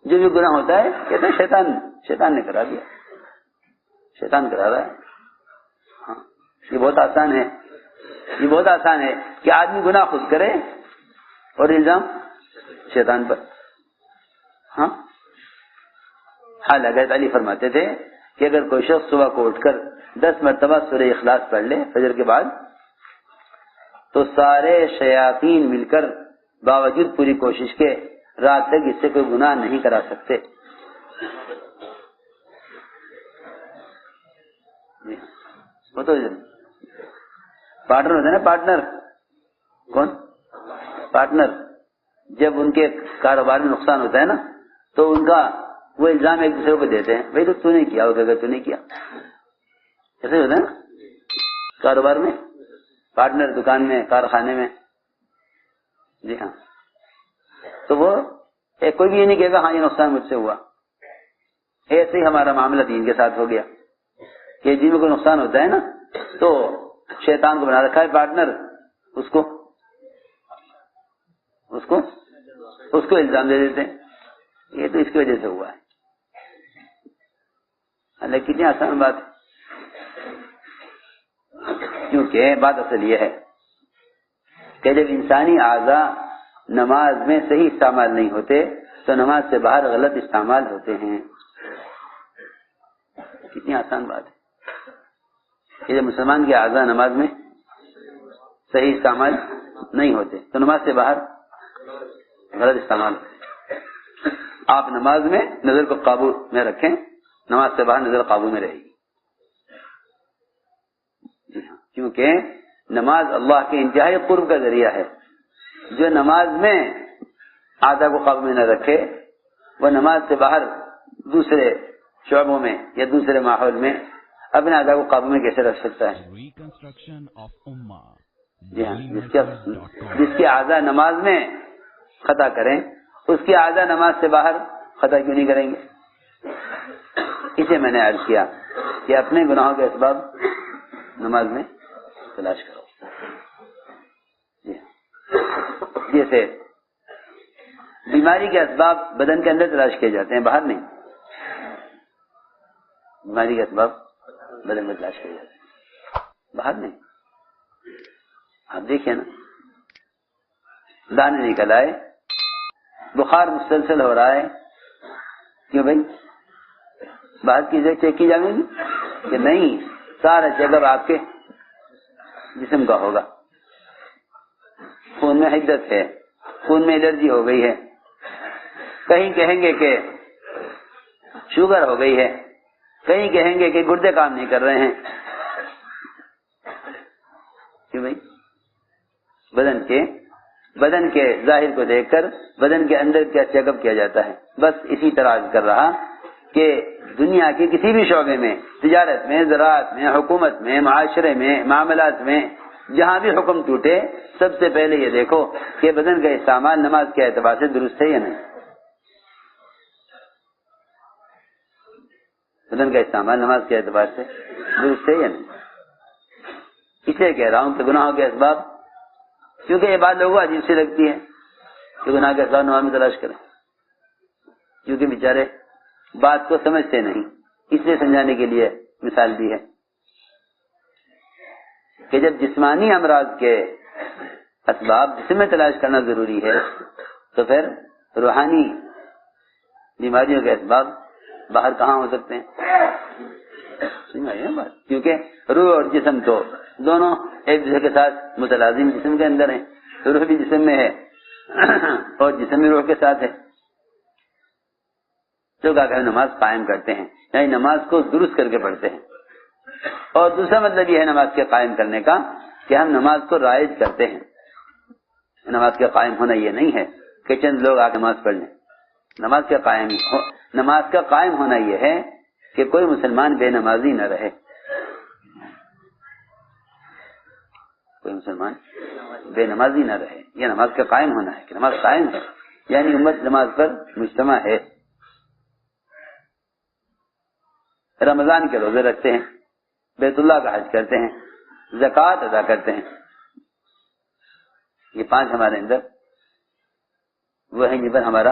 جو بھی گناہ ہوتا ہے کہتے ہیں شیطان نے کرا دیا، شیطان کرا رہا ہے. ہاں یہ بہت آسان ہے کہ آدمی گناہ خود کرے اور الزام شیطان پر. ہاں حالانکہ علی فرماتے تھے کہ اگر کوئی شخص صبح کو اٹھ کر 10 مرتبہ سورہ اخلاص پڑھ لے فجر کے بعد تو سارے شیاطین مل کر باوجود پوری کوشش کے رات تک اس سے کوئی گناہ نہیں کرا سکتے. وہ تو پارٹنر ہوتا ہے نا, پارٹنر. کون پارٹنر؟ جب ان کے کاروبار میں نقصان ہوتا ہے نا تو ان کا وہ الزام ایک دوسرے کو دیتے ہیں, بھائی تو نے کیا, وہ کہے گا تو نے کیا. ایسے ہوتا ہے نا کاروبار میں, پارٹنر دکان میں, کارخانے میں. جی ہاں, تو وہ کوئی بھی یہ نہیں کہے گا ہاں یہ نقصان مجھ سے ہوا. ایسے ہی ہمارا معاملہ دین کے ساتھ ہو گیا کہ دین میں کوئی نقصان ہوتا ہے نا تو شیطان کو بنا رکھا ہے پارٹنر, اس کو الزام دے دیتے ہیں یہ تو اس کی وجہ سے ہوا ہے. اللہ کتنی آسان بات ہے, کیونکہ بات اصل یہ ہے کہ جب انسانی اعضاء نماز میں صحیح استعمال نہیں ہوتے تو نماز سے باہر غلط استعمال ہوتے ہیں. کتنی آسان بات ہے کہ جب مسلمان کے اعضاء نماز میں صحیح استعمال نہیں ہوتے تو نماز سے باہر غلط استعمال ہوتے. آپ نماز میں نظر کو قابو میں رکھیں, نماز سے باہر نظر قابو میں رہے گی. کیونکہ نماز اللہ کے انتہائی قرب کا ذریعہ ہے. جو نماز میں اعضاء کو قابو میں نہ رکھے وہ نماز سے باہر دوسرے شعبوں میں یا دوسرے ماحول میں اپنے اعضاء کو قابو میں کیسے رکھ سکتا ہے؟ جی ہاں, جس کے اعضاء نماز میں خطا کریں اس کے اعضاء نماز سے باہر خطا کیوں نہیں کریں گے؟ اسے میں نے عرض کیا کہ اپنے گناہوں کے اسباب نماز میں تلاش کرو. جیسے بیماری کے اسباب بدن کے اندر تلاش کیے جاتے ہیں, باہر نہیں. بیماری کے اسباب بدن میں تلاش کیے جاتے ہیں, باہر نہیں. آپ دیکھیں نا, دانے نکل آئے, بخار مسلسل ہو رہا ہے, کیوں بھائی؟ باہر کی جگہ چیک کی جائے گی کہ نہیں, سارا چیک اپ آپ کے جسم کا ہوگا. خون میں حدت ہے, خون میں الرجی ہو گئی ہے, کہیں کہیں گے کہ شوگر ہو گئی ہے, کہیں کہیں گے کہ گردے کام نہیں کر رہے ہیں. کیوں بھائی؟ بدن کے ظاہر کو دیکھ کر بدن کے اندر کیا چیک اپ کیا جاتا ہے. بس اسی طرح کر رہا کہ دنیا کے کسی بھی شعبے میں, تجارت میں, زراعت میں, حکومت میں, معاشرے میں, معاملات میں, جہاں بھی حکم ٹوٹے سب سے پہلے یہ دیکھو کہ بدن کا استعمال نماز کے اعتبار سے درست ہے یا نہیں. بدن کا استعمال نماز کے اعتبار سے درست ہے یا نہیں. اس لیے کہہ رہا ہوں کہ گناہوں کے اسباب, کیونکہ یہ بات لوگوں کو عجیب سی لگتی ہے کہ گناہ کے اسباب نماز میں تلاش کریں, کیونکہ بیچارے بات کو سمجھتے نہیں. اس لیے سمجھانے کے لیے مثال دی ہے کہ جب جسمانی امراض کے اسباب جسم میں تلاش کرنا ضروری ہے تو پھر روحانی بیماریوں کے اسباب باہر کہاں ہو سکتے ہیں؟ کیونکہ روح اور جسم تو دونوں ایک دوسرے کے ساتھ متلازم جسم کے اندر ہیں. روح بھی جسم میں ہے اور جسم بھی روح کے ساتھ ہے. جو کہا کہ نماز قائم کرتے ہیں, یعنی نماز کو درست کر کے پڑھتے ہیں. اور دوسرا مطلب یہ ہے نماز کے قائم کرنے کا کہ ہم نماز کو رائج کرتے ہیں. نماز کے قائم ہونا یہ نہیں ہے کہ چند لوگ آ کے نماز پڑھ لیں. نماز کا قائم ہونا یہ ہے کہ کوئی مسلمان بے نمازی نہ رہے. کوئی مسلمان بے نمازی نہ رہے, یہ نماز کا قائم ہونا ہے کہ نماز قائم ہے, یعنی امت نماز پر مجتمع ہے. رمضان کے روزے رکھتے ہیں, بیت اللہ کا حج کرتے ہیں, زکوٰۃ ادا کرتے ہیں. یہ 5 ہمارے اندر وہ ہیں جن پر ہمارا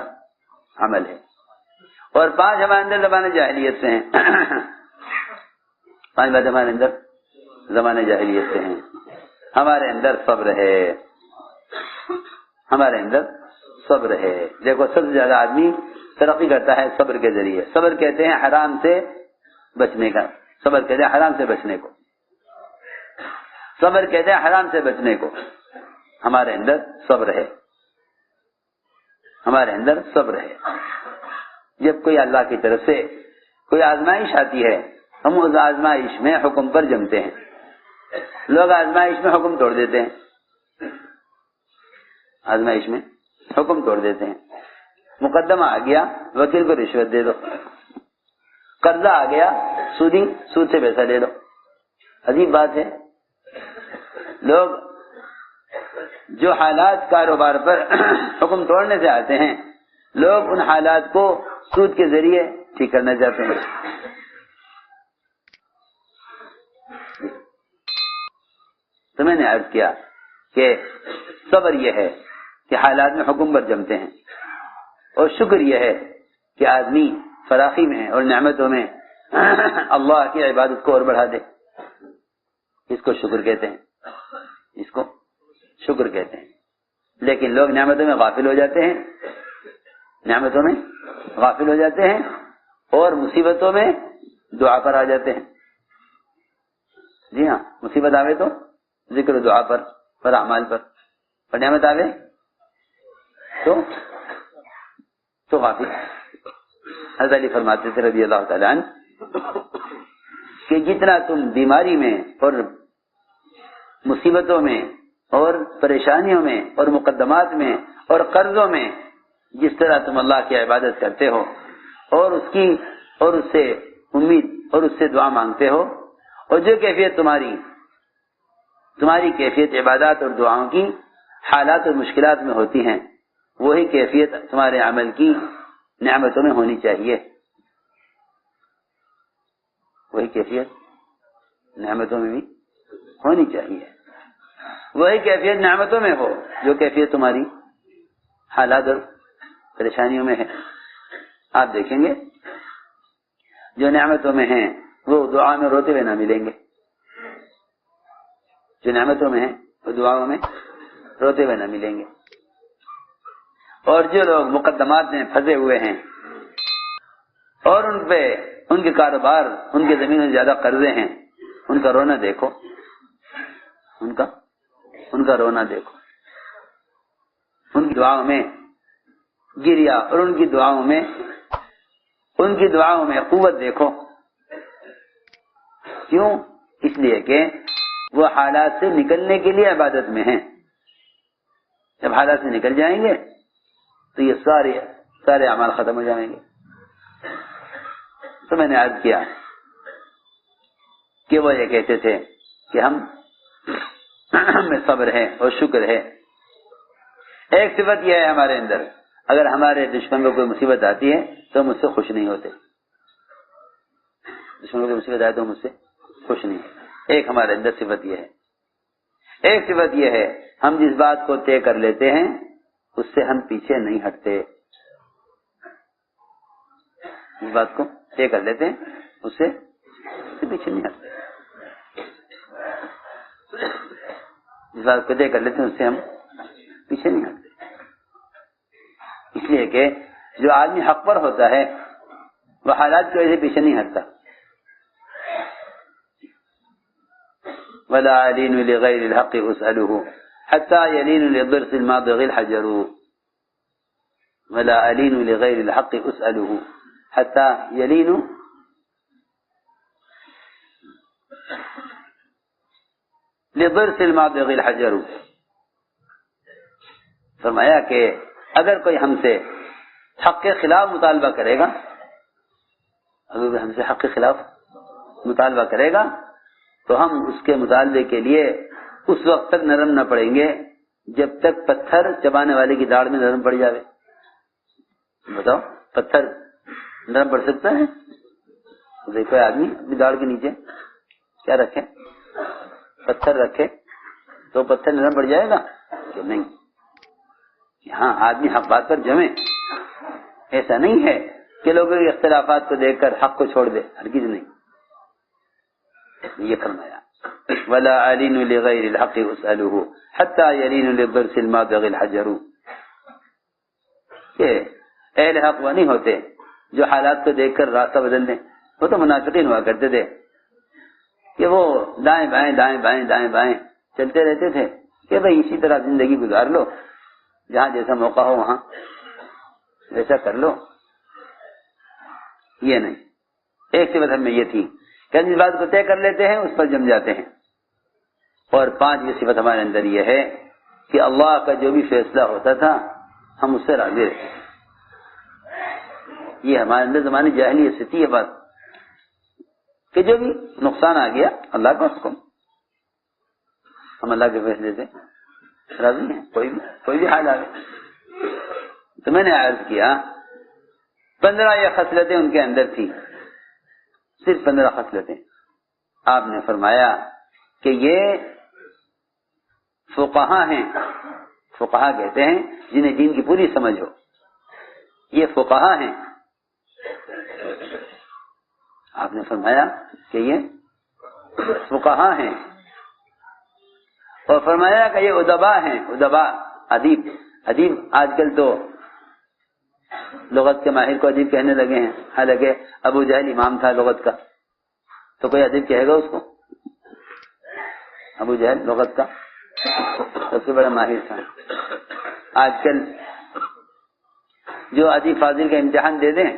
عمل ہے. اور 5 ہمارے اندر زمانے جاہلیت سے ہیں. 5 باتیں ہمارے اندر زمانے جاہلیت سے ہیں. ہمارے اندر صبر ہے, ہمارے اندر صبر ہے. دیکھو سب سے زیادہ آدمی ترقی کرتا ہے صبر کے ذریعے. صبر کہتے ہیں حرام سے بچنے کا, صبر کہتے ہیں حرام سے بچنے کو, صبر کہتے ہیں حرام سے بچنے کو. ہمارے اندر صبر ہے. ہمارے اندر صبر ہے. جب کوئی اللہ کی طرف سے کوئی آزمائش آتی ہے ہم اس آزمائش میں حکم پر جمتے ہیں. لوگ آزمائش میں حکم توڑ دیتے ہیں، آزمائش میں حکم توڑ دیتے ہیں. مقدمہ آ گیا وکیل کو رشوت دے دو، قرضہ آ گیا سودی سود سے پیسہ لے لو. عجیب بات ہے، لوگ جو حالات کاروبار پر حکم توڑنے سے آتے ہیں لوگ ان حالات کو سود کے ذریعے ٹھیک کرنا چاہتے ہیں. تو میں نے عرض کیا کہ صبر یہ ہے کہ حالات میں حکم پر جمتے ہیں، اور شکر یہ ہے کہ آدمی فراخی میں اور نعمتوں میں اللہ کی عبادت کو اور بڑھا دے. اس کو شکر کہتے ہیں، اس کو شکر کہتے ہیں. لیکن لوگ نعمتوں میں غافل ہو جاتے ہیں، نعمتوں میں غافل ہو جاتے ہیں اور مصیبتوں میں دعا پر آ جاتے ہیں. جی ہاں، مصیبت آوے تو ذکر دعا پر اعمال پر، اور نعمت آوے تو غافل. حضرت علی فرماتے تھے رضی اللہ تعالیٰ عنہ کہ جتنا تم بیماری میں اور مصیبتوں میں اور پریشانیوں میں اور مقدمات میں اور قرضوں میں جس طرح تم اللہ کی عبادت کرتے ہو اور اس کی اور اس سے امید اور اس سے دعا مانگتے ہو، اور جو کیفیت تمہاری کیفیت عبادات اور دعاؤں کی حالات اور مشکلات میں ہوتی ہیں، وہی کیفیت تمہارے عمل کی نعمتوں میں ہونی چاہیے. وہی کیفیت نعمتوں میں بھی ہونی چاہیے. وہی کیفیت نعمتوں میں ہو جو کیفیت تمہاری حالات اور پریشانیوں میں ہے. آپ دیکھیں گے جو نعمتوں میں ہیں وہ دعا میں روتے ہوئے نہ ملیں گے، جو نعمتوں میں ہیں وہ دعاؤں میں روتے ہوئے نہ ملیں گے. اور جو لوگ مقدمات میں پھنسے ہوئے ہیں اور ان کے کاروبار ان کے زمینوں سے زیادہ قرضے ہیں، ان کا رونا دیکھو، ان کا رونا دیکھو. ان کی دعاؤں میں گریا اور ان کی دعاؤں میں قوت دیکھو. کیوں؟ اس لیے کہ وہ حالات سے نکلنے کے لیے عبادت میں ہیں. جب حالات سے نکل جائیں گے تو یہ سارے اعمال ختم ہو جائیں گے. تو میں نے عرض کیا کہ وہ یہ کہتے تھے کہ ہم میں صبر ہے اور شکر ہے. ایک صفت یہ ہے ہمارے اندر، اگر ہمارے دشمن کو کوئی مصیبت آتی ہے تو ہم اس سے خوش نہیں ہوتے. دشمن کو کوئی مصیبت آئے تو ہم اس سے خوش نہیں ہوتے. ایک ہمارے اندر صفت یہ ہے. ایک صفت یہ ہے ہم جس بات کو طے کر لیتے ہیں اس سے ہم پیچھے نہیں ہٹتے. جس بات کو طے کر لیتے ہیں اس سے پیچھے نہیں ہٹتے. جس بات کو طے کر لیتے ہیں اس سے ہم پیچھے نہیں ہٹتے. اس لیے کہ جو آدمی حق پر ہوتا ہے وہ حالات کی وجہ سے پیچھے نہیں ہٹتا. ولا علین لغیر الحق اسألہ حتی یلین لضرس الماضغ الحجر. ولا علین لغیر الحق اسألہ حتی یلین لضرس الماضغ الحجر. فرمایا کہ اگر کوئی ہم سے حق کے خلاف مطالبہ کرے گا، اگر کوئی ہم سے حق کے خلاف مطالبہ کرے گا تو ہم اس کے مطالبے کے لیے اس وقت تک نرم نہ پڑیں گے جب تک پتھر چبانے والے کی داڑھ میں نرم پڑ جاوے. بتاؤ پتھر نرم پڑ سکتا ہے؟ دیکھو آدمی اپنی داڑھ کے نیچے کیا رکھے، پتھر رکھے تو پتھر نرم پڑ جائے گا کہ نہیں. ہاں آدمی حق بات پر جمے. ایسا نہیں ہے کہ لوگوں کے اختلافات کو دیکھ کر حق کو چھوڑ دے، ہرگز نہیں. یہ فرمایا ولا علین لغیر الحق اسألہ حتی یلین للضرس الماضغ الحجر. کہ اہل حق وہ نہیں ہوتے جو حالات کو دیکھ کر راستہ بدل دیں. وہ تو منافقین ہوا کرتے تھے کہ وہ دائیں بائیں دائیں بائیں دائیں بائیں چلتے رہتے تھے کہ بھئی اسی طرح زندگی گزار لو، جہاں جیسا موقع ہو وہاں ایسا کر لو، یہ نہیں. ایک صفت ہم میں یہ تھی کہ جس بات کو طے کر لیتے ہیں اس پر جم جاتے ہیں. اور 5ویں صفت ہمارے اندر یہ ہے کہ اللہ کا جو بھی فیصلہ ہوتا تھا ہم اس سے راضی رہے. یہ ہمارے اندر زمانے جاہلیت سے تھی یہ بات کہ جو بھی نقصان آ گیا اللہ کا حکم، ہم اللہ کے فیصلے سے راضی ہیں، کوئی بھی حال آ گیا. تو میں نے عرض کیا 15 یہ خصلتیں ان کے اندر تھی، صرف 15 خصلتیں. آپ نے فرمایا کہ یہ فقہا ہیں. فقہا کہتے ہیں جنہیں دین کی پوری سمجھ ہو، یہ فقہا ہیں. آپ نے فرمایا کہ یہ فقہا ہیں، اور فرمایا کہ یہ ادبا ہیں. ادبا ادیب آج کل تو لغت کے ماہر کو ادیب کہنے لگے ہیں، حالانکہ ابو جہل امام تھا لغت کا، تو کوئی ادیب کہے گا اس کو؟ ابو جہل لغت کا سب سے بڑا ماہر تھا. آج کل جو ادیب فاضل کا امتحان دے دیں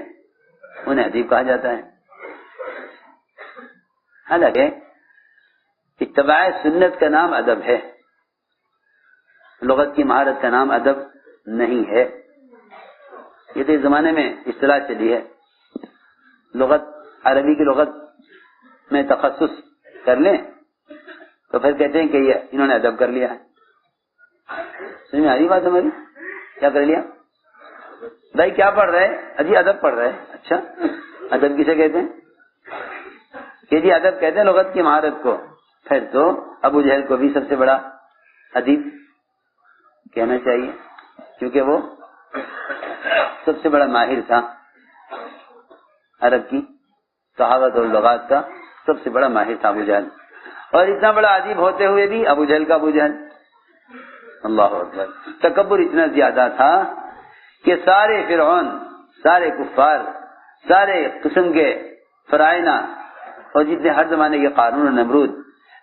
انہیں ادیب کہا جاتا ہے. حالانکہ اتباع سنت کا نام ادب ہے، لغت کی مہارت کا نام ادب نہیں ہے. یہ تو اس زمانے میں اصطلاح چلی ہے. لغت عربی کی لغت میں تخصص کر لیں تو پھر کہتے ہیں کہ یہ انہوں نے ادب کر لیا ہے. سمجھ میں آ رہی بات ہماری؟ کیا کر لیا بھائی؟ کیا پڑھ رہے؟ ابھی ادب پڑھ رہے. اچھا ادب کسے کہتے ہیں؟ کہ جی ادب کہتے ہیں لغت کی مہارت کو. پھر تو ابو جہل کو بھی سب سے بڑا ادیب کہنا چاہیے، کیونکہ وہ سب سے بڑا ماہر تھا عرب کی کہاوت اور لغات کا، سب سے بڑا ماہر تھا ابو جہل. اور اتنا بڑا ادیب ہوتے ہوئے بھی ابو جہل کا ابو جہل. اللہ اکبر. تکبر اتنا زیادہ تھا کہ سارے فرعون، سارے کفار، سارے قسم کے فرعونہ اور جتنے ہر زمانے کے قارون اور نمرود،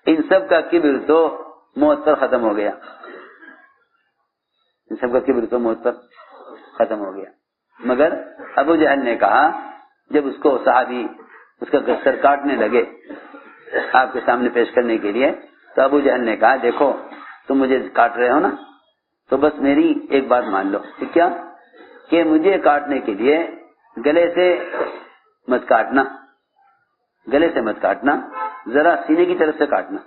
ان سب کا کبر تو موت پر ختم ہو گیا. ان سب کا کبر تو موت پر ختم ہو گیا. مگر ابو جہل نے کہا، جب اس کو صحابی اس کا سر کاٹنے لگے آپ کے سامنے پیش کرنے کے لیے، تو ابو جہل نے کہا دیکھو تم مجھے کاٹ رہے ہو نا، تو بس میری ایک بات مان لو. کیا؟ کہ مجھے کاٹنے کے لیے گلے سے مت کاٹنا، گلے سے مت کاٹنا، ذرا سینے کی طرف سے کاٹنا،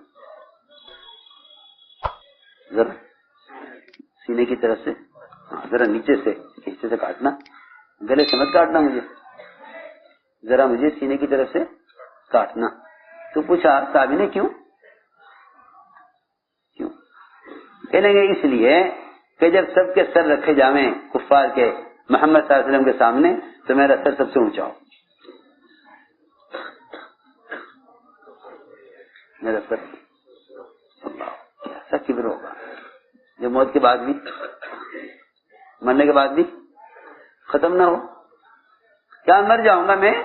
ذرا سینے کی طرف سے، ذرا نیچے سے حصے سے کاٹنا، گلے سے مت کاٹنا، مجھے ذرا مجھے سینے کی طرف سے کاٹنا. تو پوچھا صحابی نے کیوں؟ کہنے گے اس لیے کہ جب سب کے سر رکھے جاویں کفار کے محمد صلی اللہ علیہ وسلم کے سامنے تو میرا سر سب سے اونچا ہو. میرا سر ایسا کبر ہوگا جو موت کے بعد بھی، مرنے کے بعد بھی ختم نہ ہو. کیا مر جاؤں گا میں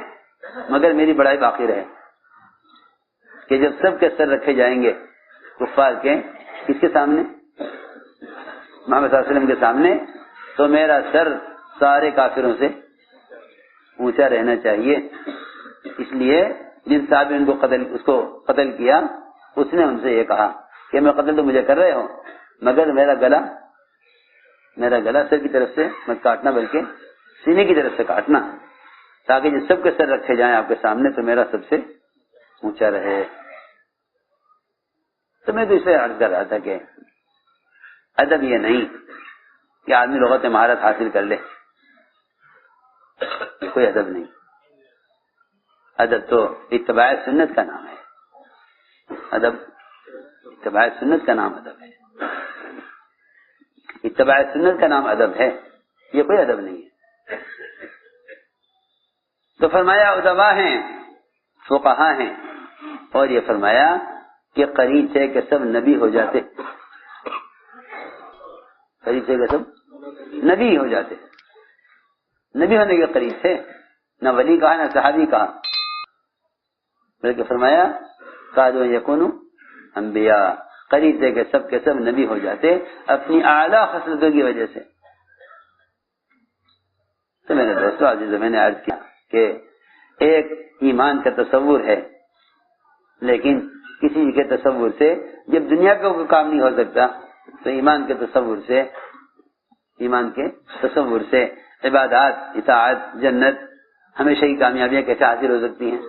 مگر میری بڑائی باقی رہے. کہ جب سب کے سر رکھے جائیں گے کفار کے، کس کے سامنے؟ محمد صلی اللہ علیہ وسلم کے سامنے، تو میرا سر سارے کافروں سے اونچا رہنا چاہیے. اس لیے جن صاحب نے اس کو قتل کیا، اس نے ان سے یہ کہا کہ میں قتل تو مجھے کر رہے ہو مگر میرا گلا سر کی طرف سے مت کاٹنا بلکہ سینے کی طرف سے کاٹنا، تاکہ جب سب کے سر رکھے جائیں آپ کے سامنے تو میرا سب سے اونچا رہے. تو میں تو اسے عرض کر رہا تھا کہ ادب یہ نہیں کہ آدمی لغت مہارت حاصل کر لے، کوئی ادب نہیں. ادب تو اتباع سنت کا نام ہے. ادب اتباع سنت کا نام ادب ہے. اتباع سنت کا نام ادب ہے، یہ کوئی ادب نہیں ہے. تو فرمایا ادبا ہیں، فقہا ہیں، اور یہ فرمایا کہ قریب سے کہ سب نبی ہو جاتے، قریب سے کہ سب نبی ہو جاتے. نبی ہونے کے قریب سے نہ ولی کہا نہ صحابی کہا، بلکہ فرمایا قادو یکونو انبیاء، قریب سے کہ سب کے سب نبی ہو جاتے اپنی اعلیٰ خصلتوں کی وجہ سے. تو میرے دوستوں عزیز میں نے عرض کیا کہ ایک ایمان کا تصور ہے، لیکن کسی کے تصور سے جب دنیا کا کوئی کام نہیں ہو سکتا تو ایمان کے تصور سے عبادات، اطاعت، جنت، ہمیشہ کی کامیابیاں کیسے حاصل ہو سکتی ہیں؟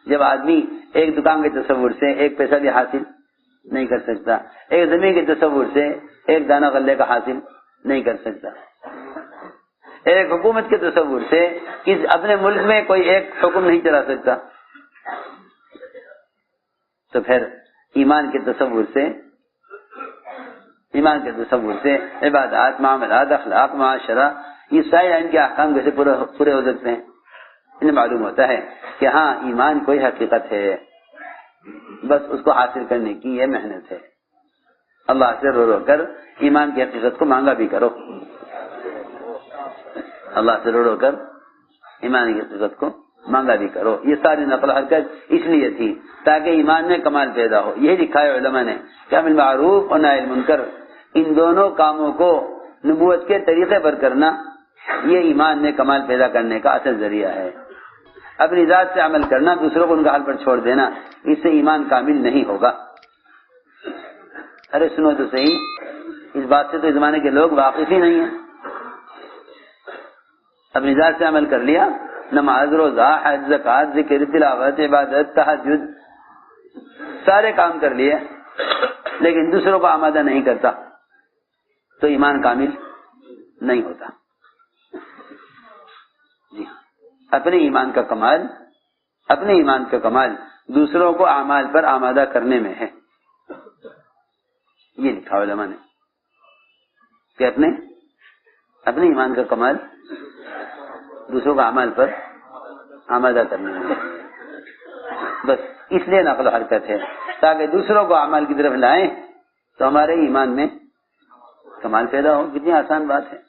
جب آدمی ایک دکان کے تصور سے ایک پیسہ بھی حاصل نہیں کر سکتا، ایک زمین کے تصور سے ایک دانہ غلے کا حاصل نہیں کر سکتا، ایک حکومت کے تصور سے اپنے ملک میں کوئی ایک حکم نہیں چلا سکتا، تو پھر ایمان کے تصور سے عبادات، معاملات، اخلاق، معاشرہ، یہ سارے ان کے احکام کیسے پورے ہو سکتے ہیں؟ انہیں معلوم ہوتا ہے کہ ہاں ایمان کوئی حقیقت ہے، بس اس کو حاصل کرنے کی یہ محنت ہے۔ اللہ سے رو رو کر ایمان کی حقیقت کو مانگا بھی کرو، اللہ سے رو رو کر ایمان کی حقیقت کو مانگا بھی کرو۔ یہ ساری نقل و حرکت اس لیے تھی تاکہ ایمان میں کمال پیدا ہو۔ یہی لکھا ہے علماء نے کہ امر معروف اور نہی منکر، ان دونوں کاموں کو نبوت کے طریقے پر کرنا، یہ ایمان میں کمال پیدا کرنے کا اصل ذریعہ ہے۔ اپنی ذات سے عمل کرنا، دوسروں کو ان کا حال پر چھوڑ دینا، اس سے ایمان کامل نہیں ہوگا۔ ارے سنو تو صحیح، اس بات سے تو اس زمانے کے لوگ واقف ہی نہیں ہیں۔ اپنی ذات سے عمل کر لیا، نماز، روزہ، حج، زکوٰۃ، ذکر، تلاوت، عبادت، تہجد، سارے کام کر لیے، لیکن دوسروں کو آمادہ نہیں کرتا تو ایمان کامل نہیں ہوتا۔ جی ہاں، اپنے ایمان کا کمال دوسروں کو اعمال پر آمادہ کرنے میں ہے۔ یہ لکھا علماء نے کہ اپنے ایمان کا کمال دوسروں کو اعمال پر آمادہ کرنے میں ہے۔ بس اس لیے نقل و حرکت ہے تاکہ دوسروں کو اعمال کی طرف لائیں تو ہمارے ایمان میں کمال پیدا ہو۔ کتنی آسان بات ہے،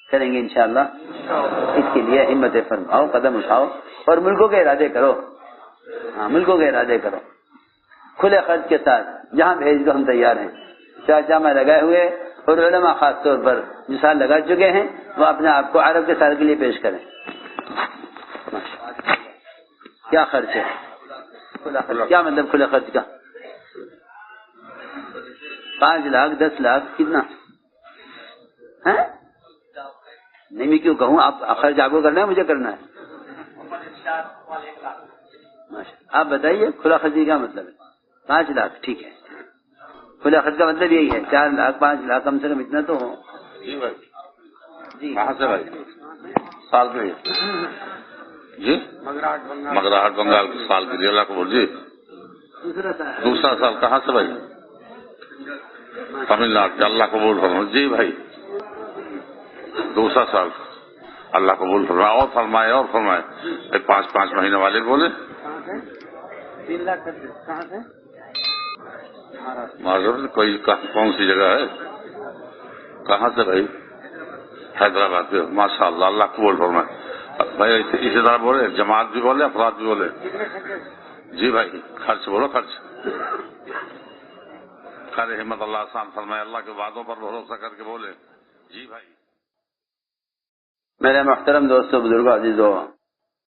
کریں گے انشاءاللہ۔ اس کے لیے ہمت فرماؤ، قدم اٹھاؤ اور ملکوں کے ارادے کرو۔ ہاں، ملکوں کے ارادے کرو کھلے خرچ کے ساتھ، جہاں بھیج دو ہم تیار ہیں۔ چاچا میں لگائے ہوئے اور علماء خاص طور پر جو سال لگا چکے ہیں وہ اپنے آپ کو عرب کے سال کے لیے پیش کریں۔ کیا خرچ ہے؟ کیا مطلب کھلے خرچ کا؟ 5 لاکھ 10 لاکھ کتنا ہے؟ نہیں میں کیوں کہوں، آپ خرچ آپ کو کرنا ہے، مجھے کرنا ہے۔ آپ بتائیے کھلا خرچ کیا مطلب ہے؟ 5 لاکھ ٹھیک ہے، کھلا خرچ کا مطلب یہی ہے 4 لاکھ 5 لاکھ کم سے کم اتنا تو ہو۔ جی بھائی، جی کہاں سے بھائی؟ سال کے لیے جی، مگراہٹ بنگال کے سال کے لیے اللہ کو بول جی۔ دوسرا سال کہاں سے بھائی؟ تمل ناڈو، اللہ قبول فرمائے جی بھائی۔ دوسرا سال اللہ قبول فرمائے، اور فرمائے 5 مہینے والے بولے۔ 3 لاکھ کہاں سے؟ معذرت، کوئی کون سی جگہ ہے؟ کہاں سے بھائی؟ حیدرآباد کے، ماشاء اللہ، اللہ قبول فرمائے بھائی۔ اسی طرح بولے، جماعت بھی بولے، افراد بھی بولے جی بھائی۔ خرچ بولو، خرچ خیر ہمت اللہ آسان فرمائے، اللہ کے وعدوں پر بھروسہ کر کے بولے جی بھائی۔ میرے محترم دوستوں، بزرگوں، عزیزوں،